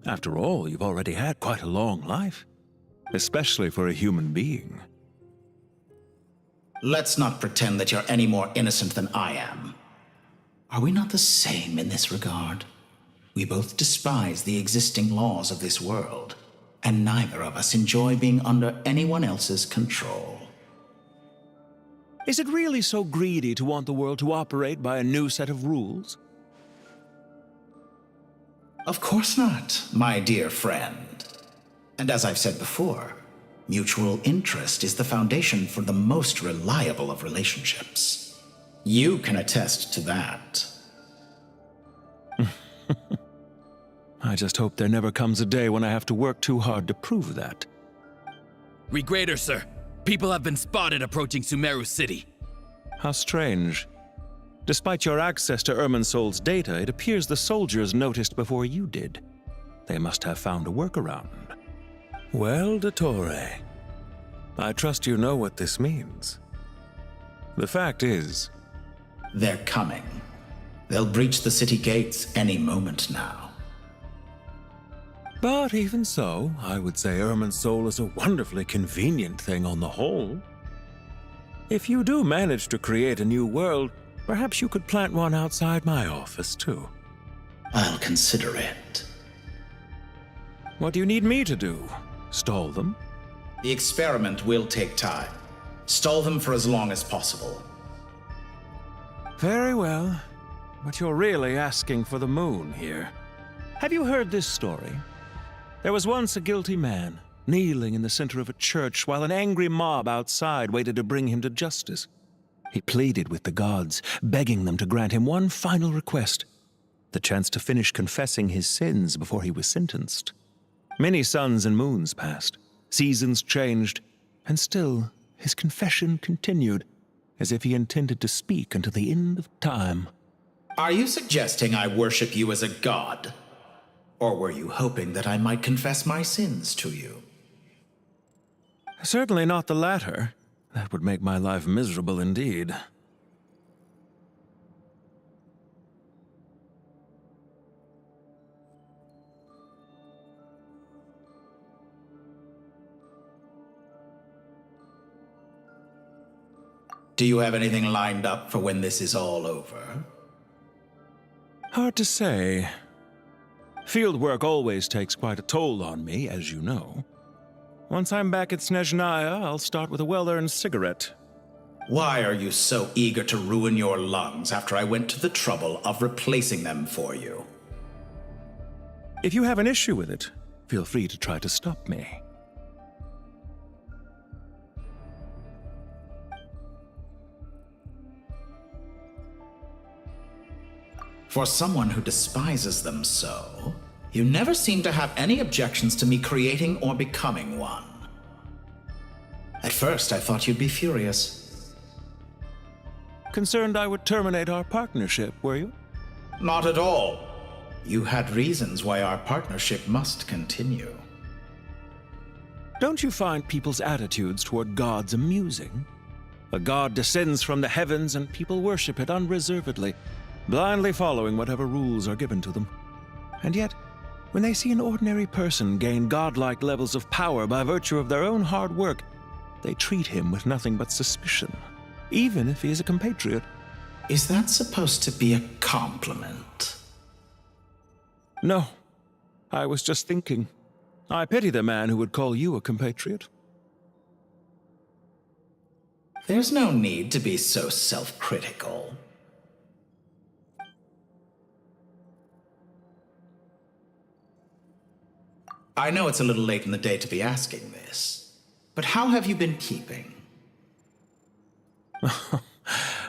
[SPEAKER 22] After all, you've already had quite a long life, especially for a human being.
[SPEAKER 14] Let's not pretend that you're any more innocent than I am. Are we not the same in this regard? We both despise the existing laws of this world, and neither of us enjoy being under anyone else's control.
[SPEAKER 22] Is it really so greedy to want the world to operate by a new set of rules?
[SPEAKER 14] Of course not, my dear friend. And as I've said before, mutual interest is the foundation for the most reliable of relationships. You can attest to that.
[SPEAKER 22] I just hope there never comes a day when I have to work too hard to prove that.
[SPEAKER 3] Regreater, sir. People have been spotted approaching Sumeru City.
[SPEAKER 22] How strange. Despite your access to Irminsol's data, it appears the soldiers noticed before you did. They must have found a workaround. Well, Dottore, I trust you know what this means. The fact is...
[SPEAKER 14] They're coming. They'll breach the city gates any moment now.
[SPEAKER 22] But even so, I would say Ermin's soul is a wonderfully convenient thing on the whole. If you do manage to create a new world, perhaps you could plant one outside my office, too.
[SPEAKER 14] I'll consider it.
[SPEAKER 22] What do you need me to do? Stall them?
[SPEAKER 14] The experiment will take time. Stall them for as long as possible.
[SPEAKER 22] Very well. But you're really asking for the moon here. Have you heard this story? There was once a guilty man, kneeling in the center of a church while an angry mob outside waited to bring him to justice. He pleaded with the gods, begging them to grant him one final request, the chance to finish confessing his sins before he was sentenced. Many suns and moons passed, seasons changed, and still his confession continued, as if he intended to speak until the end of time.
[SPEAKER 14] Are you suggesting I worship you as a god? Or were you hoping that I might confess my sins to you?
[SPEAKER 22] Certainly not the latter. That would make my life miserable indeed.
[SPEAKER 14] Do you have anything lined up for when this is all over?
[SPEAKER 22] Hard to say. Field work always takes quite a toll on me, as you know. Once I'm back at Snezhnaya, I'll start with a well-earned cigarette.
[SPEAKER 14] Why are you so eager to ruin your lungs after I went to the trouble of replacing them for you?
[SPEAKER 22] If you have an issue with it, feel free to try to stop me.
[SPEAKER 14] For someone who despises them so, you never seem to have any objections to me creating or becoming one. At first, I thought you'd be furious.
[SPEAKER 22] Concerned I would terminate our partnership, were you?
[SPEAKER 14] Not at all. You had reasons why our partnership must continue.
[SPEAKER 22] Don't you find people's attitudes toward gods amusing? A god descends from the heavens and people worship it unreservedly, blindly following whatever rules are given to them. And yet, when they see an ordinary person gain godlike levels of power by virtue of their own hard work, they treat him with nothing but suspicion, even if he is a compatriot.
[SPEAKER 14] Is that supposed to be a compliment?
[SPEAKER 22] No. I was just thinking. I pity the man who would call you a compatriot.
[SPEAKER 14] There's no need to be so self-critical. I know it's a little late in the day to be asking this, but how have you been keeping?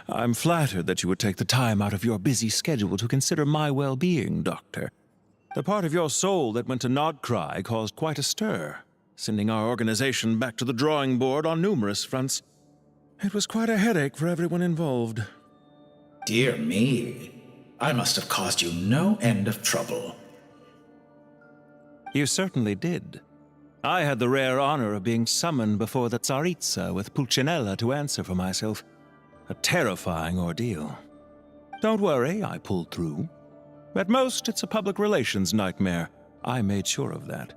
[SPEAKER 22] I'm flattered that you would take the time out of your busy schedule to consider my well-being, Doctor. The part of your soul that went to Nodcry caused quite a stir, sending our organization back to the drawing board on numerous fronts. It was quite a headache for everyone involved.
[SPEAKER 14] Dear me, I must have caused you no end of trouble.
[SPEAKER 22] You certainly did. I had the rare honor of being summoned before the Tsaritsa with Pulcinella to answer for myself. A terrifying ordeal. Don't worry, I pulled through. At most, it's a public relations nightmare. I made sure of that.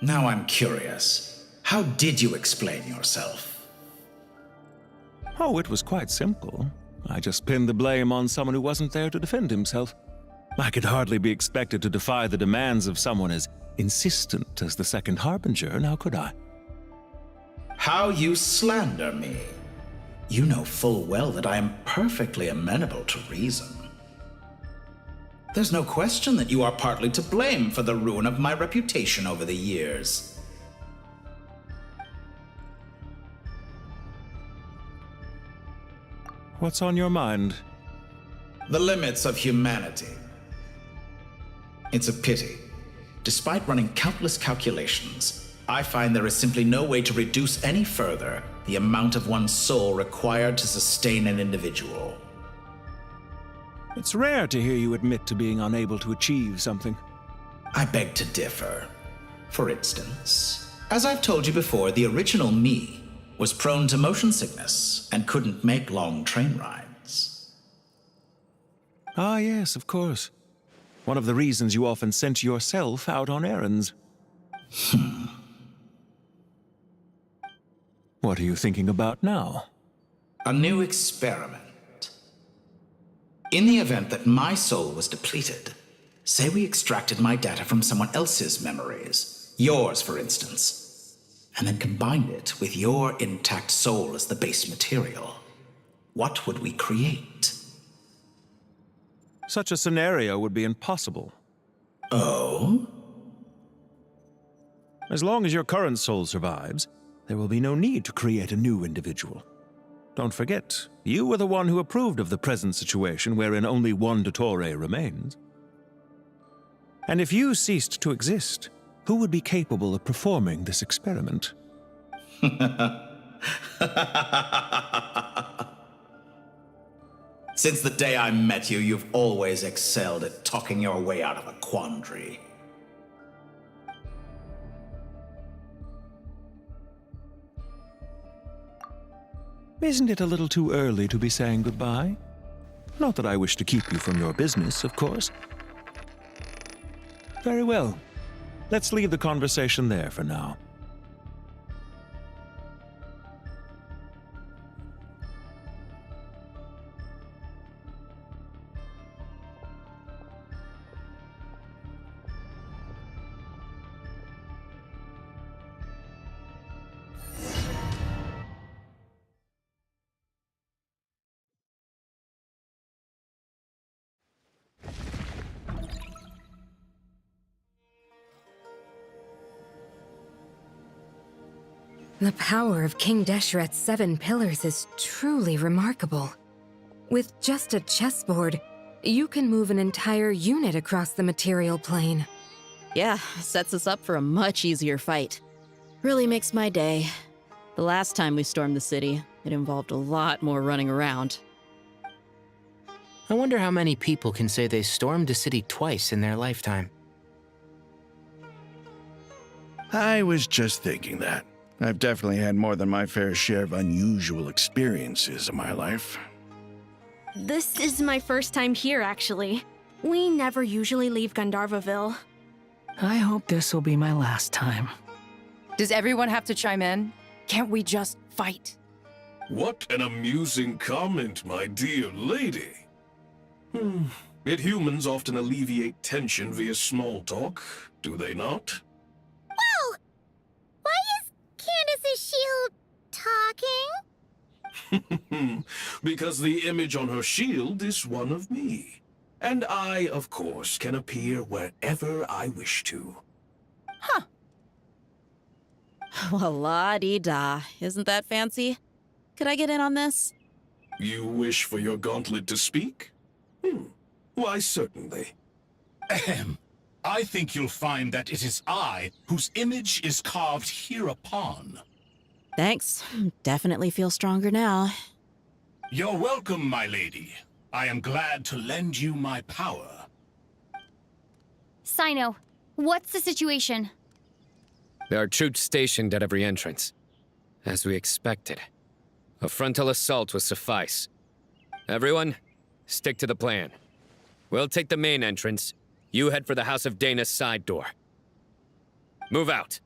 [SPEAKER 14] Now I'm curious. How did you explain yourself?
[SPEAKER 22] Oh, it was quite simple. I just pinned the blame on someone who wasn't there to defend himself. I could hardly be expected to defy the demands of someone as insistent as the Second Harbinger, now could I?
[SPEAKER 14] How you slander me. You know full well that I am perfectly amenable to reason. There's no question that you are partly to blame for the ruin of my reputation over the years.
[SPEAKER 22] What's on your mind?
[SPEAKER 14] The limits of humanity. It's a pity. Despite running countless calculations, I find there is simply no way to reduce any further the amount of one's soul required to sustain an individual.
[SPEAKER 22] It's rare to hear you admit to being unable to achieve something.
[SPEAKER 14] I beg to differ. For instance, as I've told you before, the original me was prone to motion sickness and couldn't make long train rides.
[SPEAKER 22] Ah, yes, of course. One of the reasons you often sent yourself out on errands. What are you thinking about now?
[SPEAKER 14] A new experiment. In the event that my soul was depleted, say we extracted my data from someone else's memories, yours for instance, and then combined it with your intact soul as the base material, what would we create?
[SPEAKER 22] Such a scenario would be impossible.
[SPEAKER 14] Oh?
[SPEAKER 22] As long as your current soul survives, there will be no need to create a new individual. Don't forget, you were the one who approved of the present situation wherein only one Dottore remains. And if you ceased to exist, who would be capable of performing this experiment?
[SPEAKER 14] Since the day I met you, you've always excelled at talking your way out of a quandary.
[SPEAKER 22] Isn't it a little too early to be saying goodbye? Not that I wish to keep you from your business, of course. Very well. Let's leave the conversation there for now.
[SPEAKER 18] The power of King Deshret's 7 pillars is truly remarkable. With just a chessboard, you can move an entire unit across the material plane.
[SPEAKER 1] Yeah, sets us up for a much easier fight. Really makes my day. The last time we stormed the city, it involved a lot more running around.
[SPEAKER 13] I wonder how many people can say they stormed a city twice in their lifetime.
[SPEAKER 11] I was just thinking that. I've definitely had more than my fair share of unusual experiences in my life.
[SPEAKER 19] This is my first time here, actually. We never usually leave Gandharvaville.
[SPEAKER 6] I hope this will be my last time.
[SPEAKER 23] Does everyone have to chime in? Can't we just fight?
[SPEAKER 24] What an amusing comment, my dear lady. Yet humans often alleviate tension via small talk, do they not?
[SPEAKER 2] Whoa! Why is Candace's shield talking?
[SPEAKER 24] Because the image on her shield is one of me. And I, of course, can appear wherever I wish to.
[SPEAKER 1] Huh. Well, la-dee-da. Isn't that fancy? Could I get in on this?
[SPEAKER 24] You wish for your gauntlet to speak? Why, certainly.
[SPEAKER 25] Ahem. I think you'll find that it is I whose image is carved hereupon.
[SPEAKER 1] Thanks. Definitely feel stronger now.
[SPEAKER 25] You're welcome, my lady. I am glad to lend you my power.
[SPEAKER 9] Sino, what's the situation?
[SPEAKER 5] There are troops stationed at every entrance. As we expected. A frontal assault will suffice. Everyone, stick to the plan. We'll take the main entrance. You head for the House of Dana's side door. Move out.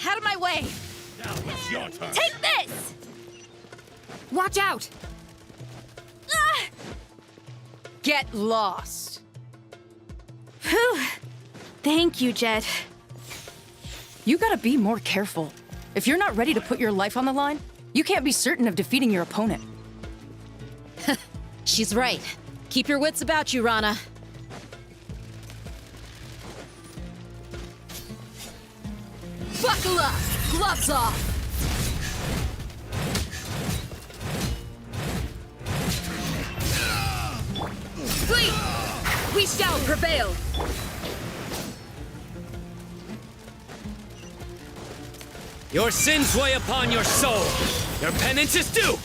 [SPEAKER 9] Out of my way!
[SPEAKER 25] Now it's your turn.
[SPEAKER 9] Take this!
[SPEAKER 23] Watch out!
[SPEAKER 9] Ah!
[SPEAKER 23] Get lost.
[SPEAKER 19] Whew. Thank you, Jet.
[SPEAKER 23] You gotta be more careful. If you're not ready to put your life on the line, you can't be certain of defeating your opponent.
[SPEAKER 1] She's right. Keep your wits about you, Rana.
[SPEAKER 23] Buckle up! Gloves off! Flee! We shall prevail!
[SPEAKER 5] Your sins weigh upon your soul. Your penance is due!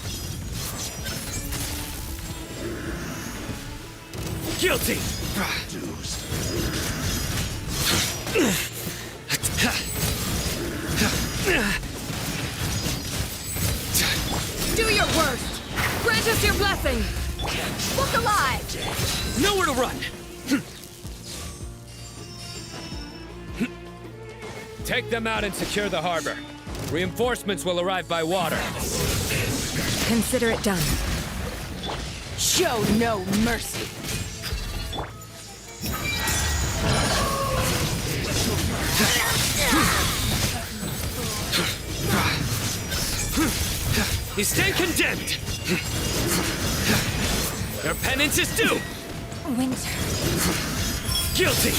[SPEAKER 5] Guilty!
[SPEAKER 18] Do your worst! Grant us your blessing! Look alive!
[SPEAKER 5] Nowhere to run! Take them out and secure the harbor. Reinforcements will arrive by water.
[SPEAKER 18] Consider it done.
[SPEAKER 23] Show no mercy.
[SPEAKER 5] You stand condemned! Your penance is due!
[SPEAKER 18] Winter.
[SPEAKER 5] Guilty!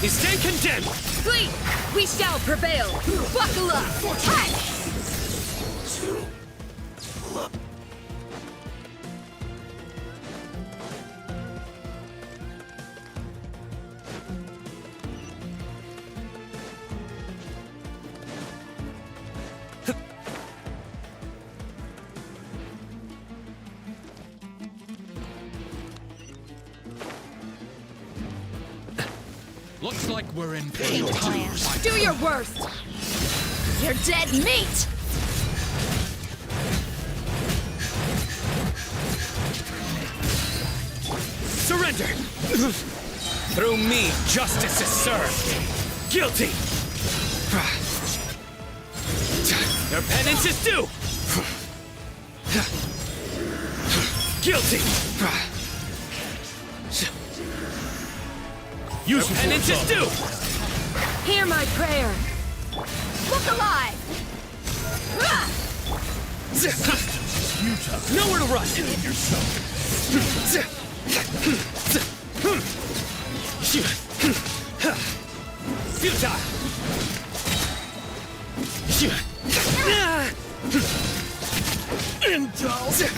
[SPEAKER 5] You stand condemned!
[SPEAKER 18] Flee! We shall prevail! Buckle up! Hi!
[SPEAKER 25] Looks like we're in for
[SPEAKER 18] Change plans. Do your worst! You're dead meat!
[SPEAKER 5] Surrender! Through me, justice is served! Guilty! Your penance is due! Guilty! Your penance is due!
[SPEAKER 18] Hear my prayer! Look alive!
[SPEAKER 5] Nowhere to run! Futile!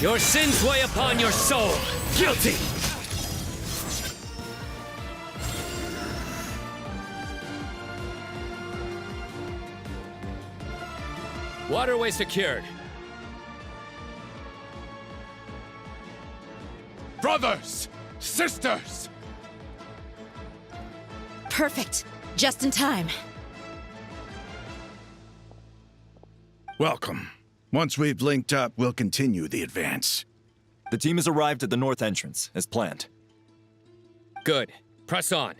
[SPEAKER 5] Your sins weigh upon your soul! Guilty! Waterway secured.
[SPEAKER 10] Brothers! Sisters!
[SPEAKER 1] Perfect. Just in time.
[SPEAKER 11] Welcome. Once we've linked up, we'll continue the advance.
[SPEAKER 4] The team has arrived at the north entrance, as planned.
[SPEAKER 5] Good. Press on.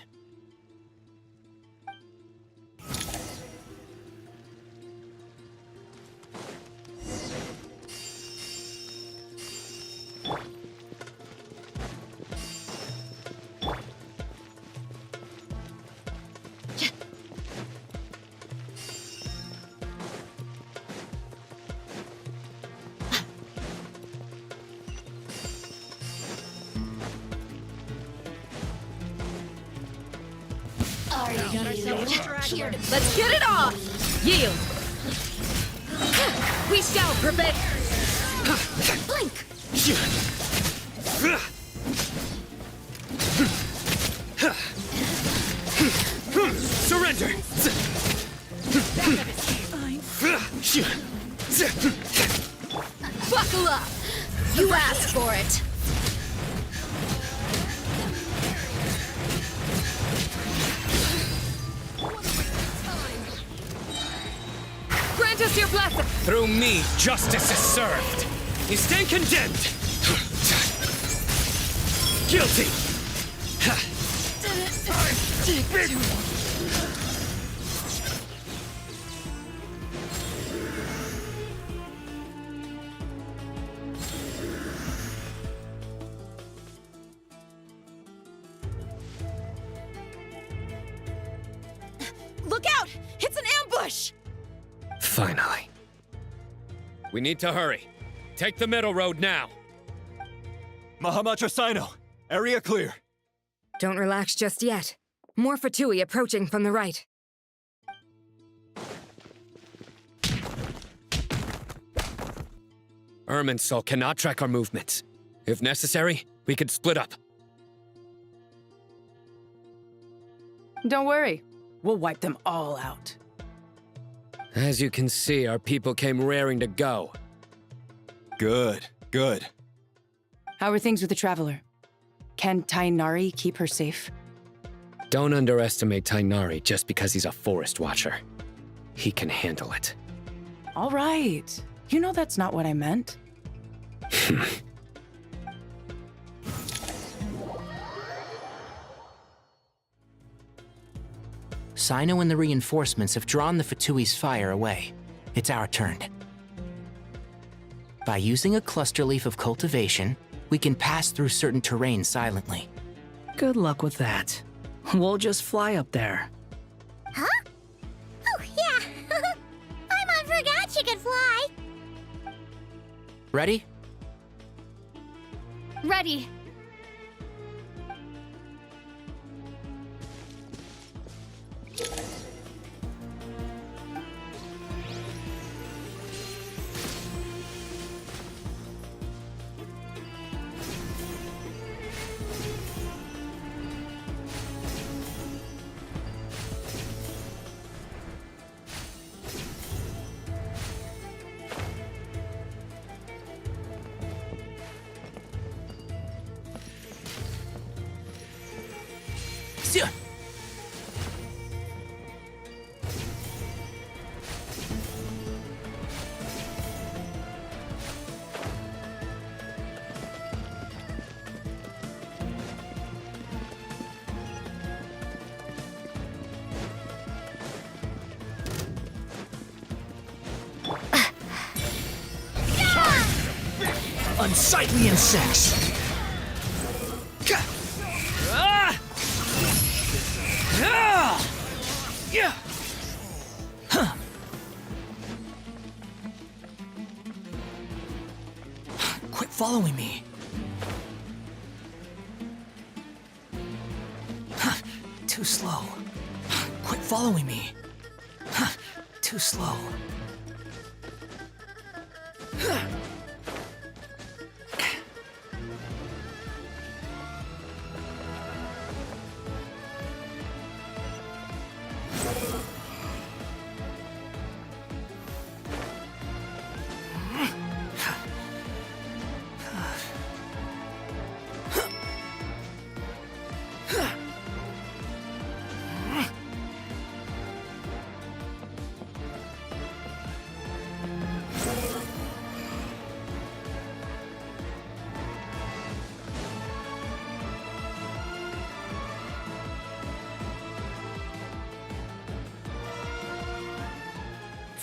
[SPEAKER 18] Let's get it on! Yield! We shall prevail! Blink!
[SPEAKER 5] Surrender!
[SPEAKER 18] Buckle up! You asked for it! Grant us your blessing!
[SPEAKER 5] Through me, justice is served. You stand condemned. Guilty.
[SPEAKER 1] Look out! It's an ambush!
[SPEAKER 5] Finally. We need to hurry. Take the middle road now.
[SPEAKER 4] Mahamatrasino, area clear.
[SPEAKER 18] Don't relax just yet. More Fatui approaching from the right.
[SPEAKER 5] Irminsul cannot track our movements. If necessary, we could split up.
[SPEAKER 23] Don't worry. We'll wipe them all out.
[SPEAKER 5] As you can see, our people came raring to go.
[SPEAKER 4] Good, good.
[SPEAKER 23] How are things with the Traveler? Can Tainari keep her safe?
[SPEAKER 5] Don't underestimate Tainari just because he's a forest watcher. He can handle it.
[SPEAKER 23] All right. You know that's not what I meant.
[SPEAKER 13] Sino and the reinforcements have drawn the Fatui's fire away. It's our turn. By using a cluster leaf of cultivation, we can pass through certain terrain silently.
[SPEAKER 6] Good luck with that. We'll just fly up there.
[SPEAKER 2] Huh? Oh, yeah. Paimon forgot she could fly.
[SPEAKER 13] Ready?
[SPEAKER 9] Ready.
[SPEAKER 6] Unsightly insects! Quit following me. Too slow. Quit following me. Too slow.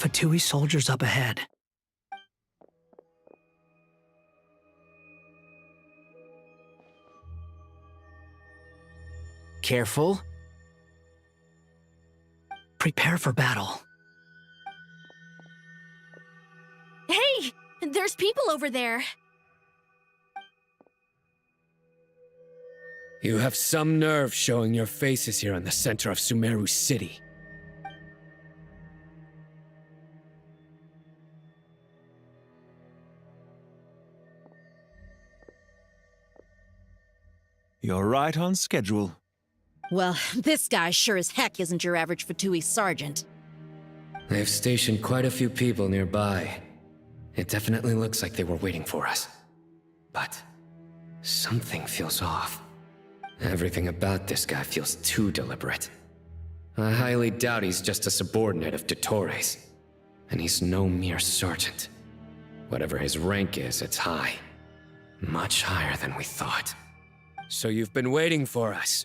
[SPEAKER 6] Fatui soldiers up ahead.
[SPEAKER 13] Careful.
[SPEAKER 6] Prepare for battle.
[SPEAKER 19] Hey! There's people over there.
[SPEAKER 5] You have some nerve showing your faces here in the center of Sumeru City.
[SPEAKER 22] You're right on schedule.
[SPEAKER 1] Well, this guy sure as heck isn't your average Fatui sergeant.
[SPEAKER 5] They've stationed quite a few people nearby. It definitely looks like they were waiting for us. But something feels off. Everything about this guy feels too deliberate. I highly doubt he's just a subordinate of Dottores. And he's no mere sergeant. Whatever his rank is, it's high. Much higher than we thought. So you've been waiting for us.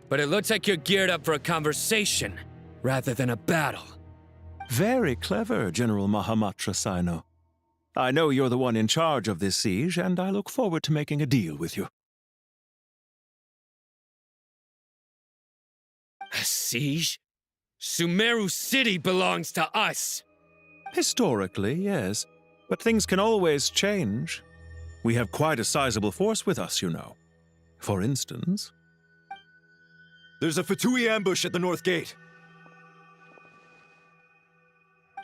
[SPEAKER 5] But it looks like you're geared up for a conversation, rather than a battle.
[SPEAKER 22] Very clever, General Mahamatra Sino. I know you're the one in charge of this siege, and I look forward to making a deal with you.
[SPEAKER 5] A siege? Sumeru City belongs to us!
[SPEAKER 22] Historically, yes. But things can always change. We have quite a sizable force with us, you know. For instance...
[SPEAKER 4] There's a Fatui ambush at the north gate.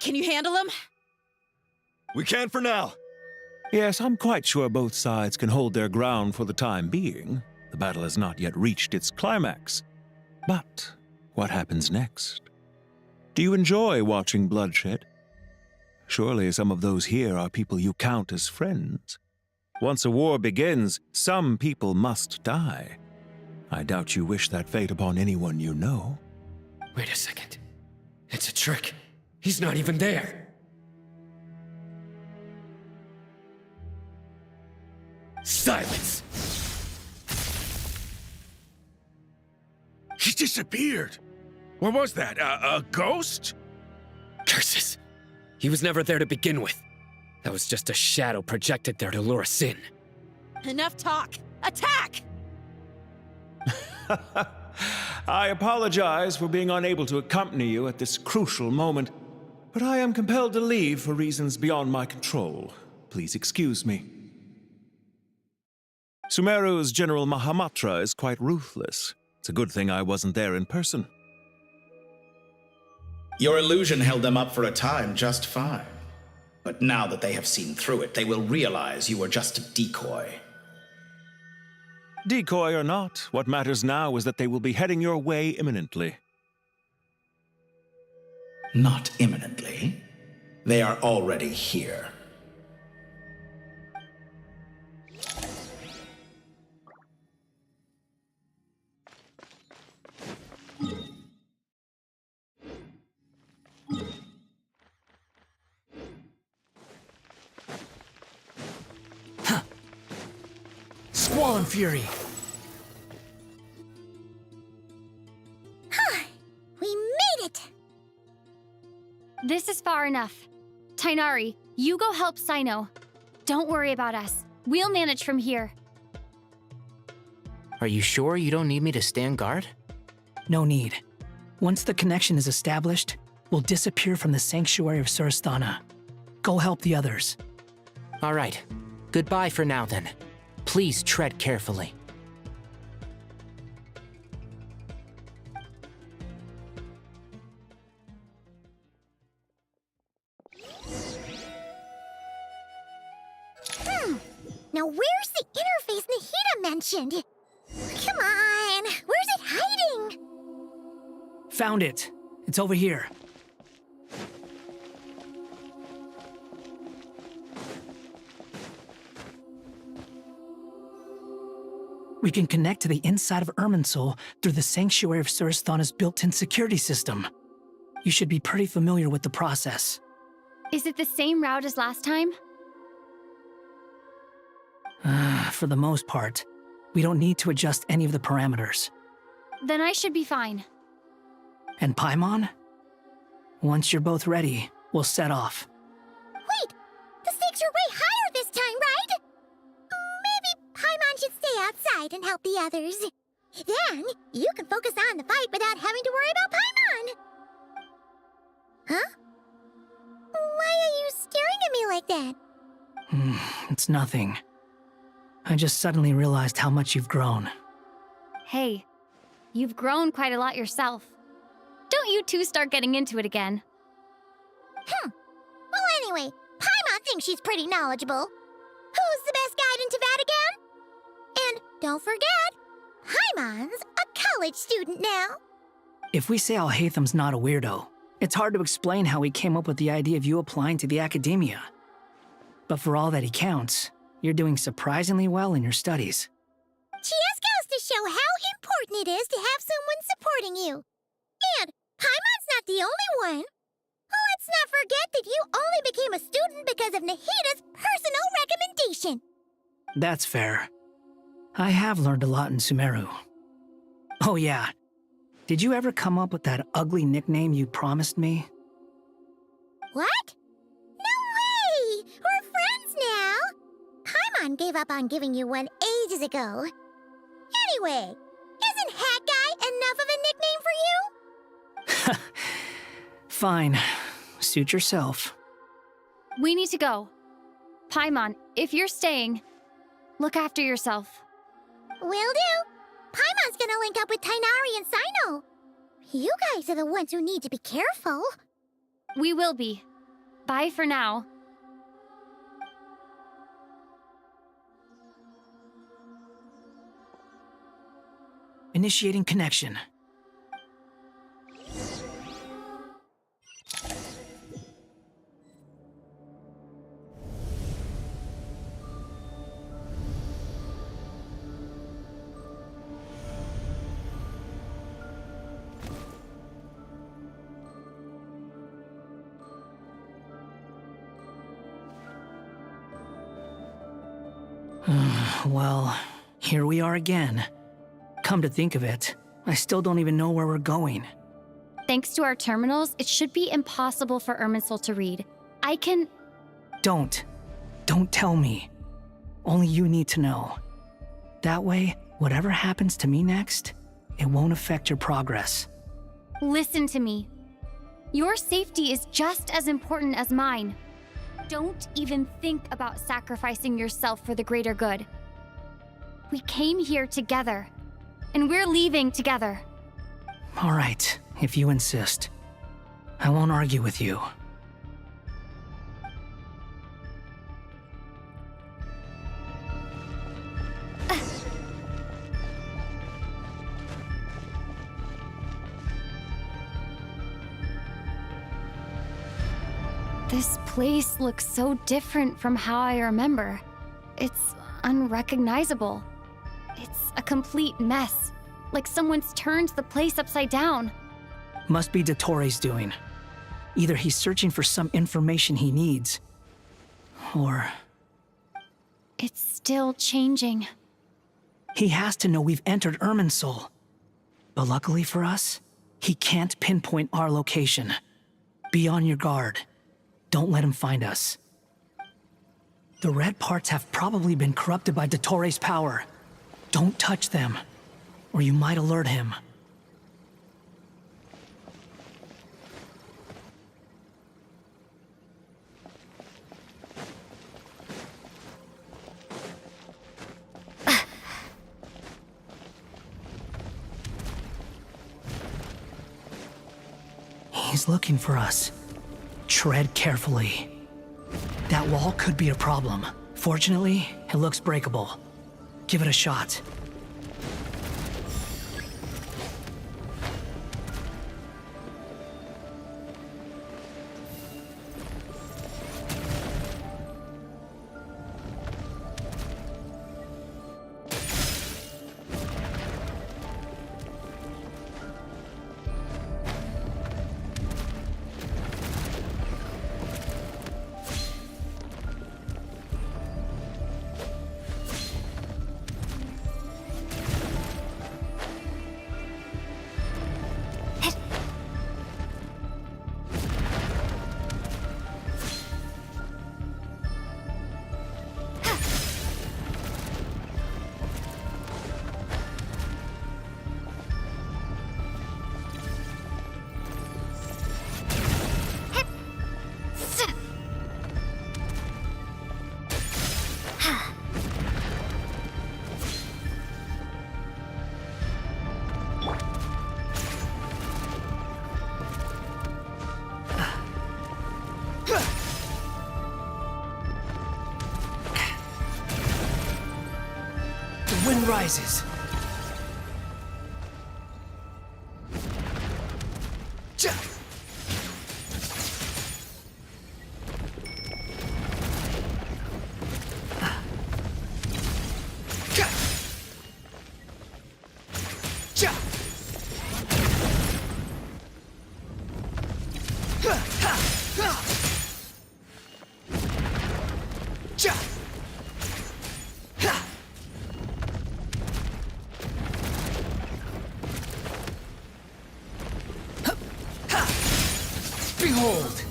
[SPEAKER 1] Can you handle him?
[SPEAKER 4] We can for now.
[SPEAKER 22] Yes, I'm quite sure both sides can hold their ground for the time being. The battle has not yet reached its climax. But what happens next? Do you enjoy watching bloodshed? Surely some of those here are people you count as friends. Once a war begins, some people must die. I doubt you wish that fate upon anyone you know.
[SPEAKER 5] Wait a second. It's a trick. He's not even there. Silence!
[SPEAKER 11] He disappeared. What was that? A ghost?
[SPEAKER 5] Curses! He was never there to begin with. That was just a shadow projected there to lure us in.
[SPEAKER 1] Enough talk! Attack!
[SPEAKER 22] I apologize for being unable to accompany you at this crucial moment, but I am compelled to leave for reasons beyond my control. Please excuse me. Sumeru's General Mahamatra is quite ruthless. It's a good thing I wasn't there in person.
[SPEAKER 14] Your illusion held them up for a time just fine. But now that they have seen through it, they will realize you were just a decoy.
[SPEAKER 22] Decoy or not, what matters now is that they will be heading your way imminently.
[SPEAKER 14] Not imminently. They are already here.
[SPEAKER 6] Squall and Fury.
[SPEAKER 2] We made it!
[SPEAKER 9] This is far enough. Tainari, you go help Sino. Don't worry about us. We'll manage from here.
[SPEAKER 13] Are you sure you don't need me to stand guard?
[SPEAKER 6] No need. Once the connection is established, we'll disappear from the sanctuary of Surasthana. Go help the others.
[SPEAKER 13] All right. Goodbye for now, then. Please tread carefully.
[SPEAKER 2] Now where's the interface Nahida mentioned? Come on, where's it hiding?
[SPEAKER 6] Found it. It's over here. We can connect to the inside of Irminsul through the Sanctuary of Surasthana's built-in security system. You should be pretty familiar with the process.
[SPEAKER 9] Is it the same route as last time?
[SPEAKER 6] For the most part, we don't need to adjust any of the parameters.
[SPEAKER 9] Then I should be fine.
[SPEAKER 6] And Paimon? Once you're both ready, we'll set off.
[SPEAKER 2] Wait! The stakes are way higher this time, right? Maybe Paimon should stay outside and help the others. Then, you can focus on the fight without having to worry about Paimon. Huh? Why are you staring at me like that?
[SPEAKER 6] It's nothing. I just suddenly realized how much you've grown.
[SPEAKER 9] Hey, you've grown quite a lot yourself. Don't you two start getting into it again.
[SPEAKER 2] Well, anyway, Paimon thinks she's pretty knowledgeable. Who's the best guide in Teyvat again? And don't forget, Paimon's a college student now.
[SPEAKER 6] If we say Alhatham's not a weirdo, it's hard to explain how he came up with the idea of you applying to the academia. But for all that he counts, you're doing surprisingly well in your studies.
[SPEAKER 2] Just goes to show how important it is to have someone supporting you. And Paimon's not the only one. Let's not forget that you only became a student because of Nahida's personal recommendation.
[SPEAKER 6] That's fair. I have learned a lot in Sumeru. Oh yeah, did you ever come up with that ugly nickname you promised me?
[SPEAKER 2] What? No way! We're friends now! Paimon gave up on giving you one ages ago. Anyway, isn't Hat Guy enough of a nickname for you?
[SPEAKER 6] Fine. Suit yourself.
[SPEAKER 9] We need to go. Paimon, if you're staying, look after yourself.
[SPEAKER 2] Will do. Paimon's gonna link up with Tainari and Sino. You guys are the ones who need to be careful.
[SPEAKER 9] We will be. Bye for now.
[SPEAKER 6] Initiating connection. Well, here we are again. Come to think of it, I still don't even know where we're going.
[SPEAKER 9] Thanks to our terminals, it should be impossible for Irminsul to read. I can...
[SPEAKER 6] Don't tell me. Only you need to know. That way, whatever happens to me next, it won't affect your progress.
[SPEAKER 9] Listen to me. Your safety is just as important as mine. Don't even think about sacrificing yourself for the greater good. We came here together, and we're leaving together.
[SPEAKER 6] All right, if you insist. I won't argue with you.
[SPEAKER 9] This place looks so different from how I remember. It's unrecognizable. It's a complete mess, like someone's turned the place upside down.
[SPEAKER 6] Must be Dottores' doing. Either he's searching for some information he needs, or...
[SPEAKER 9] It's still changing.
[SPEAKER 6] He has to know we've entered Irminsul. But luckily for us, he can't pinpoint our location. Be on your guard. Don't let him find us. The red parts have probably been corrupted by Dottores' power. Don't touch them, or you might alert him. He's looking for us. Tread carefully. That wall could be a problem. Fortunately, it looks breakable. Give it a shot. The wind rises. Behold!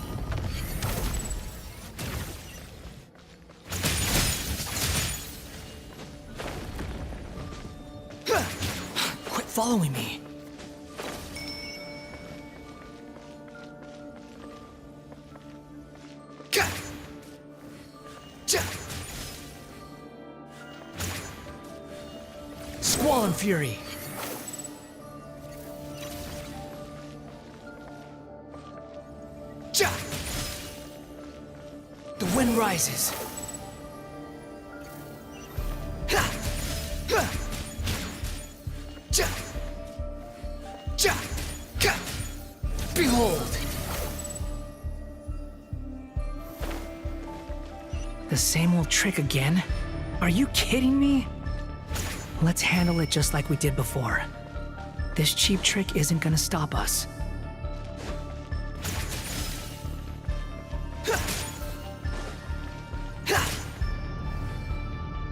[SPEAKER 6] Quit following me. Squall and Fury. The wind rises. Behold! The same old trick again? Are you kidding me? Let's handle it just like we did before. This cheap trick isn't gonna stop us.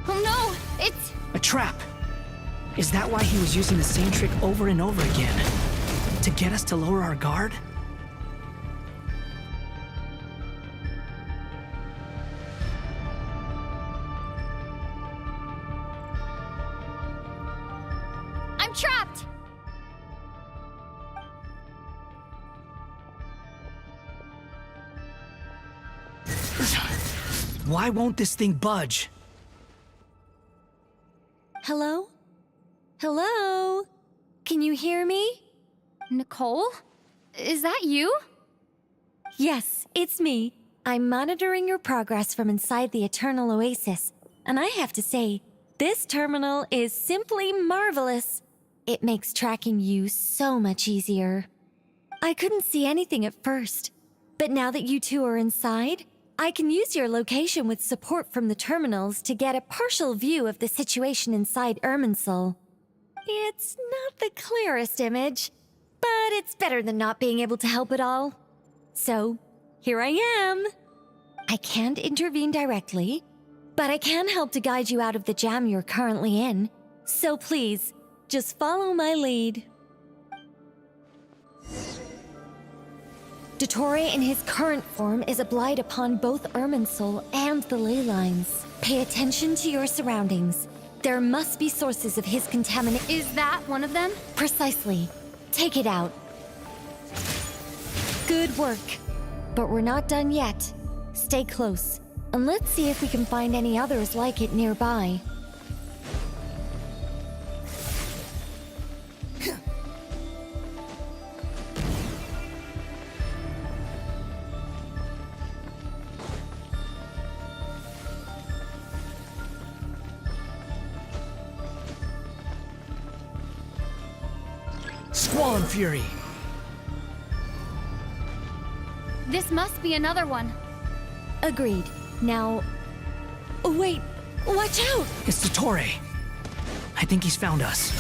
[SPEAKER 9] Oh no!
[SPEAKER 6] trap! Is that why he was using the same trick over and over again? To get us to lower our guard?
[SPEAKER 9] I'm trapped!
[SPEAKER 6] Why won't this thing budge?
[SPEAKER 9] Hello? Hello? Can you hear me? Nicole? Is that you?
[SPEAKER 8] Yes, it's me. I'm monitoring your progress from inside the Eternal Oasis, and I have to say, this terminal is simply marvelous. It makes tracking you so much easier. I couldn't see anything at first, but now that you two are inside, I can use your location with support from the terminals to get a partial view of the situation inside Irminsul. It's not the clearest image, but it's better than not being able to help at all. So, here I am. I can't intervene directly, but I can help to guide you out of the jam you're currently in. So please, just follow my lead. Dottore in his current form is obliged upon both Irminsul and the ley lines. Pay attention to your surroundings. There must be sources of his contamination.
[SPEAKER 9] Is that one of them?
[SPEAKER 8] Precisely. Take it out. Good work. But we're not done yet. Stay close, and let's see if we can find any others like it nearby.
[SPEAKER 6] Squall Fury!
[SPEAKER 9] This must be another one.
[SPEAKER 8] Agreed. Now... Oh, wait! Watch out!
[SPEAKER 6] It's Dottore. I think he's found us.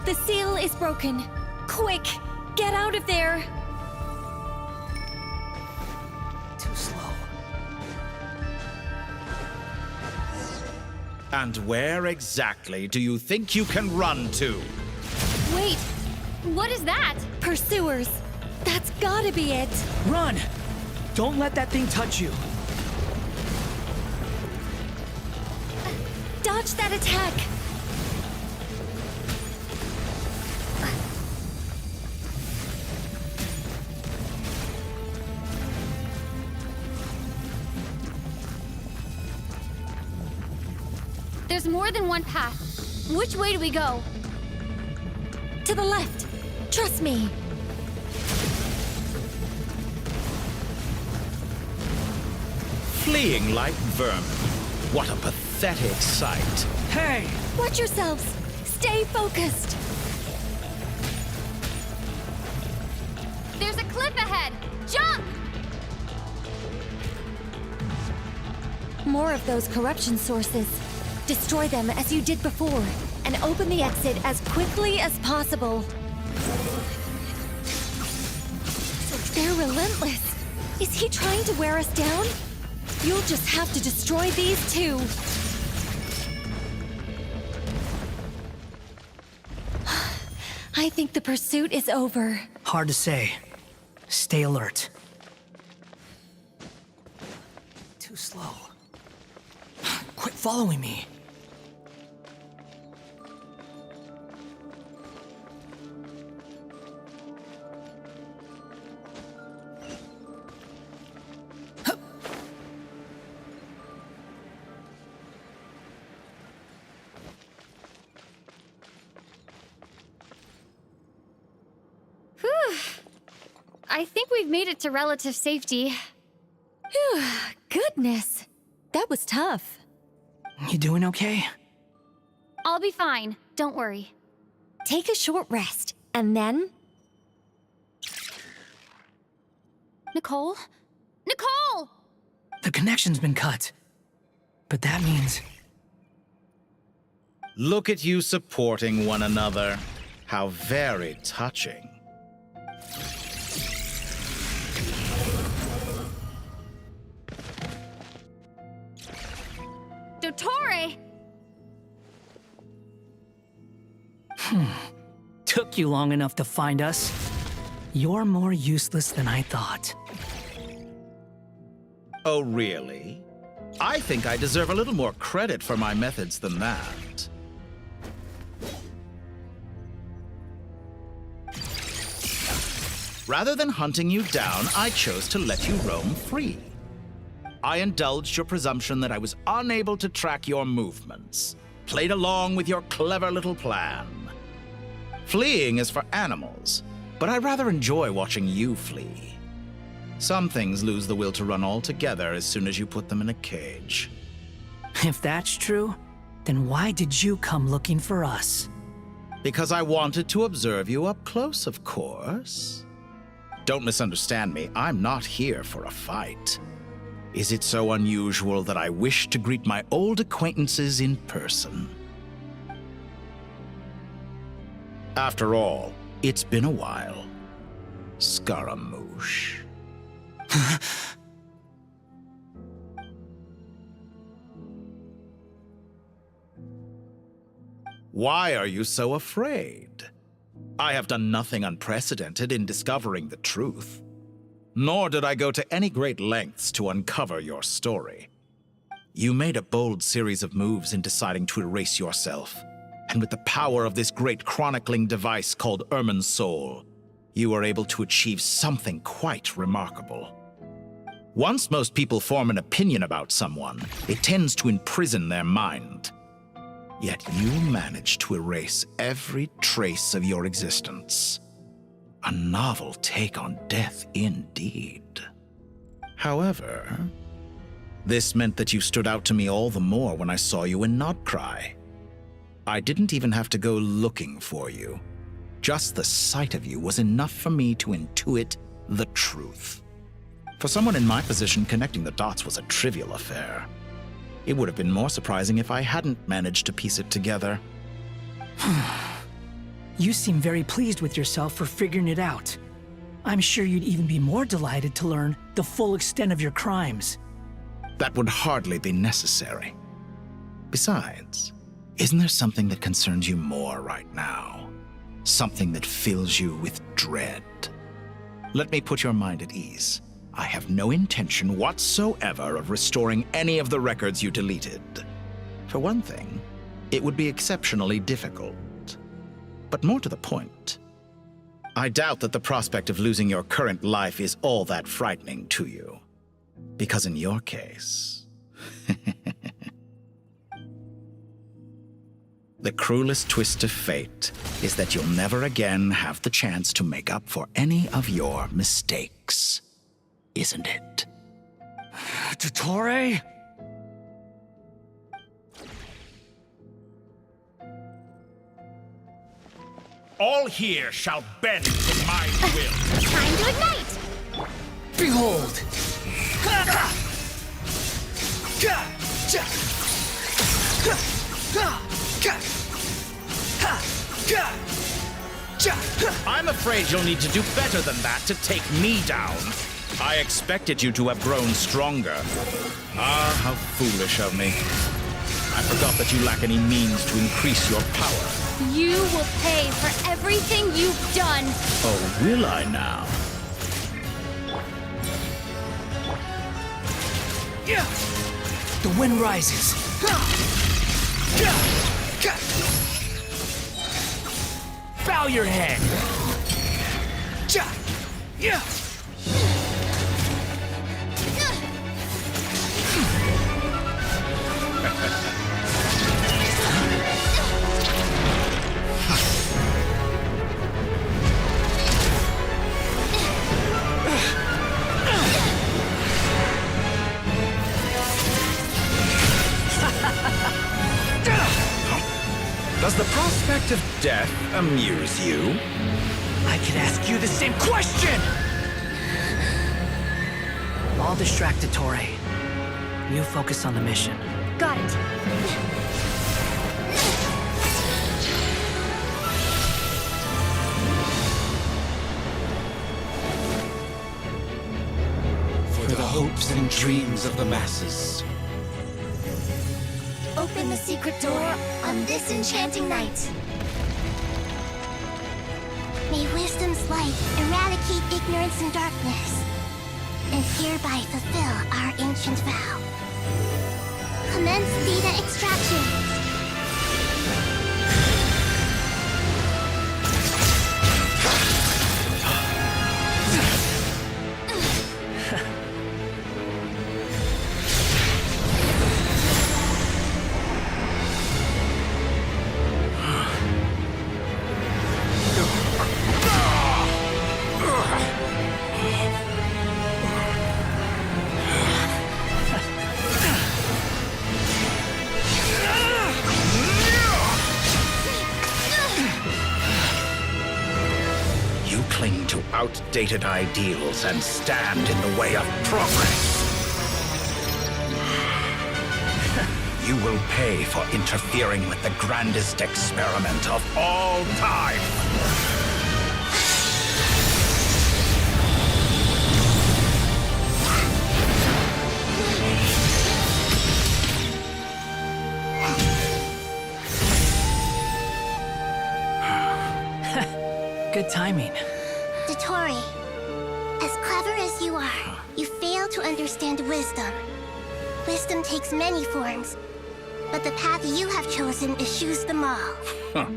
[SPEAKER 8] The seal is broken. Quick! Get out of there!
[SPEAKER 6] Too slow.
[SPEAKER 14] And where exactly do you think you can run to?
[SPEAKER 9] Wait, what is that?
[SPEAKER 8] Pursuers! That's gotta be it!
[SPEAKER 6] Run! Don't let that thing touch you.
[SPEAKER 8] Dodge that attack!
[SPEAKER 9] There's more than one path. Which way do we go?
[SPEAKER 8] To the left! Trust me!
[SPEAKER 14] Fleeing like vermin. What a pathetic sight.
[SPEAKER 6] Hey!
[SPEAKER 8] Watch yourselves! Stay focused!
[SPEAKER 9] There's a cliff ahead! Jump!
[SPEAKER 8] More of those corruption sources. Destroy them as you did before, and open the exit as quickly as possible. They're relentless. Is he trying to wear us down? You'll just have to destroy these too. I think the pursuit is over.
[SPEAKER 6] Hard to say. Stay alert. Too slow. Quit following me.
[SPEAKER 9] Whew. I think we've made it to relative safety.
[SPEAKER 8] Phew, goodness. That was tough.
[SPEAKER 6] You doing okay?
[SPEAKER 9] I'll be fine. Don't worry.
[SPEAKER 8] Take a short rest, and then...
[SPEAKER 9] Nicole? Nicole!
[SPEAKER 6] The connection's been cut. But that means...
[SPEAKER 14] Look at you supporting one another. How very touching.
[SPEAKER 6] took you long enough to find us. You're more useless than I thought.
[SPEAKER 14] Oh, really? I think I deserve a little more credit for my methods than that. Rather than hunting you down, I chose to let you roam free. I indulged your presumption that I was unable to track your movements, played along with your clever little plan. Fleeing is for animals, but I rather enjoy watching you flee. Some things lose the will to run altogether as soon as you put them in a cage.
[SPEAKER 6] If that's true, then why did you come looking for us?
[SPEAKER 14] Because I wanted to observe you up close, of course. Don't misunderstand me, I'm not here for a fight. Is it so unusual that I wish to greet my old acquaintances in person? After all, it's been a while. Scaramouche. Why are you so afraid? I have done nothing unprecedented in discovering the truth. Nor did I go to any great lengths to uncover your story. You made a bold series of moves in deciding to erase yourself. And with the power of this great chronicling device called Ermin's Soul, you were able to achieve something quite remarkable. Once most people form an opinion about someone, it tends to imprison their mind. Yet you managed to erase every trace of your existence. A novel take on death indeed. However, this meant that you stood out to me all the more when I saw you in Nodcry. I didn't even have to go looking for you. Just the sight of you was enough for me to intuit the truth. For someone in my position, connecting the dots was a trivial affair. It would have been more surprising if I hadn't managed to piece it together.
[SPEAKER 6] You seem very pleased with yourself for figuring it out. I'm sure you'd even be more delighted to learn the full extent of your crimes.
[SPEAKER 14] That would hardly be necessary. Besides, isn't there something that concerns you more right now? Something that fills you with dread? Let me put your mind at ease. I have no intention whatsoever of restoring any of the records you deleted. For one thing, it would be exceptionally difficult. But more to the point, I doubt that the prospect of losing your current life is all that frightening to you. Because in your case, the cruelest twist of fate is that you'll never again have the chance to make up for any of your mistakes. Isn't it?
[SPEAKER 6] Dottore?
[SPEAKER 25] All here shall bend to my will.
[SPEAKER 2] Time to ignite!
[SPEAKER 6] Behold!
[SPEAKER 14] I'm afraid you'll need to do better than that to take me down. I expected you to have grown stronger. Ah, how foolish of me. I forgot that you lack any means to increase your power.
[SPEAKER 9] You will pay for everything you've done.
[SPEAKER 14] Oh, will I now?
[SPEAKER 6] The wind rises. Bow your head.
[SPEAKER 14] Does the prospect of death amuse you?
[SPEAKER 6] I could ask you the same question! I'll distract Dottore. You focus on the mission.
[SPEAKER 9] Got it.
[SPEAKER 7] For the hopes and dreams of the masses.
[SPEAKER 2] Open the secret door on this enchanting night. May wisdom's light eradicate ignorance and darkness, and hereby fulfill our ancient vow. Commence data extraction.
[SPEAKER 14] Cling to outdated ideals and stand in the way of progress. You will pay for interfering with the grandest experiment of all time.
[SPEAKER 6] Good timing.
[SPEAKER 2] Dotori, as clever as you are, you fail to understand wisdom. Wisdom takes many forms, but the path you have chosen eschews them all.
[SPEAKER 14] Huh.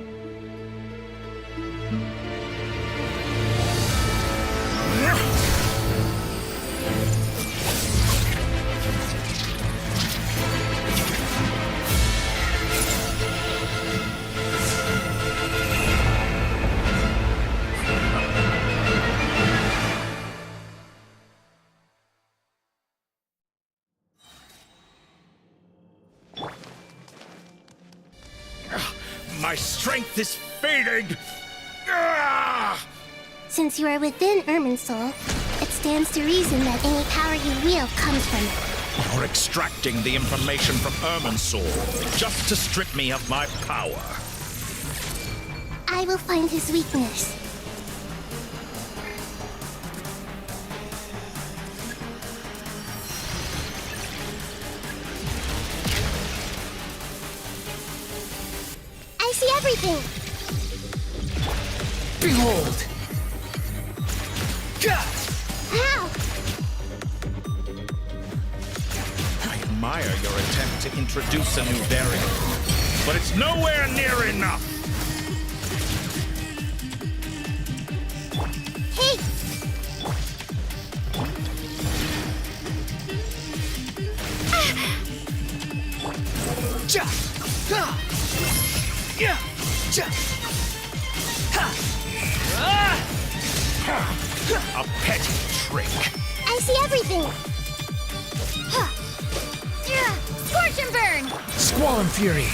[SPEAKER 14] My strength is fading!
[SPEAKER 2] Since you are within Irminsul, it stands to reason that any power you wield comes from it.
[SPEAKER 14] You're extracting the information from Irminsul just to strip me of my power.
[SPEAKER 2] I will find his weakness. I see everything!
[SPEAKER 6] Behold!
[SPEAKER 2] How?
[SPEAKER 14] I admire your attempt to introduce a new variable, but it's nowhere near enough!
[SPEAKER 2] Hey!
[SPEAKER 14] A petty trick.
[SPEAKER 2] I see everything!
[SPEAKER 9] Scorch and burn!
[SPEAKER 6] Squall and fury!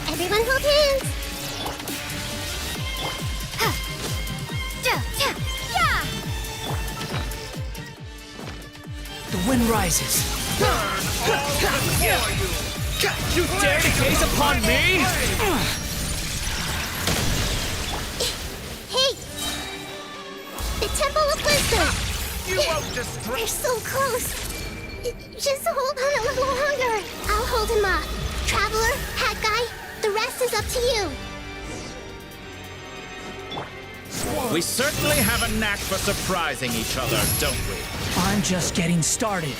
[SPEAKER 2] Everyone hold hands!
[SPEAKER 6] The wind rises.
[SPEAKER 10] You dare to gaze upon me?
[SPEAKER 2] Hey! The Temple of Wisdom!
[SPEAKER 14] You won't destroy.
[SPEAKER 2] We're so close! Just hold on a little longer! I'll hold him off. Traveler, Hat Guy, the rest is up to you!
[SPEAKER 14] We certainly have a knack for surprising each other, don't we?
[SPEAKER 6] I'm just getting started.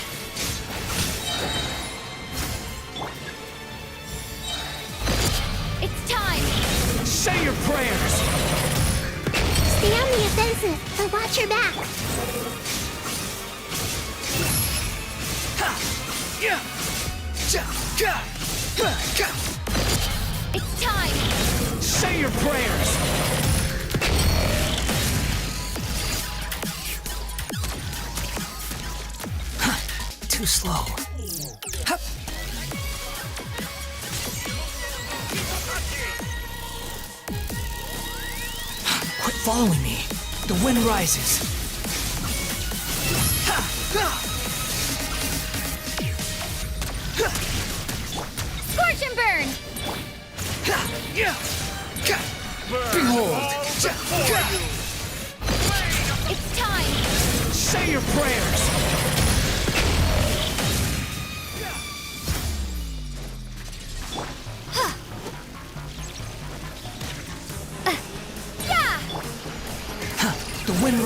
[SPEAKER 9] It's time!
[SPEAKER 6] Say your prayers!
[SPEAKER 2] Stay on the offensive, but watch your back!
[SPEAKER 9] It's time!
[SPEAKER 6] Say your prayers! Too slow. Quit following me. The wind rises.
[SPEAKER 9] Scorch and burn!
[SPEAKER 6] Behold!
[SPEAKER 9] It's time!
[SPEAKER 6] Say your prayers!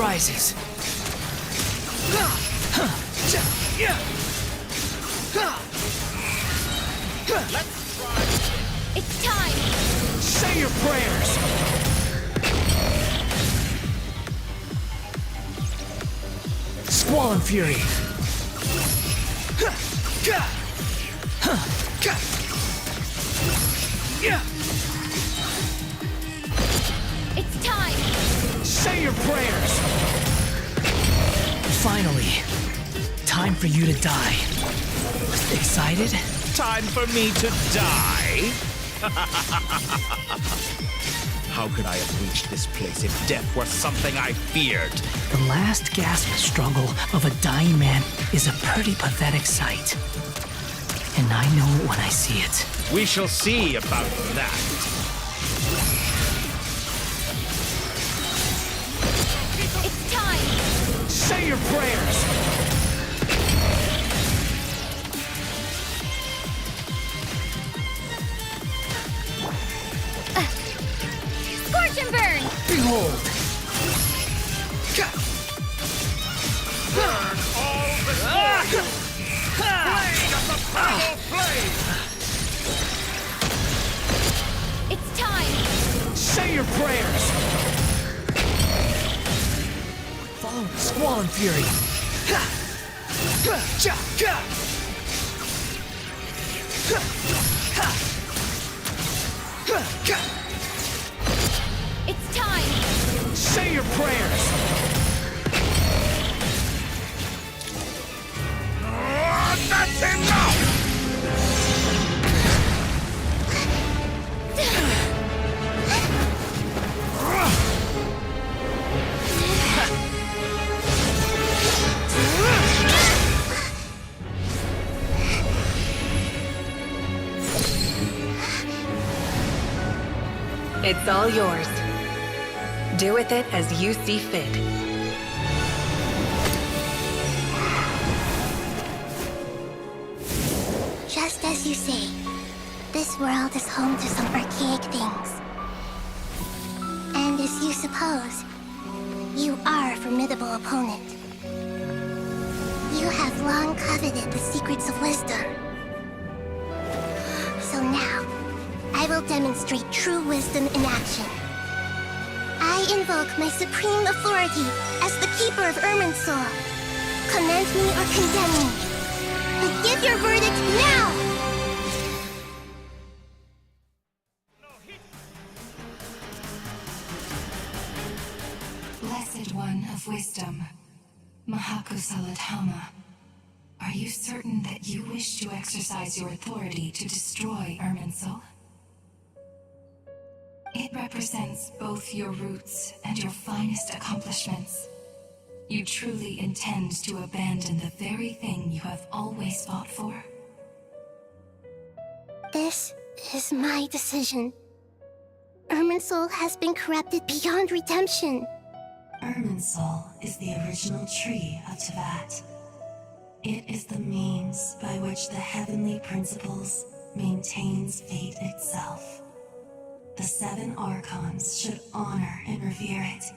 [SPEAKER 6] rises.
[SPEAKER 8] It's time!
[SPEAKER 6] Say your prayers! Squall and Fury!
[SPEAKER 8] It's time!
[SPEAKER 6] Say your prayers! Finally, time for you to die. Excited?
[SPEAKER 15] Time for me to die? How could I have reached this place if death were something I feared?
[SPEAKER 6] The last gasp struggle of a dying man is a pretty pathetic sight. And I know it when I see it.
[SPEAKER 15] We shall see about that.
[SPEAKER 8] It's time!
[SPEAKER 6] Say your prayers!
[SPEAKER 8] Scorch and burn!
[SPEAKER 6] Behold!
[SPEAKER 15] Burn all the Blade of the primal flame!
[SPEAKER 8] It's time!
[SPEAKER 6] Say your prayers! Follow Squall and Fury!
[SPEAKER 8] It's time!
[SPEAKER 6] Say your prayers!
[SPEAKER 15] That's enough!
[SPEAKER 18] It's all yours. Do with it as you see fit.
[SPEAKER 2] Just as you say, this world is home to some archaic things. And as you suppose, you are a formidable opponent. You have long coveted the secrets of wisdom. So now, I will demonstrate true wisdom in action. I invoke my supreme authority as the keeper of Irminsul. Commend me or condemn me. But give your verdict now!
[SPEAKER 16] Blessed One of Wisdom, Mahakusaladhama, are you certain that you wish to exercise your authority to destroy Irminsul? It represents both your roots and your finest accomplishments. You truly intend to abandon the very thing you have always fought for?
[SPEAKER 2] This is my decision. Irminsul has been corrupted beyond redemption.
[SPEAKER 16] Irminsul is the original tree of Tevat. It is the means by which the heavenly principles maintains fate itself. The 7 archons should honor and revere it,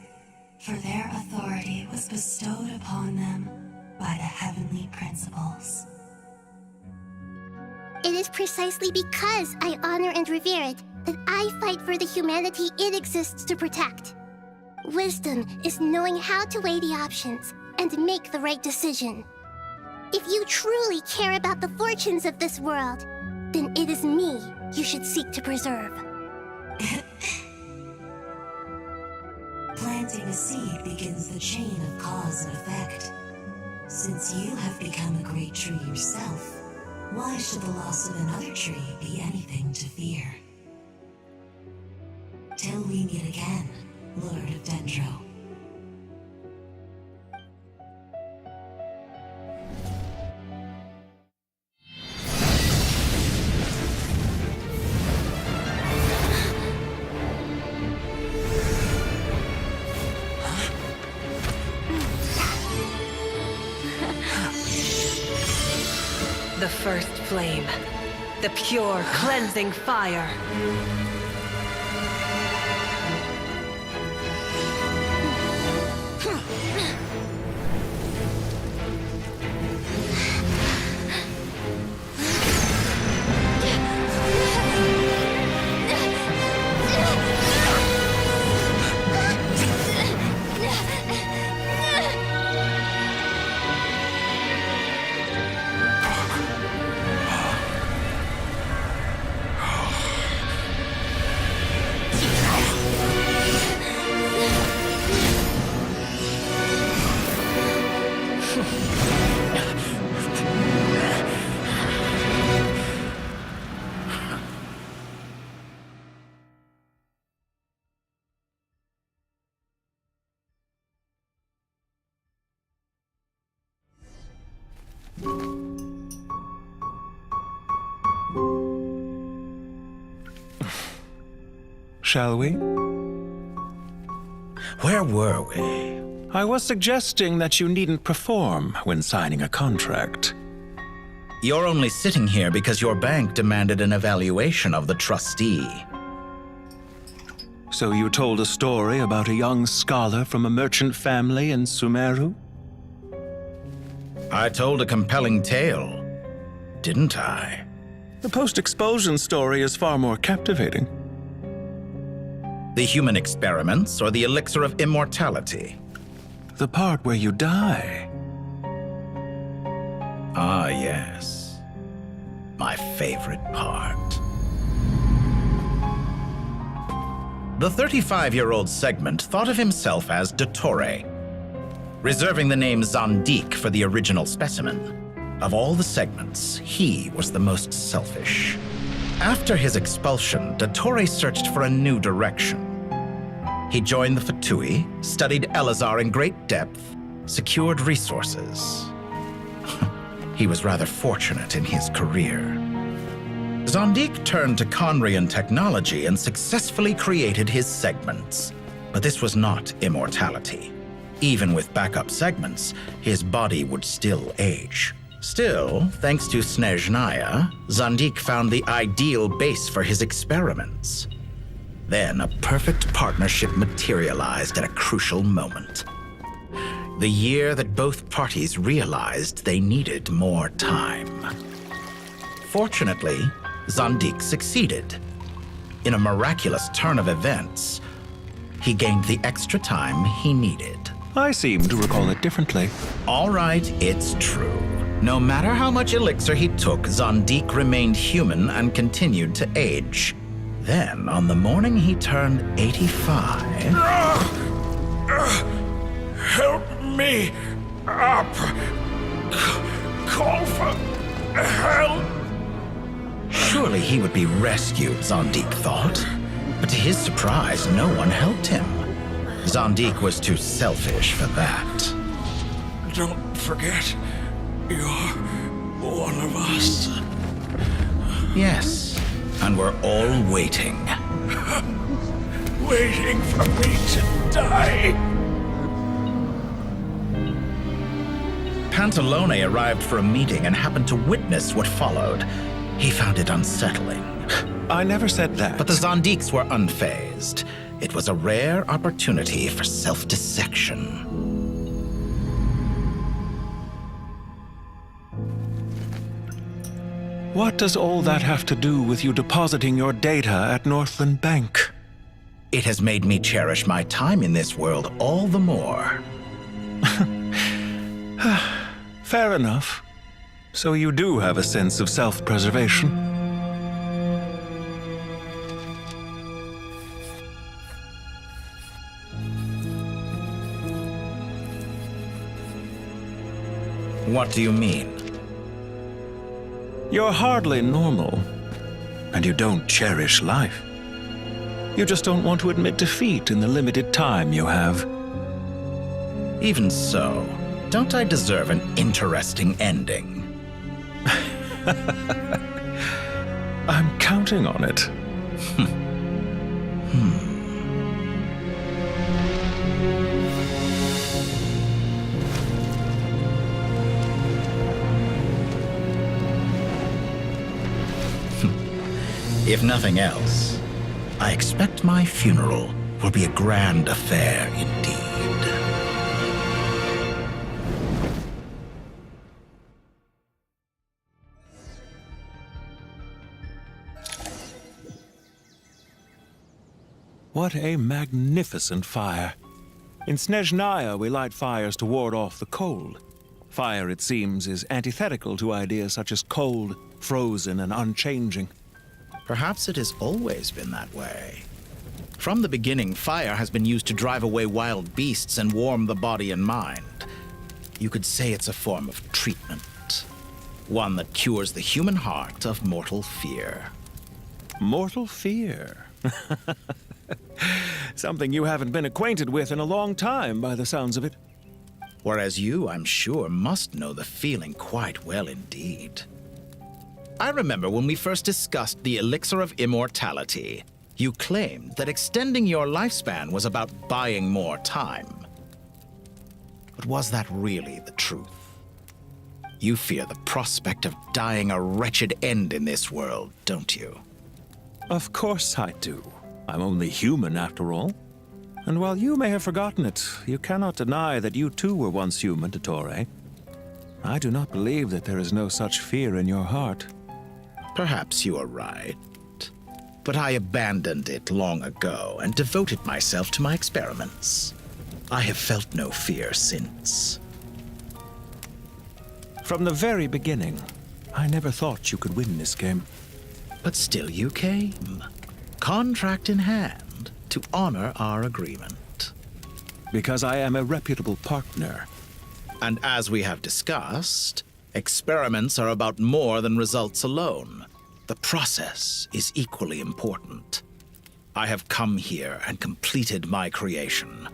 [SPEAKER 16] for their authority was bestowed upon them by the heavenly principles.
[SPEAKER 2] It is precisely because I honor and revere it that I fight for the humanity it exists to protect. Wisdom is knowing how to weigh the options and make the right decision. If you truly care about the fortunes of this world, then it is me you should seek to preserve.
[SPEAKER 16] Planting a seed begins the chain of cause and effect. Since you have become a great tree yourself, why should the loss of another tree be anything to fear? Till we meet again, Lord of Dendro.
[SPEAKER 18] The first flame. The pure, cleansing fire.
[SPEAKER 22] shall we?
[SPEAKER 14] Where were we?
[SPEAKER 22] I was suggesting that you needn't perform when signing a contract.
[SPEAKER 14] You're only sitting here because your bank demanded an evaluation of the trustee.
[SPEAKER 22] So you told a story about a young scholar from a merchant family in Sumeru?
[SPEAKER 14] I told a compelling tale, didn't I?
[SPEAKER 22] The post-expulsion story is far more captivating.
[SPEAKER 14] The human experiments or the elixir of immortality?
[SPEAKER 22] The part where you die.
[SPEAKER 14] Ah, yes. My favorite part. The 35-year-old Segment thought of himself as Dottore, reserving the name Zandik for the original specimen. Of all the Segments, he was the most selfish. After his expulsion, Dottore searched for a new direction. He joined the Fatui, studied Elazar in great depth, secured resources. He was rather fortunate in his career. Zandik turned to Conrian technology and successfully created his segments. But this was not immortality. Even with backup segments, his body would still age. Still, thanks to Snezhnaya, Zandik found the ideal base for his experiments. Then a perfect partnership materialized at a crucial moment. The year that both parties realized they needed more time. Fortunately, Zandik succeeded. In a miraculous turn of events, he gained the extra time he needed.
[SPEAKER 22] I seem to recall it differently.
[SPEAKER 14] All right, it's true. No matter how much elixir he took, Zandik remained human and continued to age. Then, on the morning he turned 85...
[SPEAKER 15] Help me up! Call for help!
[SPEAKER 14] Surely he would be rescued, Zandik thought. But to his surprise, no one helped him. Zandik was too selfish for that.
[SPEAKER 15] Don't forget, you're one of us.
[SPEAKER 14] Yes, and we're all waiting.
[SPEAKER 15] Waiting for me to die.
[SPEAKER 14] Pantalone arrived for a meeting and happened to witness what followed. He found it unsettling.
[SPEAKER 22] I never said that.
[SPEAKER 14] But the Zandiks were unfazed. It was a rare opportunity for self-dissection.
[SPEAKER 22] What does all that have to do with you depositing your data at Northland Bank?
[SPEAKER 14] It has made me cherish my time in this world all the more.
[SPEAKER 22] Fair enough. So you do have a sense of self-preservation.
[SPEAKER 14] What do you mean?
[SPEAKER 22] You're hardly normal, and you don't cherish life. You just don't want to admit defeat in the limited time you have.
[SPEAKER 14] Even so, don't I deserve an interesting ending?
[SPEAKER 22] I'm counting on it.
[SPEAKER 14] If nothing else, I expect my funeral will be a grand affair indeed.
[SPEAKER 22] What a magnificent fire. In Snezhnaya, we light fires to ward off the cold. Fire, it seems, is antithetical to ideas such as cold, frozen, and unchanging.
[SPEAKER 14] Perhaps it has always been that way. From the beginning, fire has been used to drive away wild beasts and warm the body and mind. You could say it's a form of treatment. One that cures the human heart of mortal fear.
[SPEAKER 22] Mortal fear? Something you haven't been acquainted with in a long time, by the sounds of it.
[SPEAKER 14] Whereas you, I'm sure, must know the feeling quite well indeed. I remember when we first discussed the elixir of immortality. You claimed that extending your lifespan was about buying more time. But was that really the truth? You fear the prospect of dying a wretched end in this world, don't you?
[SPEAKER 22] Of course I do. I'm only human, after all. And while you may have forgotten it, you cannot deny that you too were once human, Dottore. I do not believe that there is no such fear in your heart.
[SPEAKER 14] Perhaps you are right. But I abandoned it long ago and devoted myself to my experiments. I have felt no fear since.
[SPEAKER 22] From the very beginning, I never thought you could win this game.
[SPEAKER 14] But still you came, contract in hand, to honor our agreement.
[SPEAKER 22] Because I am a reputable partner.
[SPEAKER 14] And as we have discussed, experiments are about more than results alone. The process is equally important. I have come here and completed my creation,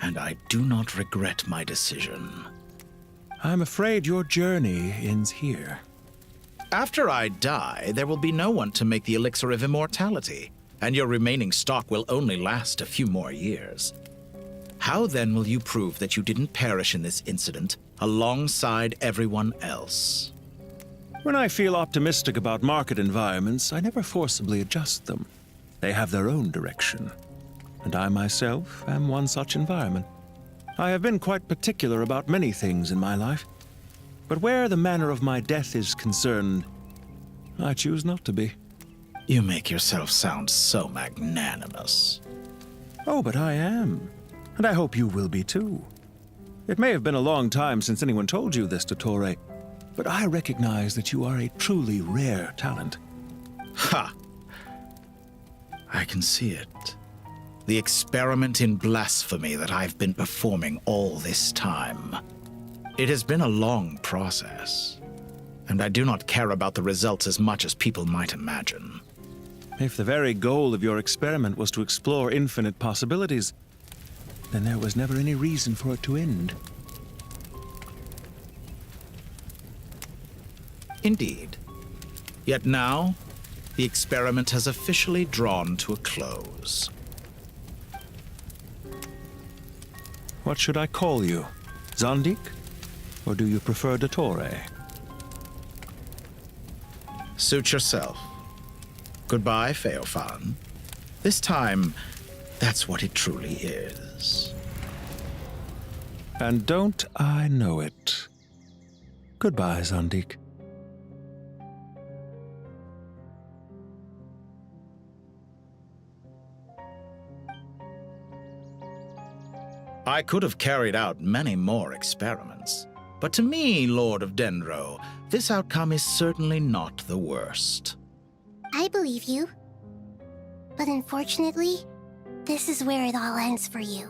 [SPEAKER 14] and I do not regret my decision.
[SPEAKER 22] I'm afraid your journey ends here.
[SPEAKER 14] After I die, there will be no one to make the elixir of immortality, and your remaining stock will only last a few more years. How then will you prove that you didn't perish in this incident alongside everyone else?
[SPEAKER 22] When I feel optimistic about market environments, I never forcibly adjust them. They have their own direction. And I myself am one such environment. I have been quite particular about many things in my life. But where the manner of my death is concerned, I choose not to be.
[SPEAKER 14] You make yourself sound so magnanimous.
[SPEAKER 22] Oh, but I am. And I hope you will be too. It may have been a long time since anyone told you this, Dottore, but I recognize that you are a truly rare talent.
[SPEAKER 14] Ha! I can see it. The experiment in blasphemy that I've been performing all this time. It has been a long process, and I do not care about the results as much as people might imagine.
[SPEAKER 22] If the very goal of your experiment was to explore infinite possibilities, then there was never any reason for it to end.
[SPEAKER 14] Indeed. Yet now, the experiment has officially drawn to a close.
[SPEAKER 22] What should I call you? Zandik? Or do you prefer Dottore?
[SPEAKER 14] Suit yourself. Goodbye, Feofan. This time, that's what it truly is.
[SPEAKER 22] And don't I know it? Goodbye, Zandik.
[SPEAKER 14] I could have carried out many more experiments, but to me, Lord of Dendro, this outcome is certainly not the worst.
[SPEAKER 2] I believe you. But unfortunately, this is where it all ends for you.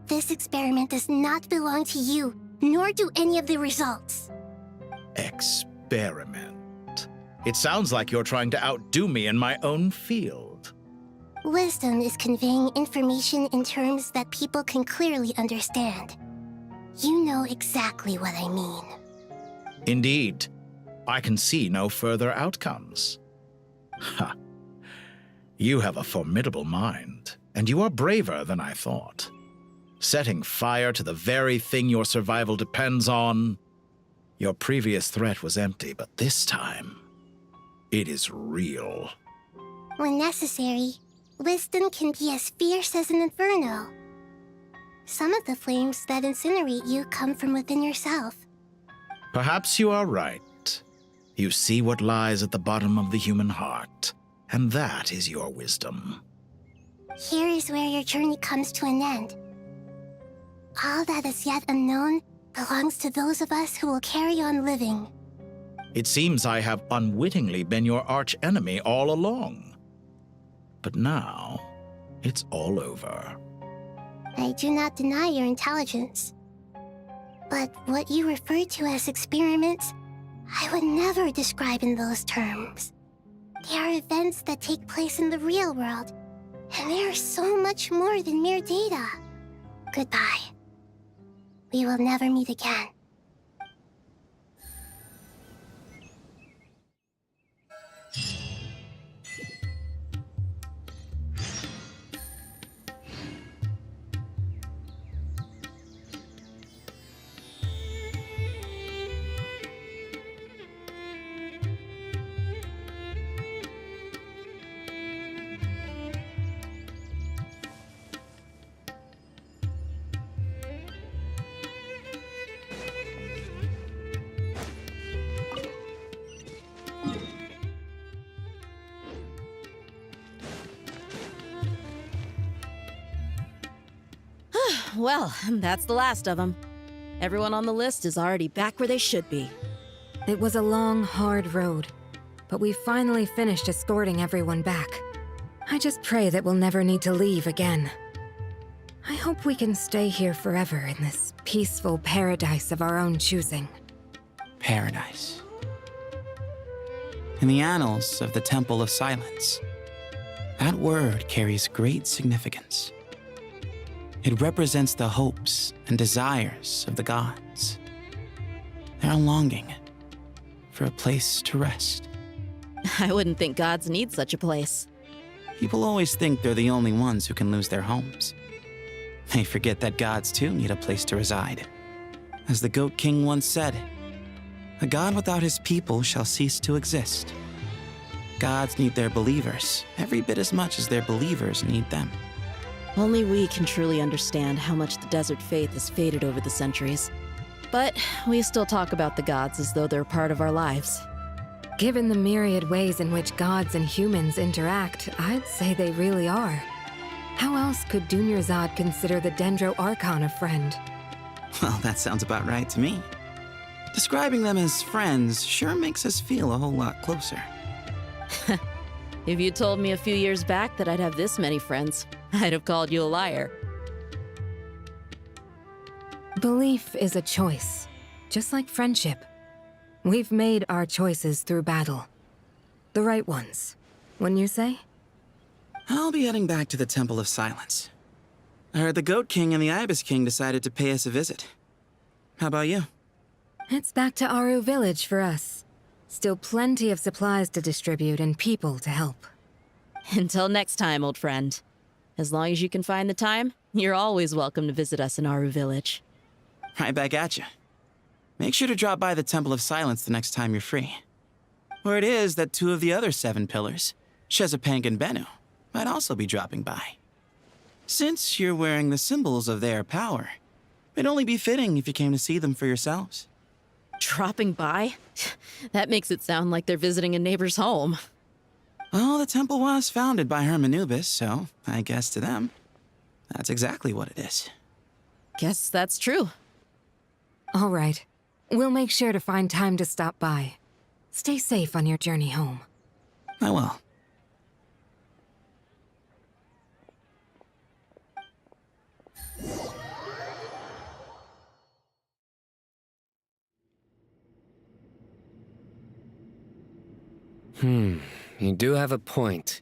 [SPEAKER 2] This experiment does not belong to you, nor do any of the results.
[SPEAKER 14] Experiment? It sounds like you're trying to outdo me in my own field.
[SPEAKER 2] Wisdom is conveying information in terms that people can clearly understand. You know exactly what I mean.
[SPEAKER 14] Indeed. I can see no further outcomes. Ha. You have a formidable mind, and you are braver than I thought. Setting fire to the very thing your survival depends on. Your previous threat was empty, but this time, it is real.
[SPEAKER 2] When necessary, wisdom can be as fierce as an inferno. Some of the flames that incinerate you come from within yourself.
[SPEAKER 14] Perhaps you are right. You see what lies at the bottom of the human heart, and that is your wisdom.
[SPEAKER 2] Here is where your journey comes to an end. All that is yet unknown belongs to those of us who will carry on living.
[SPEAKER 14] It seems I have unwittingly been your arch-enemy all along. But now, it's all over.
[SPEAKER 2] I do not deny your intelligence. But what you refer to as experiments, I would never describe in those terms. They are events that take place in the real world, and they are so much more than mere data. Goodbye. We will never meet again.
[SPEAKER 1] Well, that's the last of them. Everyone on the list is already back where they should be.
[SPEAKER 18] It was a long, hard road, but we finally finished escorting everyone back. I just pray that we'll never need to leave again. I hope we can stay here forever in this peaceful paradise of our own choosing.
[SPEAKER 13] Paradise. In the annals of the Temple of Silence, that word carries great significance. It represents the hopes and desires of the gods. Their longing for a place to rest.
[SPEAKER 1] I wouldn't think gods need such a place.
[SPEAKER 13] People always think they're the only ones who can lose their homes. They forget that gods too need a place to reside. As the Goat King once said, "A god without his people shall cease to exist." Gods need their believers every bit as much as their believers need them.
[SPEAKER 1] Only we can truly understand how much the desert faith has faded over the centuries. But we still talk about the gods as though they're part of our lives.
[SPEAKER 18] Given the myriad ways in which gods and humans interact, I'd say they really are. How else could Dunyarzad consider the Dendro Archon a friend?
[SPEAKER 13] Well, that sounds about right to me. Describing them as friends sure makes us feel a whole lot closer.
[SPEAKER 1] If you told me a few years back that I'd have this many friends, I'd have called you a liar.
[SPEAKER 18] Belief is a choice, just like friendship. We've made our choices through battle. The right ones, wouldn't you say?
[SPEAKER 13] I'll be heading back to the Temple of Silence. I heard the Goat King and the Ibis King decided to pay us a visit. How about you?
[SPEAKER 18] It's back to Aru Village for us. Still plenty of supplies to distribute and people to help.
[SPEAKER 1] Until next time, old friend. As long as you can find the time, you're always welcome to visit us in Aru Village.
[SPEAKER 13] Right back at you. Make sure to drop by the Temple of Silence the next time you're free. Word is that 2 of the other 7 pillars, Shezapank and Bennu, might also be dropping by. Since you're wearing the symbols of their power, it'd only be fitting if you came to see them for yourselves.
[SPEAKER 1] Dropping by? That makes it sound like they're visiting a neighbor's home.
[SPEAKER 13] Well, the temple was founded by Hermanubis, so I guess to them, that's exactly what it is.
[SPEAKER 1] Guess that's true.
[SPEAKER 18] All right. We'll make sure to find time to stop by. Stay safe on your journey home.
[SPEAKER 13] I will.
[SPEAKER 5] You do have a point.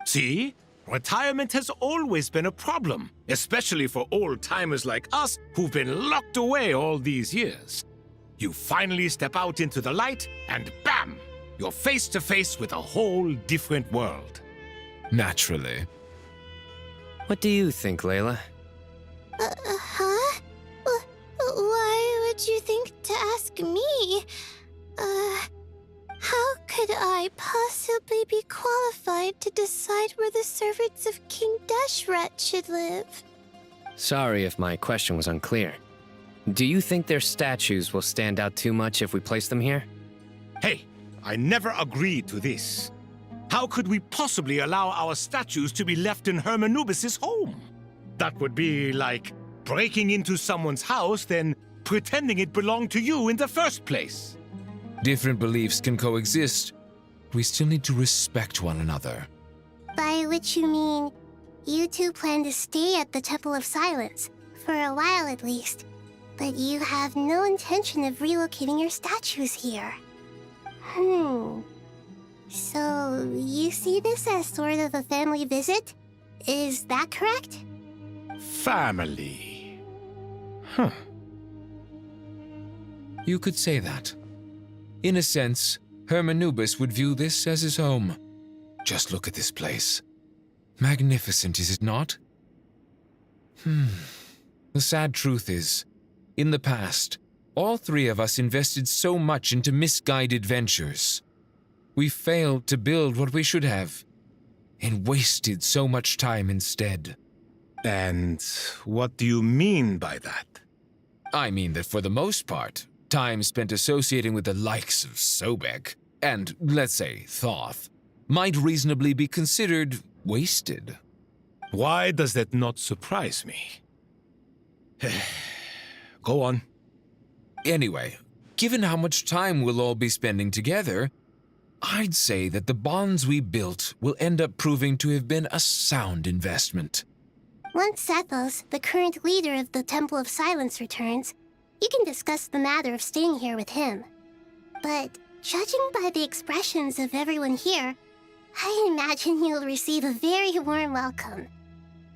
[SPEAKER 3] See? Retirement has always been a problem, especially for old-timers like us who've been locked away all these years. You finally step out into the light, and bam! You're face to face with a whole different world.
[SPEAKER 10] Naturally.
[SPEAKER 5] What do you think, Layla?
[SPEAKER 2] Huh? Why would you think to ask me? How could I possibly be qualified to decide where the servants of King Deshret should live?
[SPEAKER 5] Sorry if my question was unclear. Do you think their statues will stand out too much if we place them here?
[SPEAKER 3] Hey, I never agreed to this. How could we possibly allow our statues to be left in Hermanubis' home? That would be like breaking into someone's house, then pretending it belonged to you in the first place.
[SPEAKER 10] Different beliefs can coexist. We still need to respect one another.
[SPEAKER 2] By which you mean, you two plan to stay at the Temple of Silence, for a while at least, but you have no intention of relocating your statues here. So, you see this as sort of a family visit? Is that correct?
[SPEAKER 3] Family.
[SPEAKER 10] You could say that. In a sense, Hermanubis would view this as his home. Just look at this place. Magnificent, is it not? The sad truth is, in the past, all 3 of us invested so much into misguided ventures. We failed to build what we should have, and wasted so much time instead.
[SPEAKER 3] And what do you mean by that?
[SPEAKER 10] I mean that for the most part, time spent associating with the likes of Sobek, and, let's say, Thoth, might reasonably be considered wasted.
[SPEAKER 3] Why does that not surprise me? Go on.
[SPEAKER 10] Anyway, given how much time we'll all be spending together, I'd say that the bonds we built will end up proving to have been a sound investment.
[SPEAKER 2] Once Sethos, the current leader of the Temple of Silence, returns, you can discuss the matter of staying here with him. But judging by the expressions of everyone here, I imagine you'll receive a very warm welcome.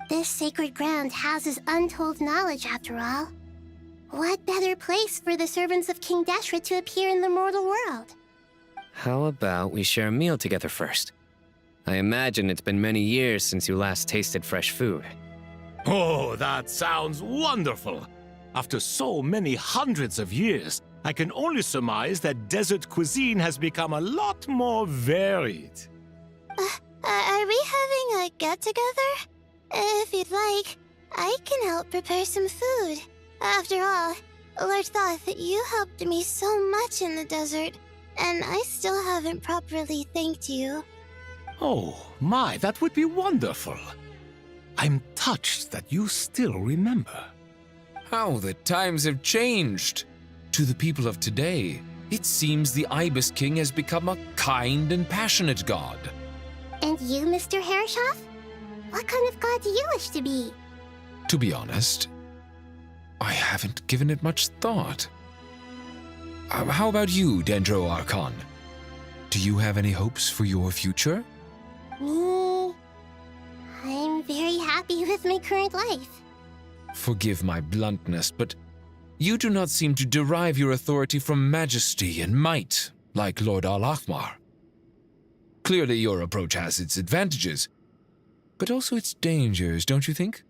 [SPEAKER 2] This sacred ground houses untold knowledge, after all. What better place for the servants of King Deshret to appear in the mortal world?
[SPEAKER 5] How about we share a meal together first? I imagine it's been many years since you last tasted fresh food.
[SPEAKER 3] Oh, that sounds wonderful. After so many hundreds of years, I can only surmise that desert cuisine has become a lot more varied.
[SPEAKER 2] Are we having a get-together? If you'd like, I can help prepare some food. After all, Lord Thoth, you helped me so much in the desert, and I still haven't properly thanked you.
[SPEAKER 3] Oh, my, that would be wonderful. I'm touched that you still remember.
[SPEAKER 10] How the times have changed. To the people of today, it seems the Ibis King has become a kind and passionate god.
[SPEAKER 2] And you, Mr. Herreshoff? What kind of god do you wish to be?
[SPEAKER 10] To be honest, I haven't given it much thought. How about you, Dendro Archon? Do you have any hopes for your future?
[SPEAKER 2] Me? I'm very happy with my current life.
[SPEAKER 10] Forgive my bluntness, but you do not seem to derive your authority from majesty and might, like Lord Al-Ahmar. Clearly your approach has its advantages, but also its dangers, don't you think?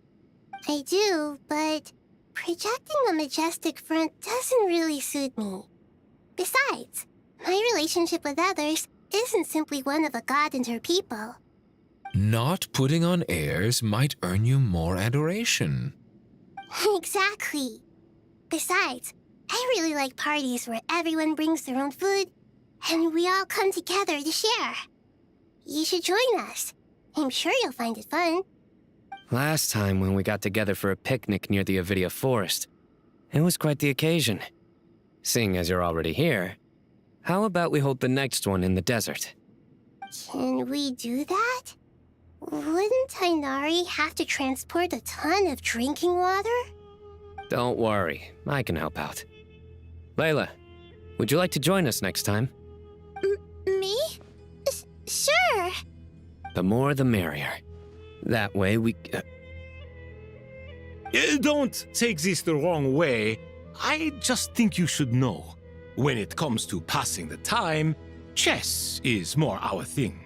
[SPEAKER 2] I do, but projecting a majestic front doesn't really suit me. Besides, my relationship with others isn't simply one of a god and her people.
[SPEAKER 10] Not putting on airs might earn you more adoration.
[SPEAKER 2] Exactly. Besides, I really like parties where everyone brings their own food and we all come together to share. You should join us. I'm sure you'll find it fun.
[SPEAKER 5] Last time when we got together for a picnic near the Avidia Forest, it was quite the occasion. Seeing as you're already here, how about we hold the next one in the desert?
[SPEAKER 2] Can we do that? Wouldn't Tainari have to transport a ton of drinking water?
[SPEAKER 5] Don't worry, I can help out. Layla, would you like to join us next time?
[SPEAKER 2] Me? Sure.
[SPEAKER 5] The more the merrier. That way we...
[SPEAKER 3] Don't take this the wrong way. I just think you should know. When it comes to passing the time, chess is more our thing.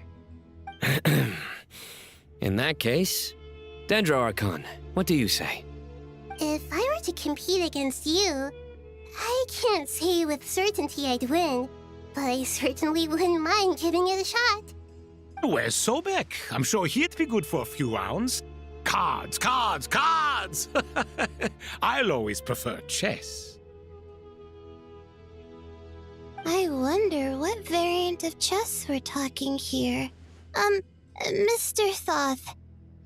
[SPEAKER 5] In that case, Dendro Archon, what do you say?
[SPEAKER 2] If I were to compete against you, I can't say with certainty I'd win, but I certainly wouldn't mind giving it a shot.
[SPEAKER 3] Where's Sobek? I'm sure he'd be good for a few rounds. Cards, cards, cards! I'll always prefer chess.
[SPEAKER 2] I wonder what variant of chess we're talking here. Mr. Thoth,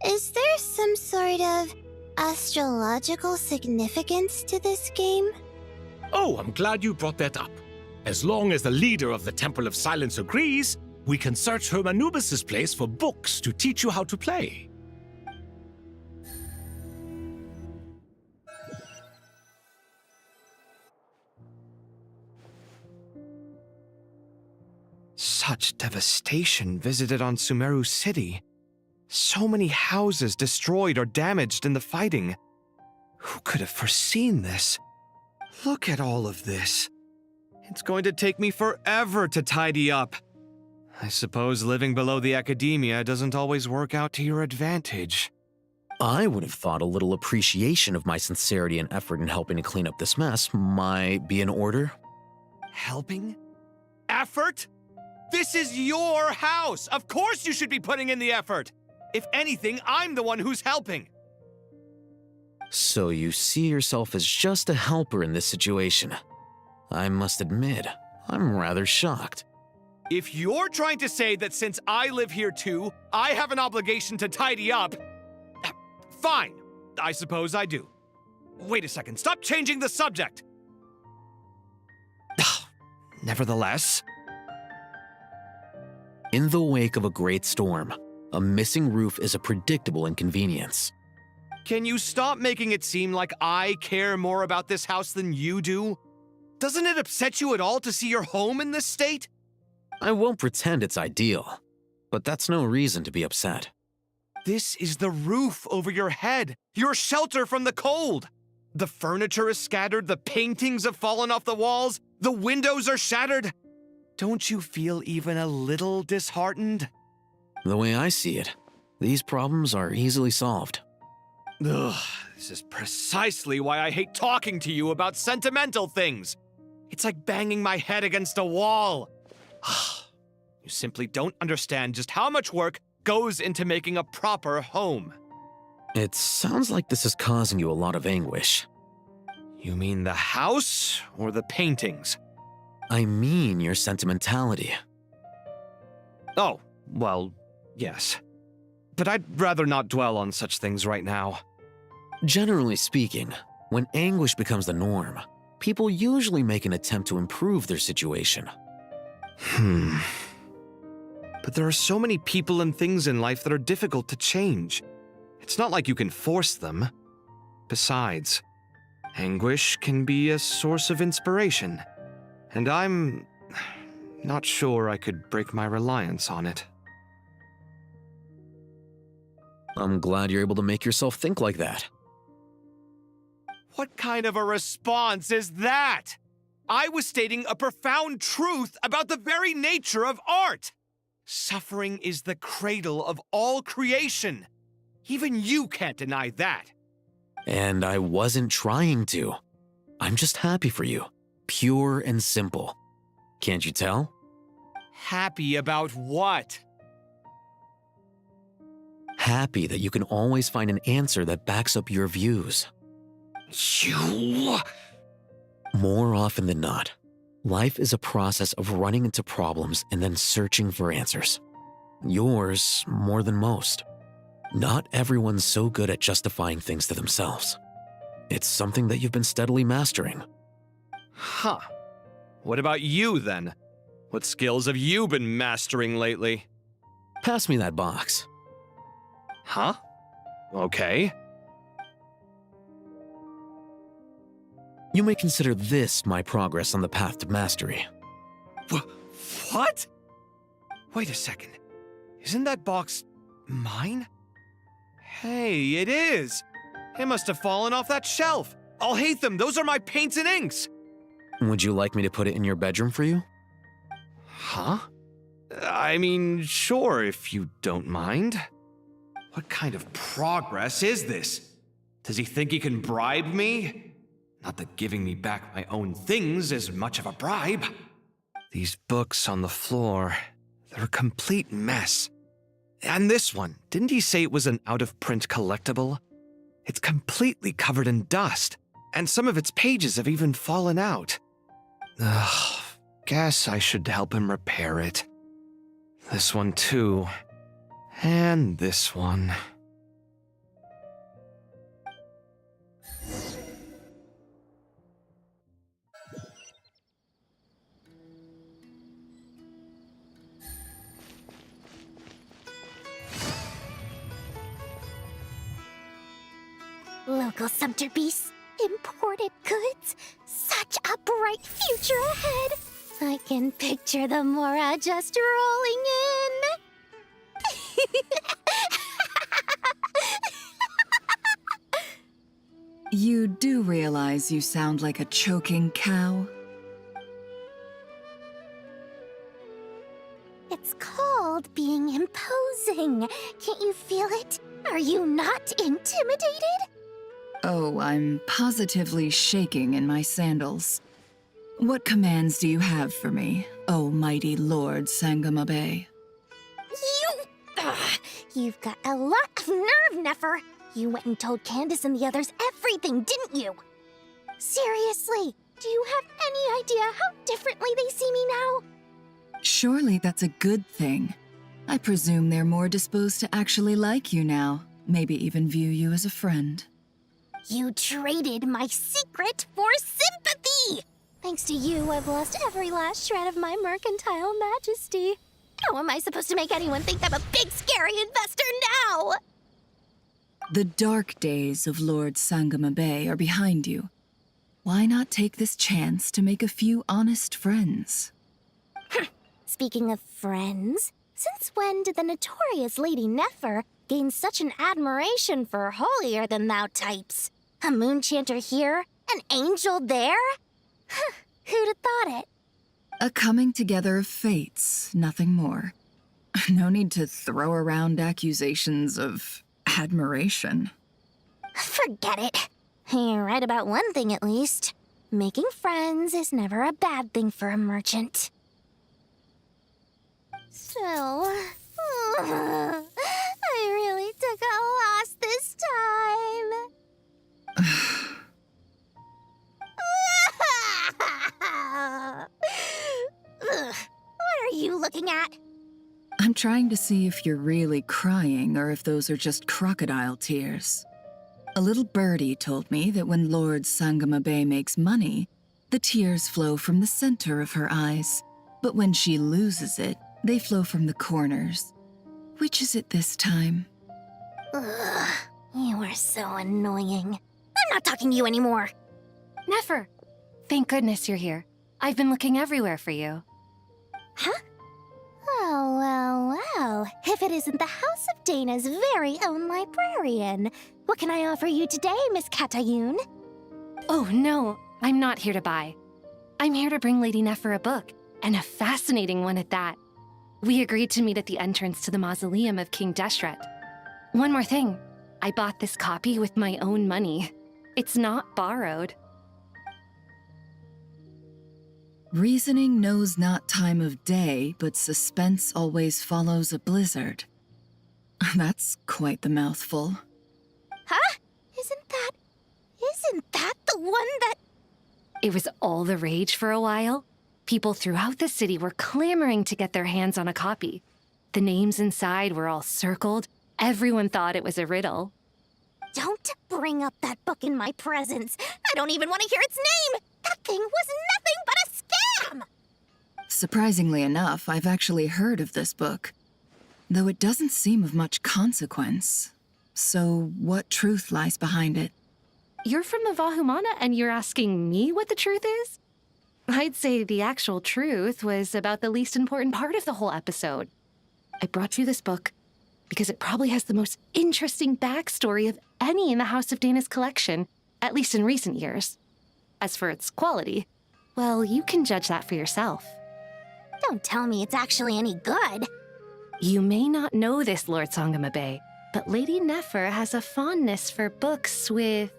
[SPEAKER 2] is there some sort of astrological significance to this game?
[SPEAKER 3] Oh, I'm glad you brought that up. As long as the leader of the Temple of Silence agrees, we can search Hermanubis' place for books to teach you how to play.
[SPEAKER 12] Such devastation visited on Sumeru City. So many houses destroyed or damaged in the fighting. Who could have foreseen this? Look at all of this. It's going to take me forever to tidy up. I suppose living below the academia doesn't always work out to your advantage.
[SPEAKER 17] I would have thought a little appreciation of my sincerity and effort in helping to clean up this mess might be in order.
[SPEAKER 12] Helping? Effort? This is your house! Of course you should be putting in the effort! If anything, I'm the one who's helping!
[SPEAKER 17] So you see yourself as just a helper in this situation. I must admit, I'm rather shocked.
[SPEAKER 12] If you're trying to say that since I live here too, I have an obligation to tidy up, fine, I suppose I do. Wait a second, stop changing the subject! Nevertheless...
[SPEAKER 17] In the wake of a great storm, a missing roof is a predictable inconvenience.
[SPEAKER 12] Can you stop making it seem like I care more about this house than you do? Doesn't it upset you at all to see your home in this state?
[SPEAKER 17] I won't pretend it's ideal, but that's no reason to be upset.
[SPEAKER 12] This is the roof over your head, your shelter from the cold. The furniture is scattered, the paintings have fallen off the walls, the windows are shattered. Don't you feel even a little disheartened?
[SPEAKER 17] The way I see it, these problems are easily solved.
[SPEAKER 12] Ugh, this is precisely why I hate talking to you about sentimental things. It's like banging my head against a wall. You simply don't understand just how much work goes into making a proper home.
[SPEAKER 17] It sounds like this is causing you a lot of anguish.
[SPEAKER 12] You mean the house or the paintings?
[SPEAKER 17] I mean your sentimentality.
[SPEAKER 12] Oh, well, yes. But I'd rather not dwell on such things right now.
[SPEAKER 17] Generally speaking, when anguish becomes the norm, people usually make an attempt to improve their situation.
[SPEAKER 12] But there are so many people and things in life that are difficult to change. It's not like you can force them. Besides, anguish can be a source of inspiration, and I'm not sure I could break my reliance on it.
[SPEAKER 17] I'm glad you're able to make yourself think like that.
[SPEAKER 12] What kind of a response is that? I was stating a profound truth about the very nature of art. Suffering is the cradle of all creation. Even you can't deny that.
[SPEAKER 17] And I wasn't trying to. I'm just happy for you. Pure and simple. Can't you tell?
[SPEAKER 12] Happy about what?
[SPEAKER 17] Happy that you can always find an answer that backs up your views.
[SPEAKER 12] You...
[SPEAKER 17] More often than not, life is a process of running into problems and then searching for answers. Yours more than most. Not everyone's so good at justifying things to themselves. It's something that you've been steadily mastering.
[SPEAKER 12] Huh. What about you, then? What skills have you been mastering lately?
[SPEAKER 17] Pass me that box.
[SPEAKER 12] Huh? Okay.
[SPEAKER 17] You may consider this my progress on the path to mastery.
[SPEAKER 12] What? Wait a second. Isn't that box mine? Hey, it is! It must have fallen off that shelf. I'll hate them. Those are my paints and inks.
[SPEAKER 17] Would you like me to put it in your bedroom for you?
[SPEAKER 12] Huh? I mean, sure, if you don't mind. What kind of progress is this? Does he think he can bribe me? Not that giving me back my own things is much of a bribe. These books on the floor, they're a complete mess. And this one, didn't he say it was an out-of-print collectible? It's completely covered in dust, and some of its pages have even fallen out. Ugh, guess I should help him repair it. This one too. And this one.
[SPEAKER 2] Local sumpter beasts, imported goods, such a bright future ahead. I can picture the Mora just rolling in.
[SPEAKER 19] You do realize you sound like a choking cow?
[SPEAKER 2] It's called being imposing. Can't you feel it? Are you not intimidated?
[SPEAKER 19] Oh, I'm positively shaking in my sandals. What commands do you have for me, oh mighty Lord Sangamabe?
[SPEAKER 2] You've got a lot of nerve, Nefer. You went and told Candace and the others everything, didn't you? Seriously, do you have any idea how differently they see me now?
[SPEAKER 19] Surely that's a good thing. I presume they're more disposed to actually like you now, maybe even view you as a friend.
[SPEAKER 2] You traded my secret for sympathy! Thanks to you, I've lost every last shred of my mercantile majesty. How am I supposed to make anyone think I'm a big, scary investor now?
[SPEAKER 19] The dark days of Lord Sangama Bay are behind you. Why not take this chance to make a few honest friends?
[SPEAKER 2] Speaking of friends, since when did the notorious Lady Nefer gain such an admiration for holier-than-thou types? A moon chanter here, an angel there? Who'd have thought it?
[SPEAKER 19] A coming together of fates, nothing more. No need to throw around accusations of admiration.
[SPEAKER 2] Forget it. You're right about one thing at least. Making friends is never a bad thing for a merchant. So, I really took a loss this time. What are you looking at?
[SPEAKER 19] I'm trying to see if you're really crying or if those are just crocodile tears. A little birdie told me that when Lord Sangama Bay makes money, the tears flow from the center of her eyes. But when she loses it, they flow from the corners. Which is it this time?
[SPEAKER 2] Ugh, you are so annoying. I'm not talking to you anymore.
[SPEAKER 4] Nefer, thank goodness you're here. I've been looking everywhere for you.
[SPEAKER 2] Huh? Well. If it isn't the House of Dana's very own librarian. What can I offer you today, Miss Katayun?
[SPEAKER 4] Oh, no, I'm not here to buy. I'm here to bring Lady Nefer a book, and a fascinating one at that. We agreed to meet at the entrance to the mausoleum of King Deshret. One more thing, I bought this copy with my own money. It's not borrowed.
[SPEAKER 19] Reasoning knows not time of day, but suspense always follows a blizzard. That's quite the mouthful.
[SPEAKER 2] Huh? Isn't that the one that...
[SPEAKER 4] It was all the rage for a while. People throughout the city were clamoring to get their hands on a copy. The names inside were all circled. Everyone thought it was a riddle.
[SPEAKER 2] Don't bring up that book in my presence. I don't even want to hear its name. That thing was nothing but a scam.
[SPEAKER 19] Surprisingly enough, I've actually heard of this book, though it doesn't seem of much consequence. So what truth lies behind it?
[SPEAKER 4] You're from the Vahumana and you're asking me what the truth is? I'd say the actual truth was about the least important part of the whole episode. I brought you this book because it probably has the most interesting backstory of any in the House of Dana's collection, at least in recent years. As for its quality, well, you can judge that for yourself.
[SPEAKER 2] Don't tell me it's actually any good.
[SPEAKER 4] You may not know this, Lord Sangama Bay, but Lady Nefer has a fondness for books with...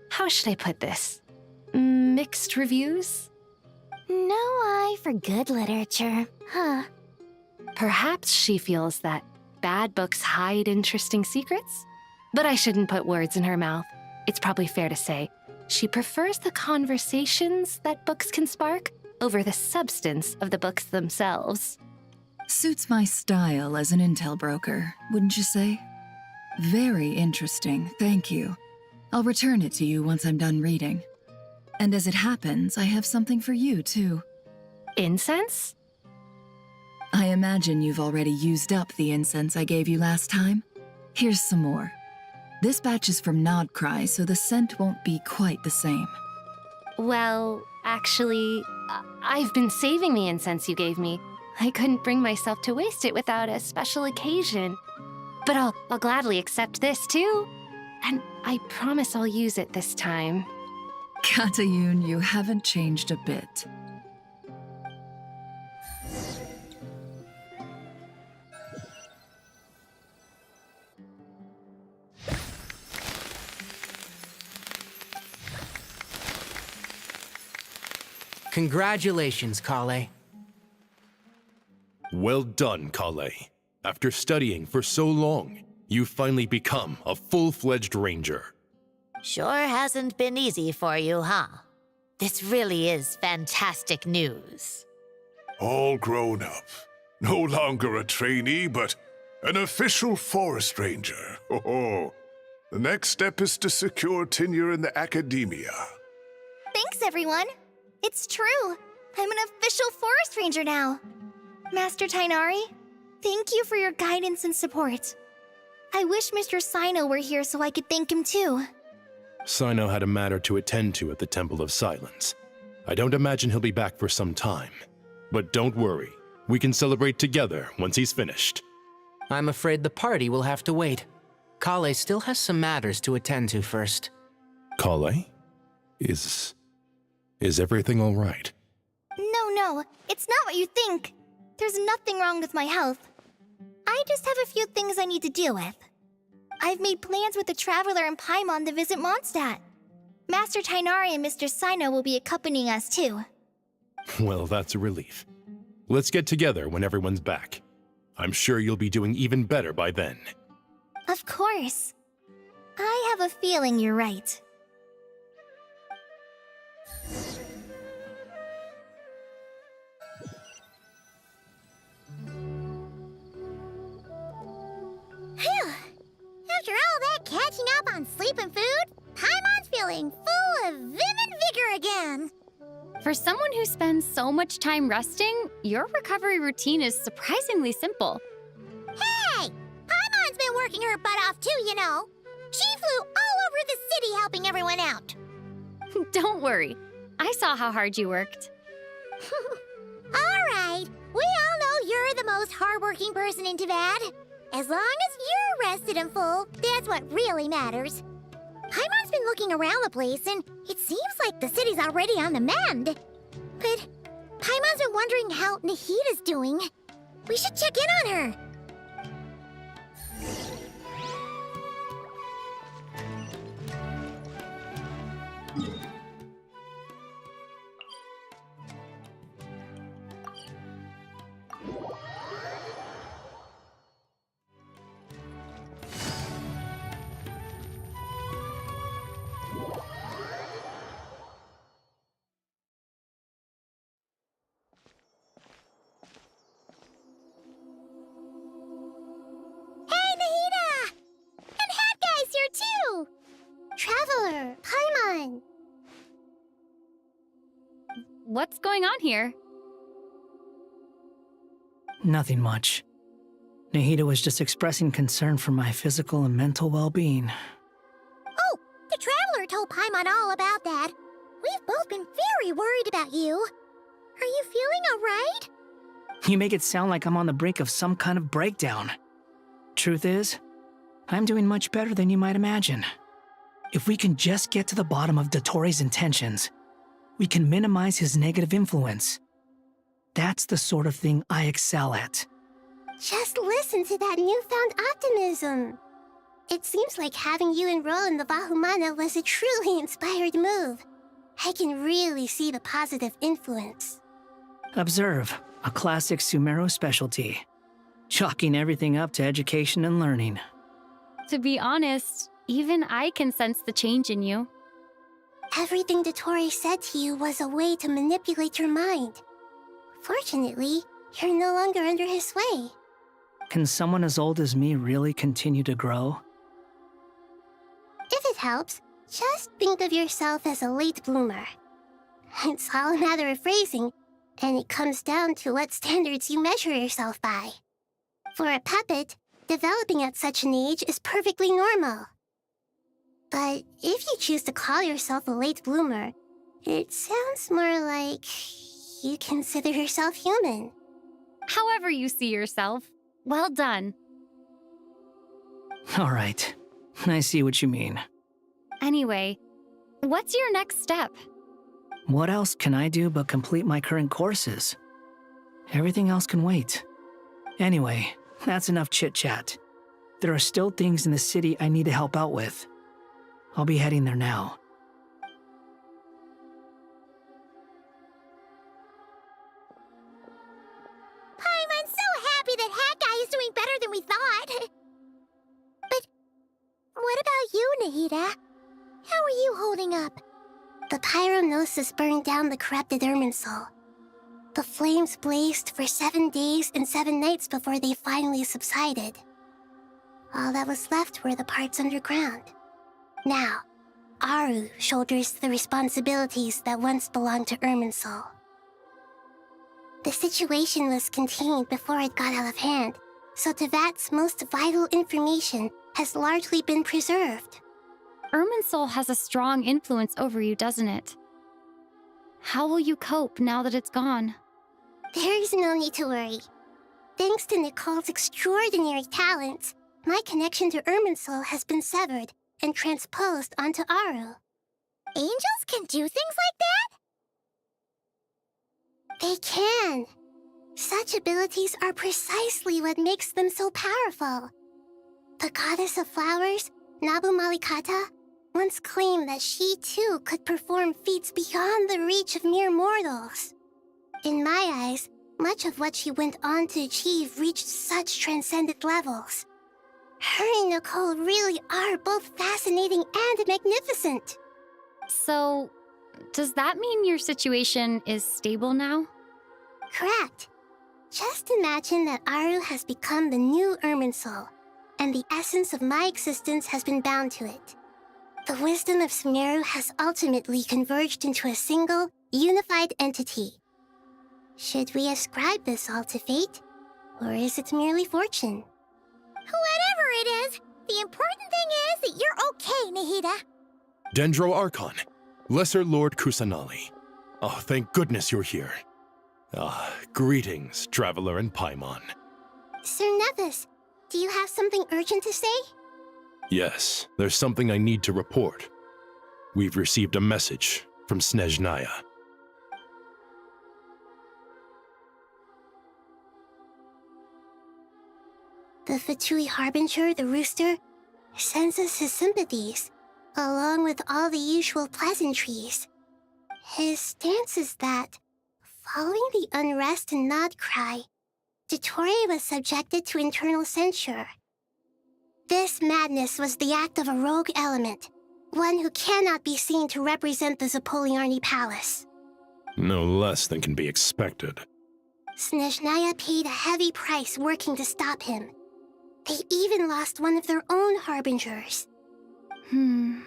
[SPEAKER 4] how should I put this? Mixed reviews?
[SPEAKER 2] No eye for good literature, huh?
[SPEAKER 4] Perhaps she feels that bad books hide interesting secrets? But I shouldn't put words in her mouth. It's probably fair to say she prefers the conversations that books can spark over the substance of the books themselves.
[SPEAKER 19] Suits my style as an intel broker, wouldn't you say? Very interesting, thank you. I'll return it to you once I'm done reading. And as it happens, I have something for you, too.
[SPEAKER 4] Incense?
[SPEAKER 19] I imagine you've already used up the incense I gave you last time. Here's some more. This batch is from Nodcry, so the scent won't be quite the same.
[SPEAKER 4] Well, actually, I've been saving the incense you gave me. I couldn't bring myself to waste it without a special occasion. But I'll gladly accept this, too. And I promise I'll use it this time.
[SPEAKER 19] Katayun, you haven't changed a bit.
[SPEAKER 13] Congratulations, Kale.
[SPEAKER 20] Well done, Kale. After studying for so long, you've finally become a full-fledged ranger.
[SPEAKER 21] Sure hasn't been easy for you, huh? This really is fantastic news.
[SPEAKER 11] All grown up. No longer a trainee, but an official forest ranger. Oh, The next step is to secure tenure in the academia.
[SPEAKER 2] Thanks, everyone. It's true. I'm an official forest ranger now. Master Tainari, thank you for your guidance and support. I wish Mr. Sino were here so I could thank him too.
[SPEAKER 20] Sino had a matter to attend to at the Temple of Silence. I don't imagine he'll be back for some time. But don't worry, we can celebrate together once he's finished.
[SPEAKER 13] I'm afraid the party will have to wait. Kale still has some matters to attend to first.
[SPEAKER 20] Kale? Is everything all right?
[SPEAKER 2] No, it's not what you think. There's nothing wrong with my health. I just have a few things I need to deal with. I've made plans with the Traveler and Paimon to visit Mondstadt. Master Tainari and Mr. Sino will be accompanying us too.
[SPEAKER 20] Well, that's a relief. Let's get together when everyone's back. I'm sure you'll be doing even better by then.
[SPEAKER 2] Of course. I have a feeling you're right.
[SPEAKER 7] Phew! After all that catching up on sleep and food, Paimon's feeling full of vim and vigor again.
[SPEAKER 9] For someone who spends so much time resting, your recovery routine is surprisingly simple.
[SPEAKER 7] Hey! Paimon's been working her butt off too, you know. She flew all over the city helping everyone out.
[SPEAKER 9] Don't worry. I saw how hard you worked.
[SPEAKER 7] All right. We all know you're the most hardworking person in Tavad. As long as you're rested and full, that's what really matters. Paimon's been looking around the place, and it seems like the city's already on the mend. But Paimon's been wondering how Nahita's doing. We should check in on her.
[SPEAKER 2] Traveler, Paimon!
[SPEAKER 9] What's going on here?
[SPEAKER 6] Nothing much. Nahita was just expressing concern for my physical and mental well-being.
[SPEAKER 7] Oh, the Traveler told Paimon all about that. We've both been very worried about you. Are you feeling all right?
[SPEAKER 6] You make it sound like I'm on the brink of some kind of breakdown. Truth is, I'm doing much better than you might imagine. If we can just get to the bottom of Dottoro's intentions, we can minimize his negative influence. That's the sort of thing I excel at.
[SPEAKER 2] Just listen to that newfound optimism. It seems like having you enroll in the Vahumana was a truly inspired move. I can really see the positive influence.
[SPEAKER 6] Observe, a classic Sumeru specialty. Chalking everything up to education and learning.
[SPEAKER 9] To be honest, even I can sense the change in you.
[SPEAKER 2] Everything Dottori said to you was a way to manipulate your mind. Fortunately, you're no longer under his sway.
[SPEAKER 6] Can someone as old as me really continue to grow?
[SPEAKER 2] If it helps, just think of yourself as a late bloomer. It's all a matter of phrasing, and it comes down to what standards you measure yourself by. For a puppet, developing at such an age is perfectly normal. But if you choose to call yourself a late bloomer, it sounds more like you consider yourself human.
[SPEAKER 9] However you see yourself, well done.
[SPEAKER 6] All right, I see what you mean.
[SPEAKER 9] Anyway, what's your next step?
[SPEAKER 6] What else can I do but complete my current courses? Everything else can wait. Anyway, that's enough chit-chat. There are still things in the city I need to help out with. I'll be heading there now.
[SPEAKER 7] I'm so happy that Hat Guy is doing better than we thought. But what about you, Nahita? How are you holding up?
[SPEAKER 2] The pyronosis burned down the corrupted Irminsul. The flames blazed for 7 days and 7 nights before they finally subsided. All that was left were the parts underground. Now, Aru shoulders the responsibilities that once belonged to Irminsul. The situation was contained before it got out of hand, so Tevat's most vital information has largely been preserved.
[SPEAKER 9] Irminsul has a strong influence over you, doesn't it? How will you cope now that it's gone?
[SPEAKER 2] There is no need to worry. Thanks to Nicole's extraordinary talents, my connection to Irminsul has been severed and transposed onto Aru.
[SPEAKER 7] Angels can do things like that?
[SPEAKER 2] They can. Such abilities are precisely what makes them so powerful. The goddess of flowers, Nabu Malikata, once claimed that she too could perform feats beyond the reach of mere mortals. In my eyes, much of what she went on to achieve reached such transcendent levels. Her and Nicole really are both fascinating and magnificent.
[SPEAKER 9] So, does that mean your situation is stable now?
[SPEAKER 2] Correct. Just imagine that Aru has become the new Irminsul, and the essence of my existence has been bound to it. The wisdom of Sumeru has ultimately converged into a single, unified entity. Should we ascribe this all to fate, or is it merely fortune?
[SPEAKER 7] Whatever it is, the important thing is that you're okay, Nahida.
[SPEAKER 20] Dendro Archon, Lesser Lord Kusanali. Oh, thank goodness you're here. Greetings, Traveler and Paimon.
[SPEAKER 2] Sir Nevis, do you have something urgent to say?
[SPEAKER 20] Yes, there's something I need to report. We've received a message from Snezhnaya.
[SPEAKER 2] The Fatui Harbinger, the Rooster, sends us his sympathies, along with all the usual pleasantries. His stance is that, following the unrest in Nodcry, Dottore was subjected to internal censure. This madness was the act of a rogue element, one who cannot be seen to represent the Zapoliarni Palace.
[SPEAKER 20] No less than can be expected.
[SPEAKER 2] Snezhnaya paid a heavy price working to stop him. They even lost one of their own harbingers. The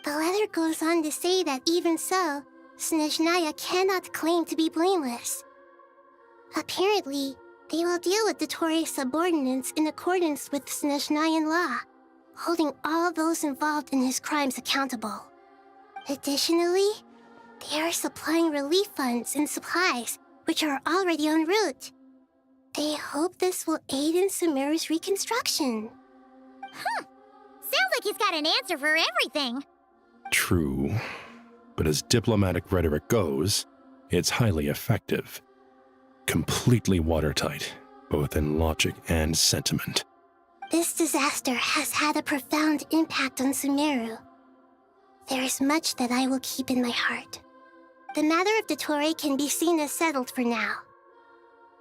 [SPEAKER 2] letter goes on to say that even so, Snezhnaya cannot claim to be blameless. Apparently, they will deal with Dottore's subordinates in accordance with Snezhnayan law, holding all those involved in his crimes accountable. Additionally, they are supplying relief funds and supplies, which are already en route. They hope this will aid in Sumeru's reconstruction.
[SPEAKER 7] Sounds like he's got an answer for everything.
[SPEAKER 20] True, but as diplomatic rhetoric goes, it's highly effective. Completely watertight, both in logic and sentiment.
[SPEAKER 2] This disaster has had a profound impact on Sumeru. There is much that I will keep in my heart. The matter of Dottore can be seen as settled for now.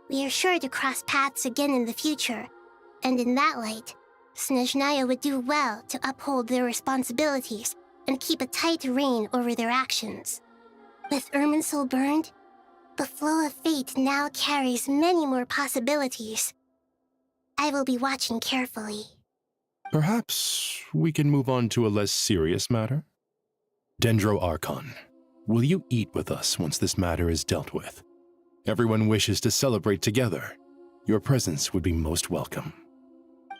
[SPEAKER 2] We are sure to cross paths again in the future, and in that light, Snezhnaya would do well to uphold their responsibilities and keep a tight rein over their actions. With Irminsul burned, the flow of fate now carries many more possibilities. I will be watching carefully.
[SPEAKER 20] Perhaps we can move on to a less serious matter? Dendro Archon, will you eat with us once this matter is dealt with? Everyone wishes to celebrate together. Your presence would be most welcome.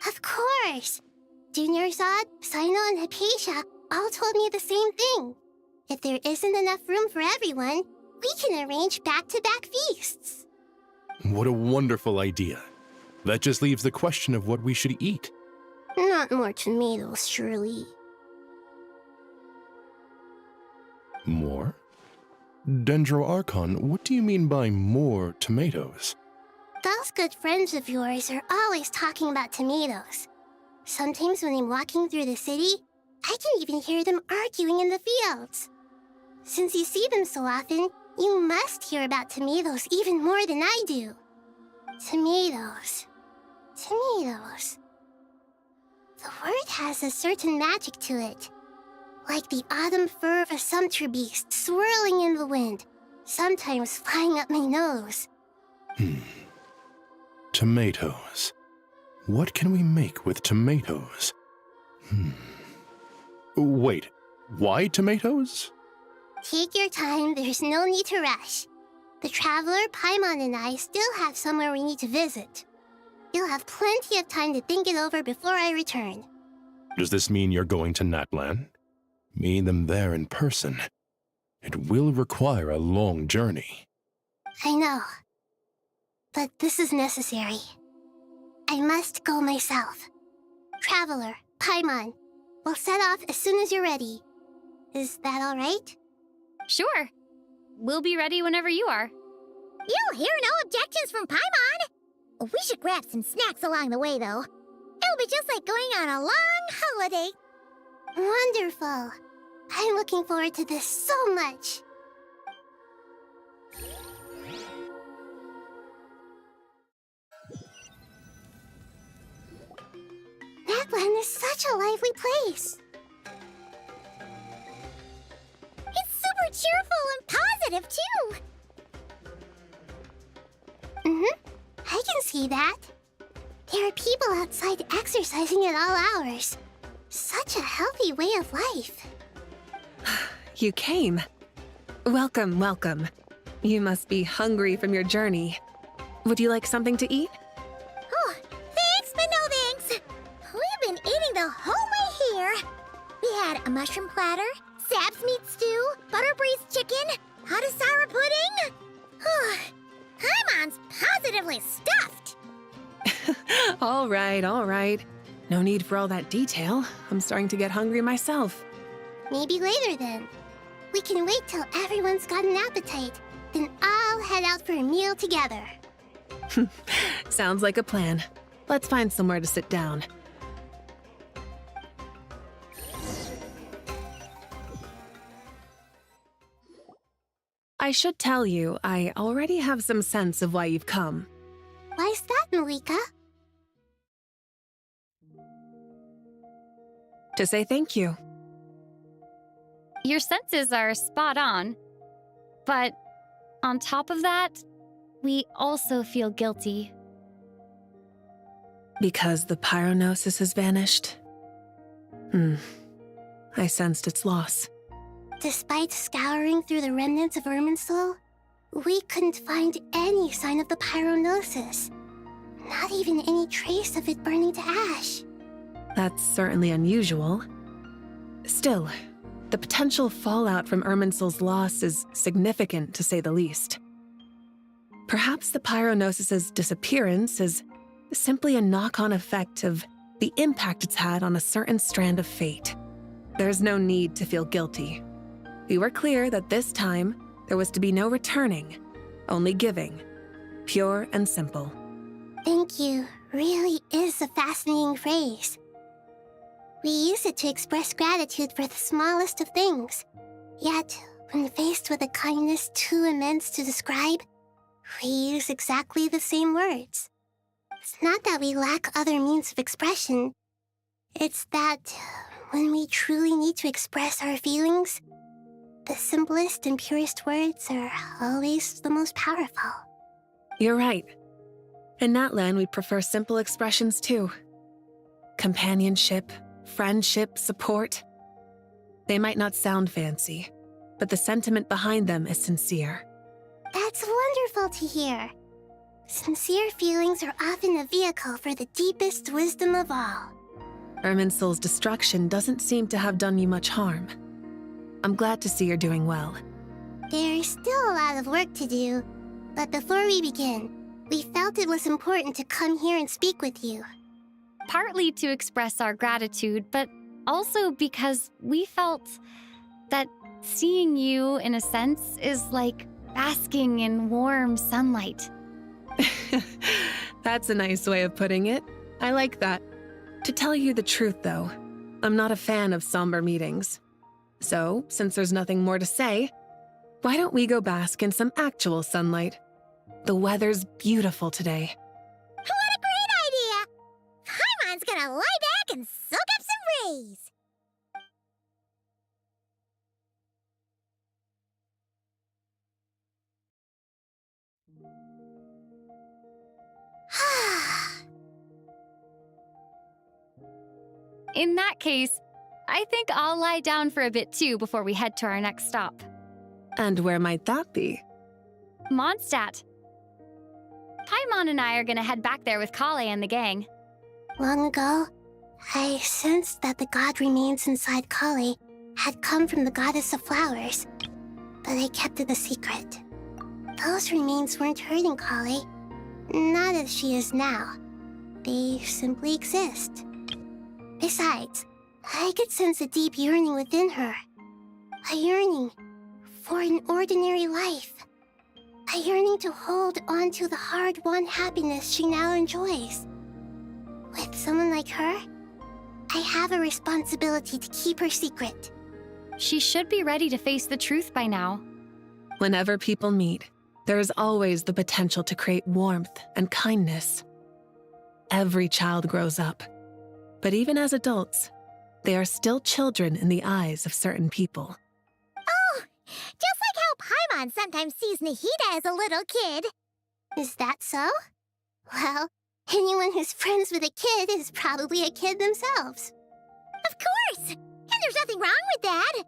[SPEAKER 2] Of course! Junior Zod, Sino, and Hypatia all told me the same thing. If there isn't enough room for everyone, we can arrange back-to-back feasts.
[SPEAKER 20] What a wonderful idea. That just leaves the question of what we should eat.
[SPEAKER 2] Not more tomatoes, surely.
[SPEAKER 20] More? Dendro Archon, what do you mean by more tomatoes?
[SPEAKER 2] Those good friends of yours are always talking about tomatoes. Sometimes when I'm walking through the city, I can even hear them arguing in the fields. Since you see them so often, you must hear about tomatoes even more than I do. Tomatoes. Tomatoes. The word has a certain magic to it. Like the autumn fur of a sumpter beast swirling in the wind, sometimes flying up my nose.
[SPEAKER 20] Tomatoes. What can we make with tomatoes? Wait, why tomatoes?
[SPEAKER 2] Take your time, there's no need to rush. The Traveler, Paimon, and I still have somewhere we need to visit. You'll have plenty of time to think it over before I return.
[SPEAKER 20] Does this mean you're going to Natlan? Meeting them there in person. It will require a long journey.
[SPEAKER 2] I know. But this is necessary. I must go myself. Traveler, Paimon, we'll set off as soon as you're ready. Is that all right?
[SPEAKER 9] Sure. We'll be ready whenever you are.
[SPEAKER 7] You'll hear no objections from Paimon. We should grab some snacks along the way, though. It'll be just like going on a long holiday.
[SPEAKER 2] Wonderful. I'm looking forward to this so much. Natlan is such a lively place.
[SPEAKER 7] It's super cheerful and positive, too.
[SPEAKER 2] I can see that. There are people outside exercising at all hours. Such a healthy way of life.
[SPEAKER 8] You came. Welcome, welcome. You must be hungry from your journey. Would you like something to eat?
[SPEAKER 7] Oh, thanks, but no thanks. We've been eating the whole way here. We had a mushroom platter, Sab's meat stew, butter braised chicken, Hadasara pudding. Paimon's positively stuffed.
[SPEAKER 8] All right, all right. No need for all that detail. I'm starting to get hungry myself.
[SPEAKER 2] Maybe later then. We can wait till everyone's got an appetite. Then I'll head out for a meal together.
[SPEAKER 8] Sounds like a plan. Let's find somewhere to sit down. I should tell you, I already have some sense of why you've come.
[SPEAKER 2] Why's that, Malika?
[SPEAKER 8] To say thank you.
[SPEAKER 9] Your senses are spot on. But on top of that, we also feel guilty.
[SPEAKER 8] Because the pyronosis has vanished? I sensed its loss.
[SPEAKER 2] Despite scouring through the remnants of Irminsul, we couldn't find any sign of the pyronosis. Not even any trace of it burning to ash.
[SPEAKER 8] That's certainly unusual. Still, the potential fallout from Irminsul's loss is significant, to say the least. Perhaps the pyronosis's disappearance is simply a knock-on effect of the impact it's had on a certain strand of fate. There's no need to feel guilty. We were clear that this time, there was to be no returning, only giving. Pure and simple.
[SPEAKER 2] Thank you really is a fascinating phrase. We use it to express gratitude for the smallest of things. Yet, when faced with a kindness too immense to describe, we use exactly the same words. It's not that we lack other means of expression. It's that when we truly need to express our feelings, the simplest and purest words are always the most powerful.
[SPEAKER 8] You're right. In Natlan, we prefer simple expressions too. Companionship, friendship, support. They might not sound fancy, but the sentiment behind them is sincere.
[SPEAKER 2] That's wonderful to hear. Sincere feelings are often a vehicle for the deepest wisdom of all.
[SPEAKER 8] Irminsul's destruction doesn't seem to have done you much harm. I'm glad to see you're doing well.
[SPEAKER 2] There's still a lot of work to do, but before we begin, we felt it was important to come here and speak with you.
[SPEAKER 9] Partly to express our gratitude, but also because we felt that seeing you, in a sense, is like basking in warm sunlight.
[SPEAKER 8] That's a nice way of putting it. I like that. To tell you the truth, though, I'm not a fan of somber meetings. So, since there's nothing more to say, why don't we go bask in some actual sunlight? The weather's beautiful today.
[SPEAKER 7] What a great idea! Paimon's gonna lie back and soak up some rays.
[SPEAKER 9] In that case, I think I'll lie down for a bit too before we head to our next stop.
[SPEAKER 8] And where might that be?
[SPEAKER 9] Mondstadt. Paimon and I are gonna head back there with Kale and the gang.
[SPEAKER 2] Long ago, I sensed that the god remains inside Kali had come from the goddess of flowers, but I kept it a secret. Those remains weren't hurting Kali, not as she is now. They simply exist. Besides, I could sense a deep yearning within her. A yearning for an ordinary life. A yearning to hold on to the hard-won happiness she now enjoys. With someone like her, I have a responsibility to keep her secret.
[SPEAKER 9] She should be ready to face the truth by now.
[SPEAKER 8] Whenever people meet, there is always the potential to create warmth and kindness. Every child grows up, but even as adults, they are still children in the eyes of certain people.
[SPEAKER 7] Oh, just like how Paimon sometimes sees Nahida as a little kid.
[SPEAKER 2] Is that so? Well, anyone who's friends with a kid is probably a kid themselves.
[SPEAKER 7] Of course! And there's nothing wrong with that.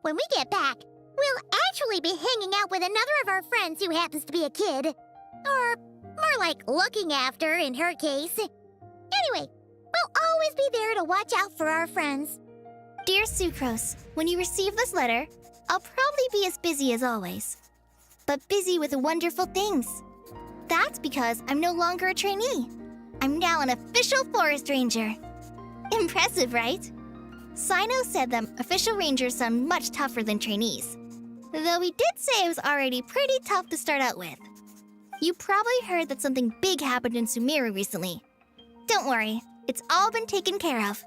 [SPEAKER 7] When we get back, we'll actually be hanging out with another of our friends who happens to be a kid. Or more like looking after, in her case. Anyway, we'll always be there to watch out for our friends.
[SPEAKER 15] Dear Sucrose, when you receive this letter, I'll probably be as busy as always. But busy with wonderful things. That's because I'm no longer a trainee. I'm now an official forest ranger. Impressive, right? Sino said that official rangers sound much tougher than trainees. Though he did say it was already pretty tough to start out with. You probably heard that something big happened in Sumeru recently. Don't worry, it's all been taken care of.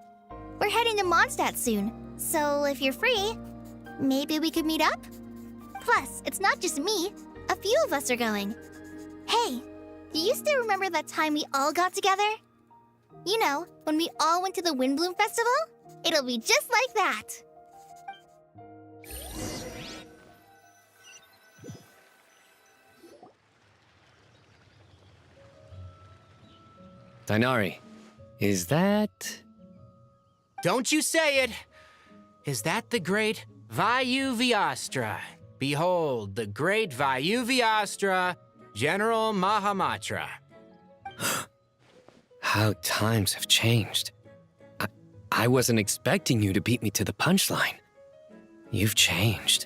[SPEAKER 15] We're heading to Mondstadt soon, so if you're free, maybe we could meet up? Plus, it's not just me. A few of us are going. Hey, do you still remember that time we all got together? You know, when we all went to the Windbloom Festival? It'll be just like that.
[SPEAKER 5] Dainari, is that...
[SPEAKER 13] Don't you say it! Is that the great Vayu-Vyastra? Behold, the great Vayu-Vyastra, General Mahamatra.
[SPEAKER 5] How times have changed. I wasn't expecting you to beat me to the punchline. You've changed.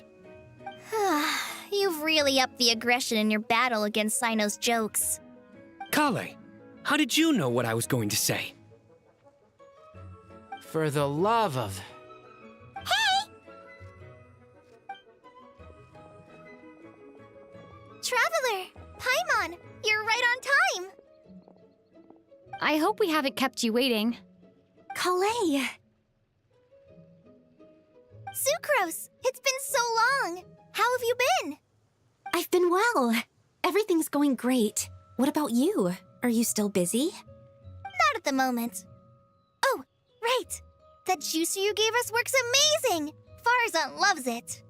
[SPEAKER 15] You've really upped the aggression in your battle against Sino's jokes.
[SPEAKER 5] Kale, how did you know what I was going to say?
[SPEAKER 13] For the love of...
[SPEAKER 15] Hey! Traveler! Paimon! You're right on time!
[SPEAKER 9] I hope we haven't kept you waiting.
[SPEAKER 15] Kale! Sucrose! It's been so long! How have you been?
[SPEAKER 16] I've been well. Everything's going great. What about you? Are you still busy?
[SPEAKER 15] Not at the moment. Oh, right! That juicer you gave us works amazing! Farzan loves it!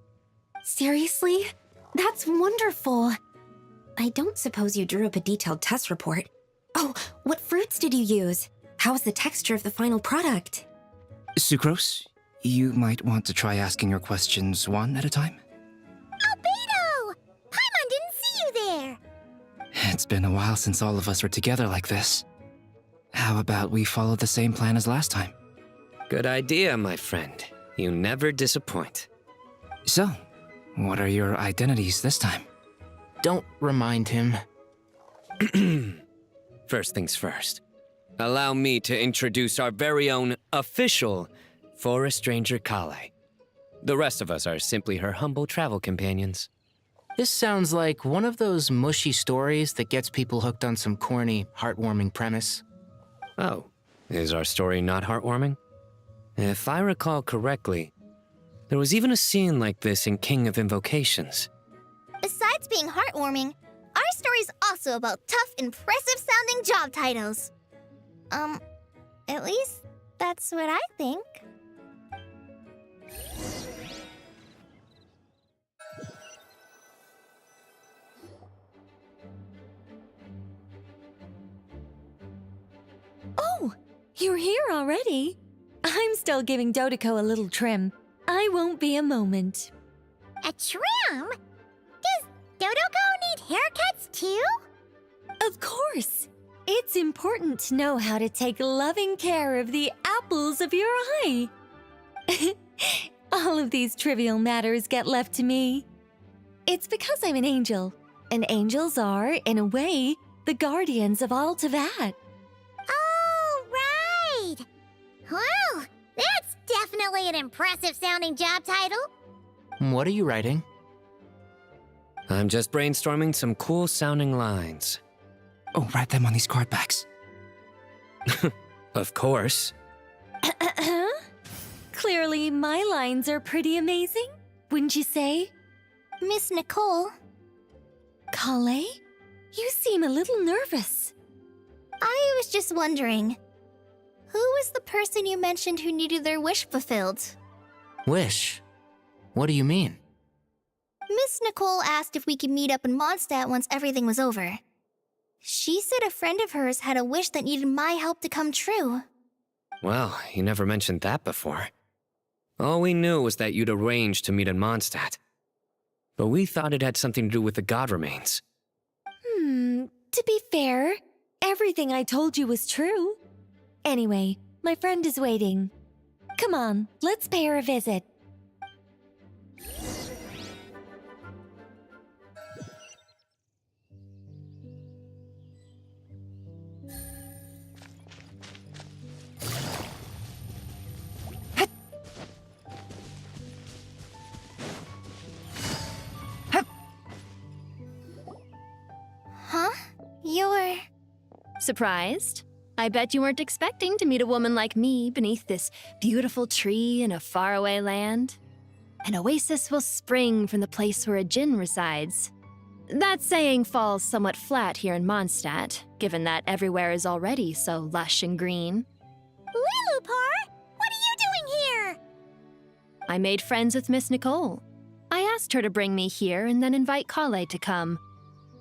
[SPEAKER 16] Seriously? That's wonderful. I don't suppose you drew up a detailed test report. Oh, what fruits did you use? How was the texture of the final product?
[SPEAKER 23] Sucrose, you might want to try asking your questions one at a time.
[SPEAKER 7] Albedo! Paimon didn't see you there!
[SPEAKER 23] It's been a while since all of us were together like this. How about we follow the same plan as last time?
[SPEAKER 5] Good idea, my friend. You never disappoint.
[SPEAKER 23] So, what are your identities this time?
[SPEAKER 13] Don't remind him.
[SPEAKER 5] First things first. Allow me to introduce our very own official Forest Ranger Kale. The rest of us are simply her humble travel companions.
[SPEAKER 13] This sounds like one of those mushy stories that gets people hooked on some corny, heartwarming premise.
[SPEAKER 5] Oh, is our story not heartwarming? If I recall correctly, there was even a scene like this in King of Invocations.
[SPEAKER 15] Besides being heartwarming, our story's also about tough, impressive-sounding job titles. At least that's what I think.
[SPEAKER 16] Oh, you're here already.
[SPEAKER 1] I'm still giving Dodiko a little trim. I won't be a moment.
[SPEAKER 7] A trim? Does Dodoko need haircuts too?
[SPEAKER 1] Of course. It's important to know how to take loving care of the apples of your eye. All of these trivial matters get left to me. It's because I'm an angel, and angels are, in a way, the guardians of all Tavad.
[SPEAKER 7] Oh, right! Well, that's definitely an impressive sounding job title.
[SPEAKER 13] What are you writing?
[SPEAKER 5] I'm just brainstorming some cool sounding lines.
[SPEAKER 23] Oh, write them on these card backs.
[SPEAKER 5] Of course.
[SPEAKER 1] Clearly, my lines are pretty amazing, wouldn't you say?
[SPEAKER 15] Miss Nicole.
[SPEAKER 1] Kale? You seem a little nervous.
[SPEAKER 15] I was just wondering, who was the person you mentioned who needed their wish fulfilled?
[SPEAKER 13] Wish? What do you mean?
[SPEAKER 15] Miss Nicole asked if we could meet up in Mondstadt once everything was over. She said a friend of hers had a wish that needed my help to come true.
[SPEAKER 5] Well, you never mentioned that before. All we knew was that you'd arranged to meet in Mondstadt. But we thought it had something to do with the god remains.
[SPEAKER 1] To be fair, everything I told you was true. Anyway, my friend is waiting. Come on, let's pay her a visit.
[SPEAKER 15] Huh? You're...
[SPEAKER 9] Surprised? I bet you weren't expecting to meet a woman like me beneath this beautiful tree in a faraway land. An oasis will spring from the place where a djinn resides. That saying falls somewhat flat here in Mondstadt, given that everywhere is already so lush and green.
[SPEAKER 7] Lilupar, what are you doing here?
[SPEAKER 9] I made friends with Miss Nicole. I asked her to bring me here and then invite Kale to come.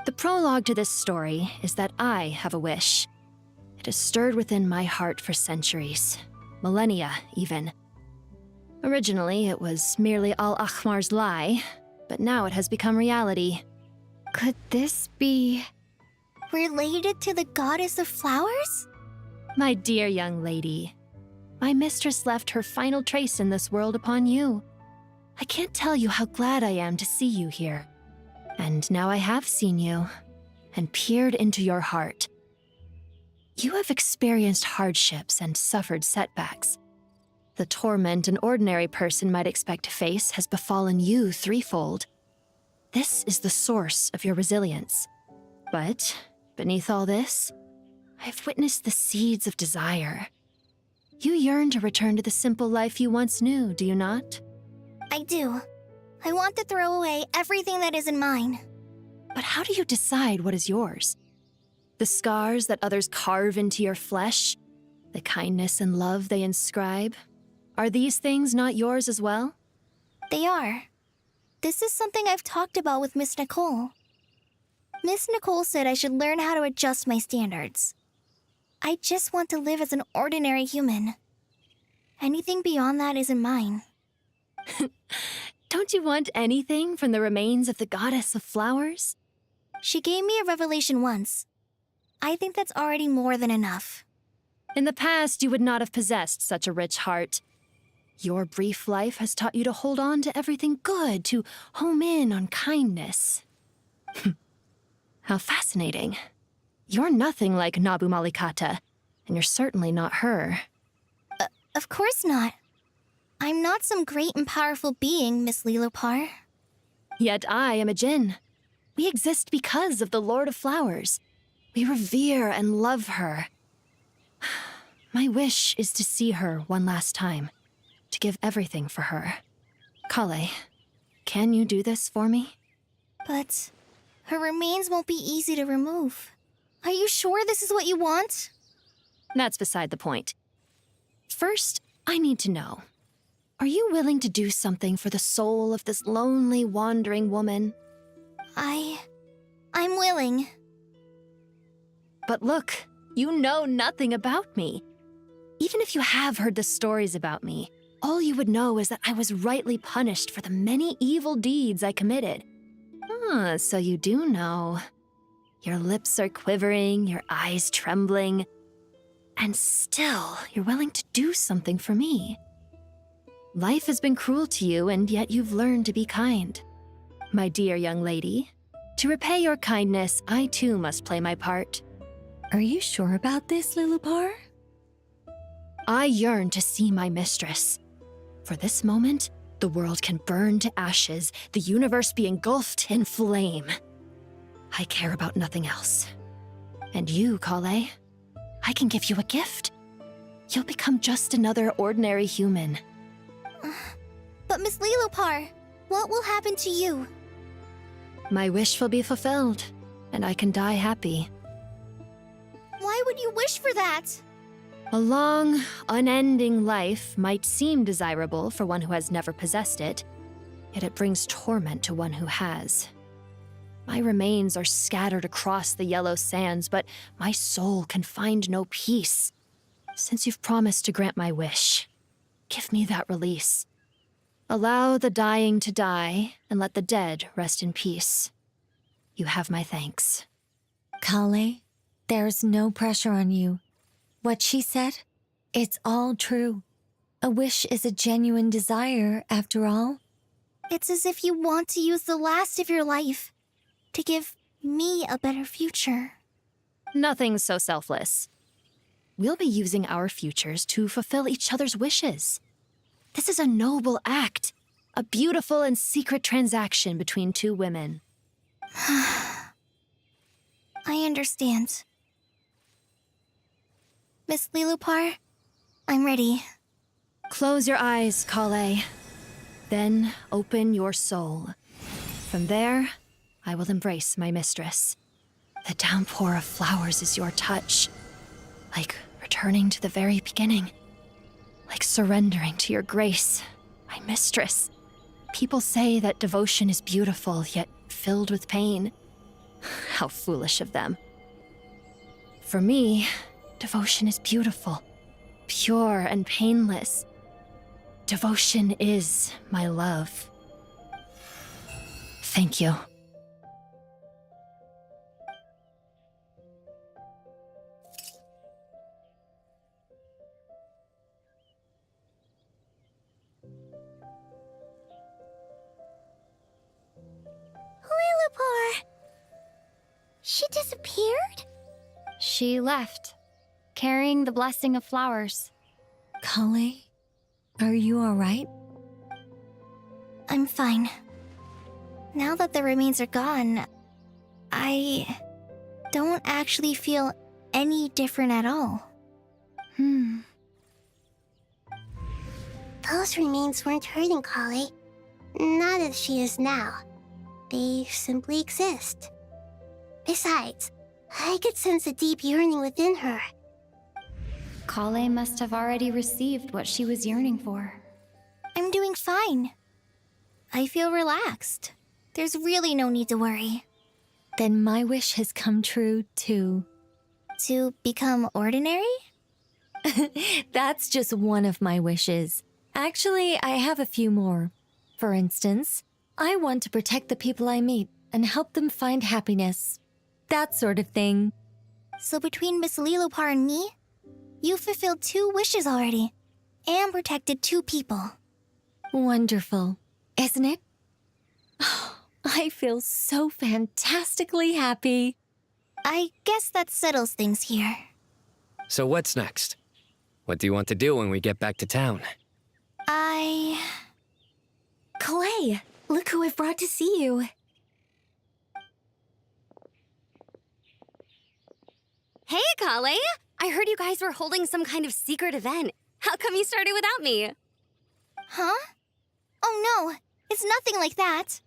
[SPEAKER 9] The prologue to this story is that I have a wish. It has stirred within my heart for centuries, millennia even. Originally, it was merely Al-Akhmar's lie, but now it has become reality.
[SPEAKER 15] Could this be... related to the goddess of flowers?
[SPEAKER 9] My dear young lady, my mistress left her final trace in this world upon you. I can't tell you how glad I am to see you here. And now I have seen you, and peered into your heart. You have experienced hardships and suffered setbacks. The torment an ordinary person might expect to face has befallen you threefold. This is the source of your resilience. But, beneath all this, I've witnessed the seeds of desire. You yearn to return to the simple life you once knew, do you not?
[SPEAKER 15] I do. I want to throw away everything that isn't mine.
[SPEAKER 9] But how do you decide what is yours? The scars that others carve into your flesh? The kindness and love they inscribe? Are these things not yours as well?
[SPEAKER 15] They are. This is something I've talked about with Miss Nicole. Miss Nicole said I should learn how to adjust my standards. I just want to live as an ordinary human. Anything beyond that isn't mine.
[SPEAKER 9] Don't you want anything from the remains of the goddess of flowers?
[SPEAKER 15] She gave me a revelation once. I think that's already more than enough.
[SPEAKER 9] In the past, you would not have possessed such a rich heart. Your brief life has taught you to hold on to everything good, to home in on kindness. How fascinating. You're nothing like Nabu Malikata, and you're certainly not her.
[SPEAKER 15] Of course not. I'm not some great and powerful being, Miss Lilopar.
[SPEAKER 9] Yet I am a djinn. We exist because of the Lord of Flowers. We revere and love her. My wish is to see her one last time, to give everything for her. Kale, can you do this for me?
[SPEAKER 15] But her remains won't be easy to remove. Are you sure this is what you want?
[SPEAKER 9] That's beside the point. First, I need to know. Are you willing to do something for the soul of this lonely, wandering woman?
[SPEAKER 15] I'm willing.
[SPEAKER 9] But look, you know nothing about me.
[SPEAKER 4] Even if you have heard the stories about me, all you would know is that I was rightly punished for the many evil deeds I committed. Ah, so you do know. Your lips are quivering, your eyes trembling, and still you're willing to do something for me. Life has been cruel to you, and yet you've learned to be kind. My dear young lady, to repay your kindness, I too must play my part.
[SPEAKER 1] Are you sure about this, Lilupar?
[SPEAKER 4] I yearn to see my mistress. For this moment, the world can burn to ashes, the universe be engulfed in flame. I care about nothing else. And you, Kale, I can give you a gift. You'll become just another ordinary human.
[SPEAKER 15] But Miss Lilupar, what will happen to you?
[SPEAKER 4] My wish will be fulfilled, and I can die happy.
[SPEAKER 15] Why would you wish for that?
[SPEAKER 4] A long, unending life might seem desirable for one who has never possessed it, yet it brings torment to one who has. My remains are scattered across the yellow sands, but my soul can find no peace. Since you've promised to grant my wish, give me that release. Allow the dying to die, and let the dead rest in peace. You have my thanks.
[SPEAKER 1] Kale, there's no pressure on you. What she said, it's all true. A wish is a genuine desire, after all.
[SPEAKER 15] It's as if you want to use the last of your life to give me a better future.
[SPEAKER 4] Nothing so selfless. We'll be using our futures to fulfill each other's wishes. This is a noble act, a beautiful and secret transaction between two women.
[SPEAKER 15] I understand. Miss Lilupar, I'm ready.
[SPEAKER 4] Close your eyes, Kale. Then open your soul. From there, I will embrace my mistress. The downpour of flowers is your touch, like returning to the very beginning, like surrendering to your grace, my mistress. People say that devotion is beautiful, yet filled with pain. How foolish of them. For me, devotion is beautiful, pure and painless. Devotion is my love. Thank you.
[SPEAKER 15] Lilupar! She disappeared?
[SPEAKER 9] She left, carrying the blessing of flowers.
[SPEAKER 1] Kale, are you all right?
[SPEAKER 15] I'm fine. Now that the remains are gone, I don't actually feel any different at all. Those remains weren't hurting Kale. Not as she is now. They simply exist. Besides, I could sense a deep yearning within her.
[SPEAKER 9] Kale must have already received what she was yearning for.
[SPEAKER 15] I'm doing fine. I feel relaxed. There's really no need to worry.
[SPEAKER 1] Then my wish has come true, too.
[SPEAKER 15] To become ordinary?
[SPEAKER 1] That's just one of my wishes. Actually, I have a few more. For instance, I want to protect the people I meet and help them find happiness. That sort of thing.
[SPEAKER 15] So between Miss Lilupar and me, you fulfilled 2 wishes already, and protected 2 people.
[SPEAKER 1] Wonderful, isn't it? I feel so fantastically happy.
[SPEAKER 15] I guess that settles things here.
[SPEAKER 5] So what's next? What do you want to do when we get back to town?
[SPEAKER 16] Clay, look who I've brought to see you.
[SPEAKER 14] Hey, Kale! I heard you guys were holding some kind of secret event. How come you started without me?
[SPEAKER 15] Huh? Oh no, it's nothing like that.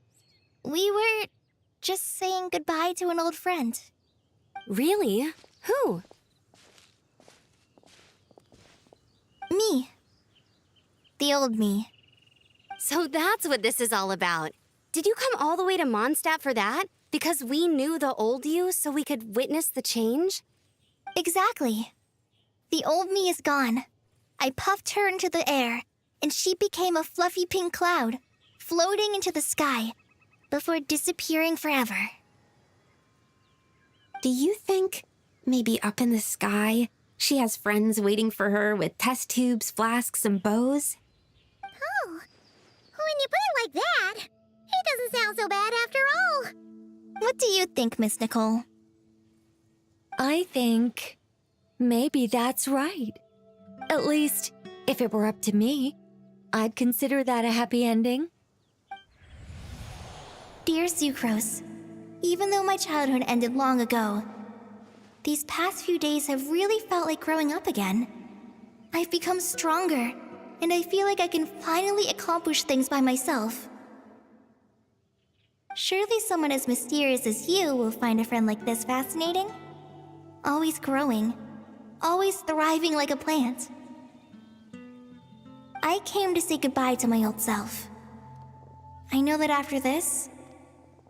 [SPEAKER 15] We were just saying goodbye to an old friend.
[SPEAKER 14] Really? Who?
[SPEAKER 15] Me. The old me.
[SPEAKER 14] So that's what this is all about. Did you come all the way to Mondstadt for that? Because we knew the old you so we could witness the change?
[SPEAKER 15] Exactly. The old me is gone, I puffed her into the air, and she became a fluffy pink cloud, floating into the sky, before disappearing forever.
[SPEAKER 16] Do you think, maybe up in the sky, she has friends waiting for her with test tubes, flasks, and bows?
[SPEAKER 7] Oh, when you put it like that, it doesn't sound so bad after all.
[SPEAKER 15] What do you think, Miss Nicole?
[SPEAKER 1] I think maybe that's right. At least, if it were up to me, I'd consider that a happy ending.
[SPEAKER 15] Dear Sucrose, even though my childhood ended long ago, these past few days have really felt like growing up again. I've become stronger, and I feel like I can finally accomplish things by myself. Surely someone as mysterious as you will find a friend like this fascinating? Always growing, always thriving like a plant. I came to say goodbye to my old self. I know that after this,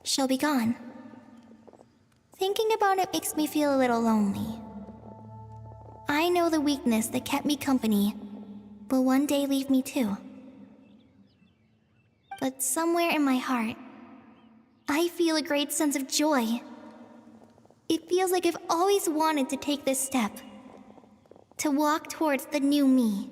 [SPEAKER 15] she'll be gone. Thinking about it makes me feel a little lonely. I know the weakness that kept me company will one day leave me too. But somewhere in my heart, I feel a great sense of joy. It feels like I've always wanted to take this step, to walk towards the new me.